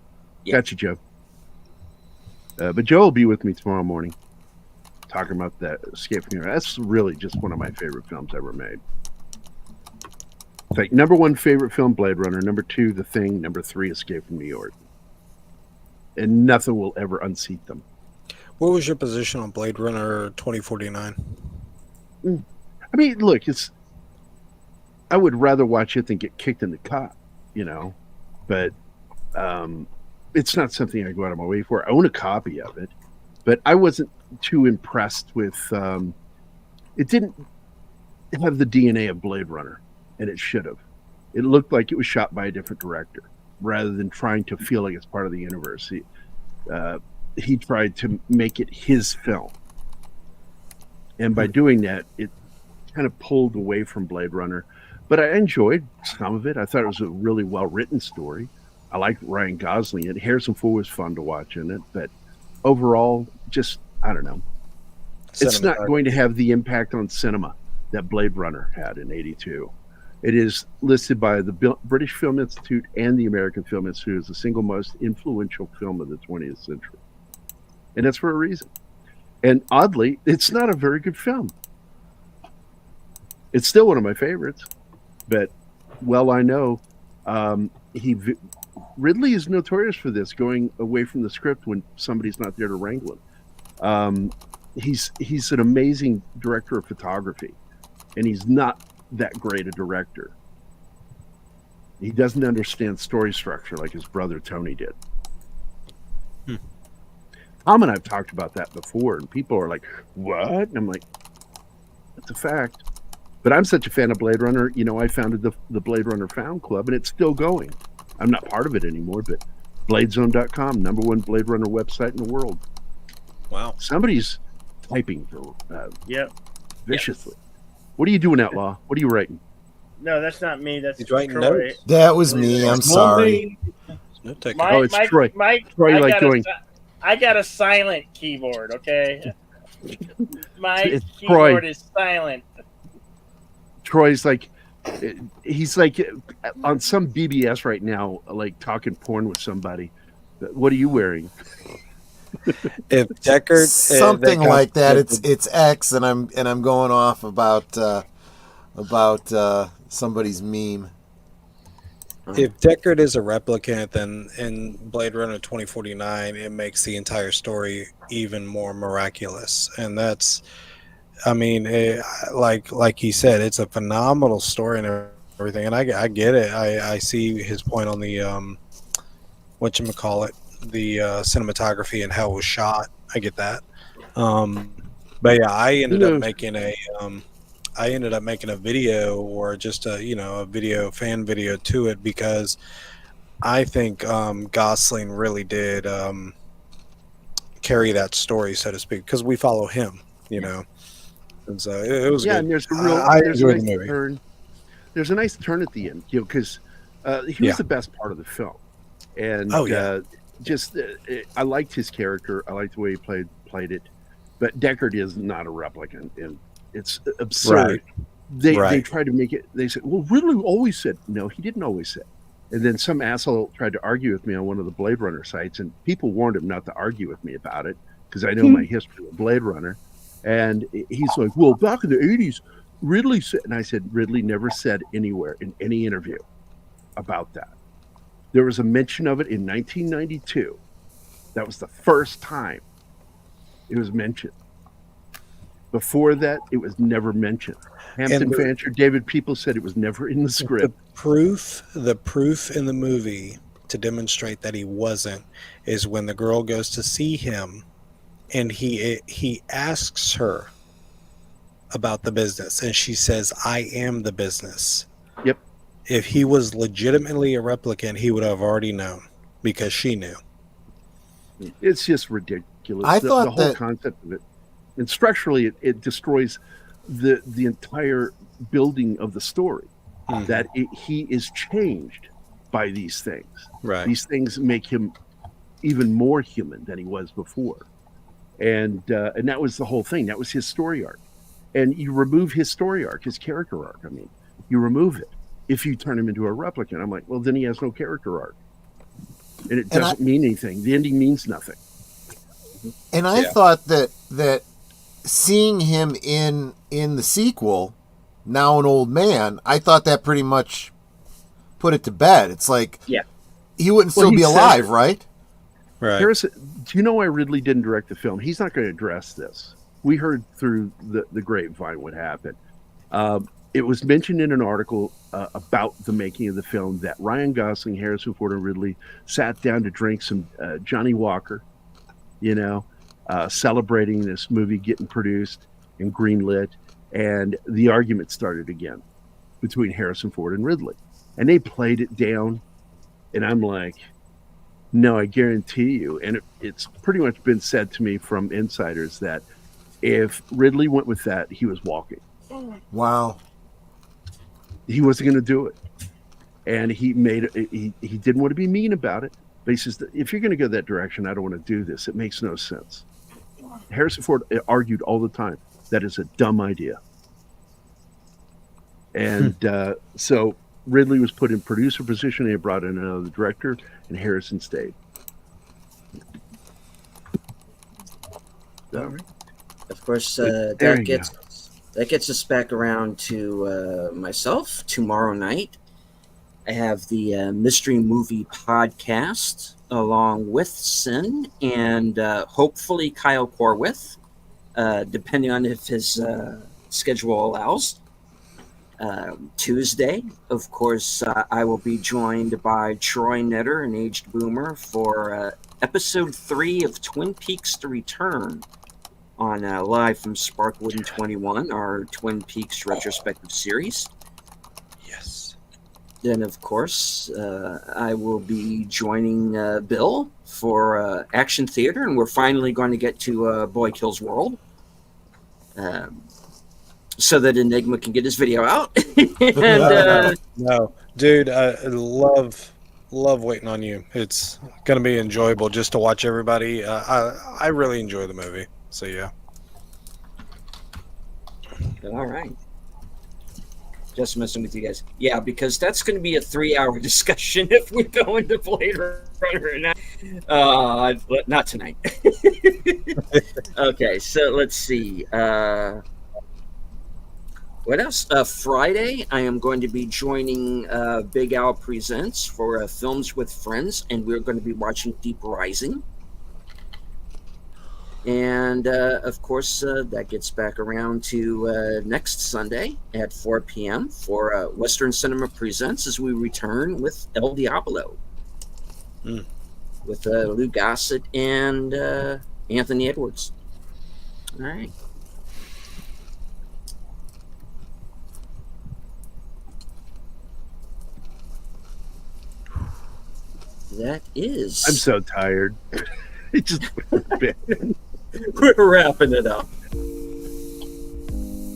Yeah. Gotcha, Joe. But Joe will be with me tomorrow morning talking about that Escape from New York. That's really just one of my favorite films ever made. Like number 1 favorite film, Blade Runner. Number 2, The Thing. Number 3, Escape from New York. And nothing will ever unseat them. What was your position on Blade Runner 2049? I mean, look, I would rather watch it than get kicked in the cot, but it's not something I go out of my way for. I own a copy of it, but I wasn't too impressed with it didn't have the DNA of Blade Runner, and it should have. It looked like it was shot by a different director rather than trying to feel like it's part of the universe. He tried to make it his film, and by doing that, it kind of pulled away from Blade Runner. But I enjoyed some of it. I thought it was a really well-written story. I liked Ryan Gosling. And Harrison Ford was fun to watch in it. But overall, just, I don't know. It's not going to have the impact on cinema that Blade Runner had in 82. It is listed by the British Film Institute and the American Film Institute as the single most influential film of the 20th century. And that's for a reason. And oddly, it's not a very good film. It's still one of my favorites, but I know Ridley is notorious for this, going away from the script when somebody's not there to wrangle him. He's an amazing director of photography, and he's not that great a director. He doesn't understand story structure like his brother Tony did. Tom and I've talked about that before, and people are like, "What?" And I'm like, "That's a fact." But I'm such a fan of Blade Runner. I founded the Blade Runner Fan Club, and it's still going. I'm not part of it anymore, but Bladezone.com, number 1 Blade Runner website in the world. Wow. Somebody's typing viciously. What are you doing, Outlaw? What are you writing? No, that's not me. That's writing Troy. notes. That was me. I'm sorry. It's Troy. Troy, I got a silent keyboard, okay? My Troy. keyboard is silent. Troy's like, he's like on some BBS right now, like talking porn with somebody. What are you wearing? If Deckard something like that, it's X, and I'm going off about somebody's meme. If Deckard is a replicant, then in Blade Runner 2049, it makes the entire story even more miraculous, and that's. I mean, like he said, it's a phenomenal story and everything, and I get it. I see his point on the the cinematography and how it was shot. I get that. But yeah, I ended up making a video, or just a fan video to it, because I think Gosling really did carry that story, so to speak, because we follow him, And so it was good. And there's a nice turn at the end, because he was the best part of the film, and I liked his character. I liked the way he played it, but Deckard is not a replicant, and it's absurd. Right. They tried to make it. They said, "Well, Ridley always said." No, he didn't always say. And then some asshole tried to argue with me on one of the Blade Runner sites, and people warned him not to argue with me about it because I know my history with Blade Runner. And he's like, "Well, back in the 80s, Ridley said, and I said, Ridley never said anywhere in any interview about that. There was a mention of it in 1992. That was the first time it was mentioned. Before that, it was never mentioned. Hampton Fancher, David People said it was never in the script. The proof in the movie to demonstrate that he wasn't is when the girl goes to see him, and he asks her about the business, and she says, "I am the business." Yep. If he was legitimately a replicant, he would have already known because she knew. It's just ridiculous. I thought the whole that concept of it, and structurally, it destroys the entire building of the story. That he is changed by these things. Right. These things make him even more human than he was before, and that was the whole thing. That was his story arc. And you remove his story arc, his character arc. I mean, you remove it. If you turn him into a replicant, I'm like, well, then he has no character arc. And it doesn't mean anything. The ending means nothing. And I thought that seeing him in the sequel, now an old man, I thought that pretty much put it to bed. It's like, he wouldn't still be alive, right? Right. Harrison, do you know why Ridley didn't direct the film? He's not going to address this. We heard through the grapevine what happened. It was mentioned in an article about the making of the film that Ryan Gosling, Harrison Ford, and Ridley sat down to drink some Johnny Walker, celebrating this movie getting produced and greenlit. And the argument started again between Harrison Ford and Ridley. And they played it down. And I'm like, no, I guarantee you. And it's pretty much been said to me from insiders that if Ridley went with that, he was walking. Wow. He wasn't going to do it. And he didn't want to be mean about it. But he says, if you're going to go that direction, I don't want to do this. It makes no sense. Harrison Ford argued all the time. That is a dumb idea. And so Ridley was put in producer position. They brought in another director, and Harrison stayed. So, of course, that gets us back around to myself tomorrow night. I have the Mystery Movie Podcast along with Sin and hopefully Kyle Corwith, depending on if his schedule allows. Tuesday, of course, I will be joined by Troy Netter, an aged boomer, for episode 3 of Twin Peaks: The Return on live from Sparkwood 21, our Twin Peaks retrospective series. Yes. Then, of course, I will be joining Bill for Action Theater, and we're finally going to get to Boy Kills World. So that Enigma can get his video out. And, no, dude, I love waiting on you. It's going to be enjoyable just to watch everybody. I really enjoy the movie. So, yeah. All right. Just messing with you guys. Yeah, because that's going to be a 3-hour discussion if we go into Blade Runner. Not tonight. Okay, so let's see. What else? Friday, I am going to be joining Big Al Presents for Films with Friends, and we're going to be watching Deep Rising. And, of course, that gets back around to next Sunday at 4 p.m. for Western Cinema Presents as we return with El Diablo. With Lou Gossett and Anthony Edwards. All right. That is. I'm so tired. It just we're wrapping it up.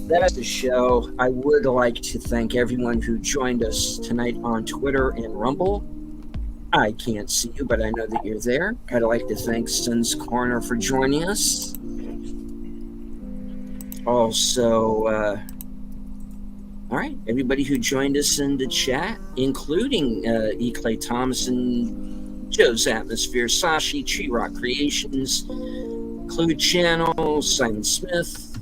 That's the show. I would like to thank everyone who joined us tonight on Twitter and Rumble. I can't see you, but I know that you're there. I'd like to thank Sin's Corner for joining us. Also, all right, everybody who joined us in the chat, including E. Clay Thomason, Joe's Atmosphere, Sashi, Tree Rock Creations, Clue Channel, Simon Smith,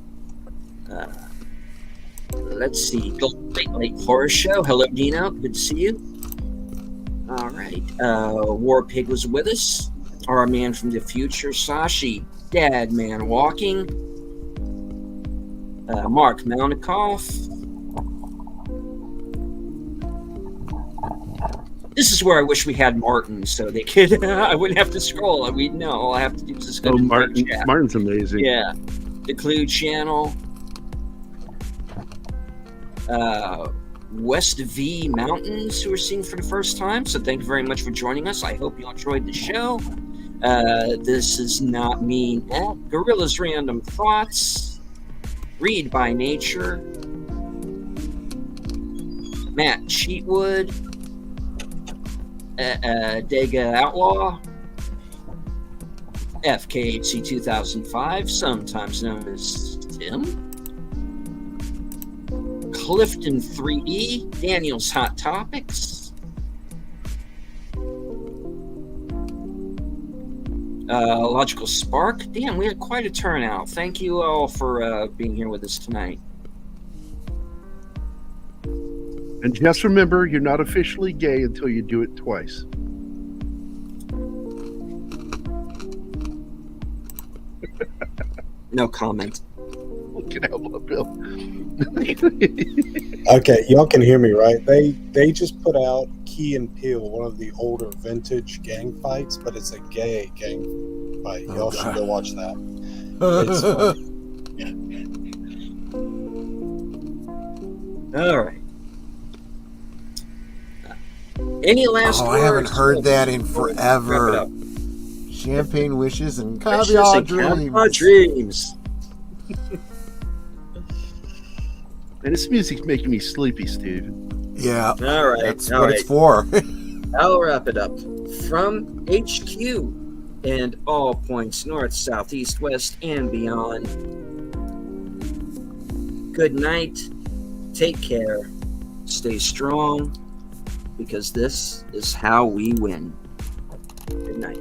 let's see. Late Horror Show. Hello, Dino. Good to see you. All right. War Pig was with us. Our man from the future, Sashi. Dad Man Walking. Mark Malnikoff. This is where I wish we had Martin, so they could. I wouldn't have to scroll. We'd know. All I have to do is just go to Martin. chat. Martin's amazing. Yeah, the Clue Channel. West V Mountains, who are seeing for the first time. So thank you very much for joining us. I hope you enjoyed the show. This is not me. Gorilla's Random Thoughts. Read by Nature. Matt Cheatwood. Dega Outlaw, FKHC 2005, sometimes known as Tim, Clifton 3D, Daniel's Hot Topics, Logical Spark. Damn, we had quite a turnout. Thank you all for being here with us tonight. And just remember, you're not officially gay until you do it twice. No comment. Get out, Bill. Okay, y'all can hear me, right? They just put out Key and Peele, one of the older vintage gang fights, but it's a gay gang fight. Y'all should go watch that. It's fun. All right. Any last words? I haven't heard that in Wrap it forever. up. Champagne wishes and Wishes caviar and dreams. caviar dreams. And this music's making me sleepy, Steve. Yeah. All right. That's all what right. it's for. I'll wrap it up. From HQ and all points north, south, east, west, and beyond. Good night. Take care. Stay strong, because this is how we win. Good night.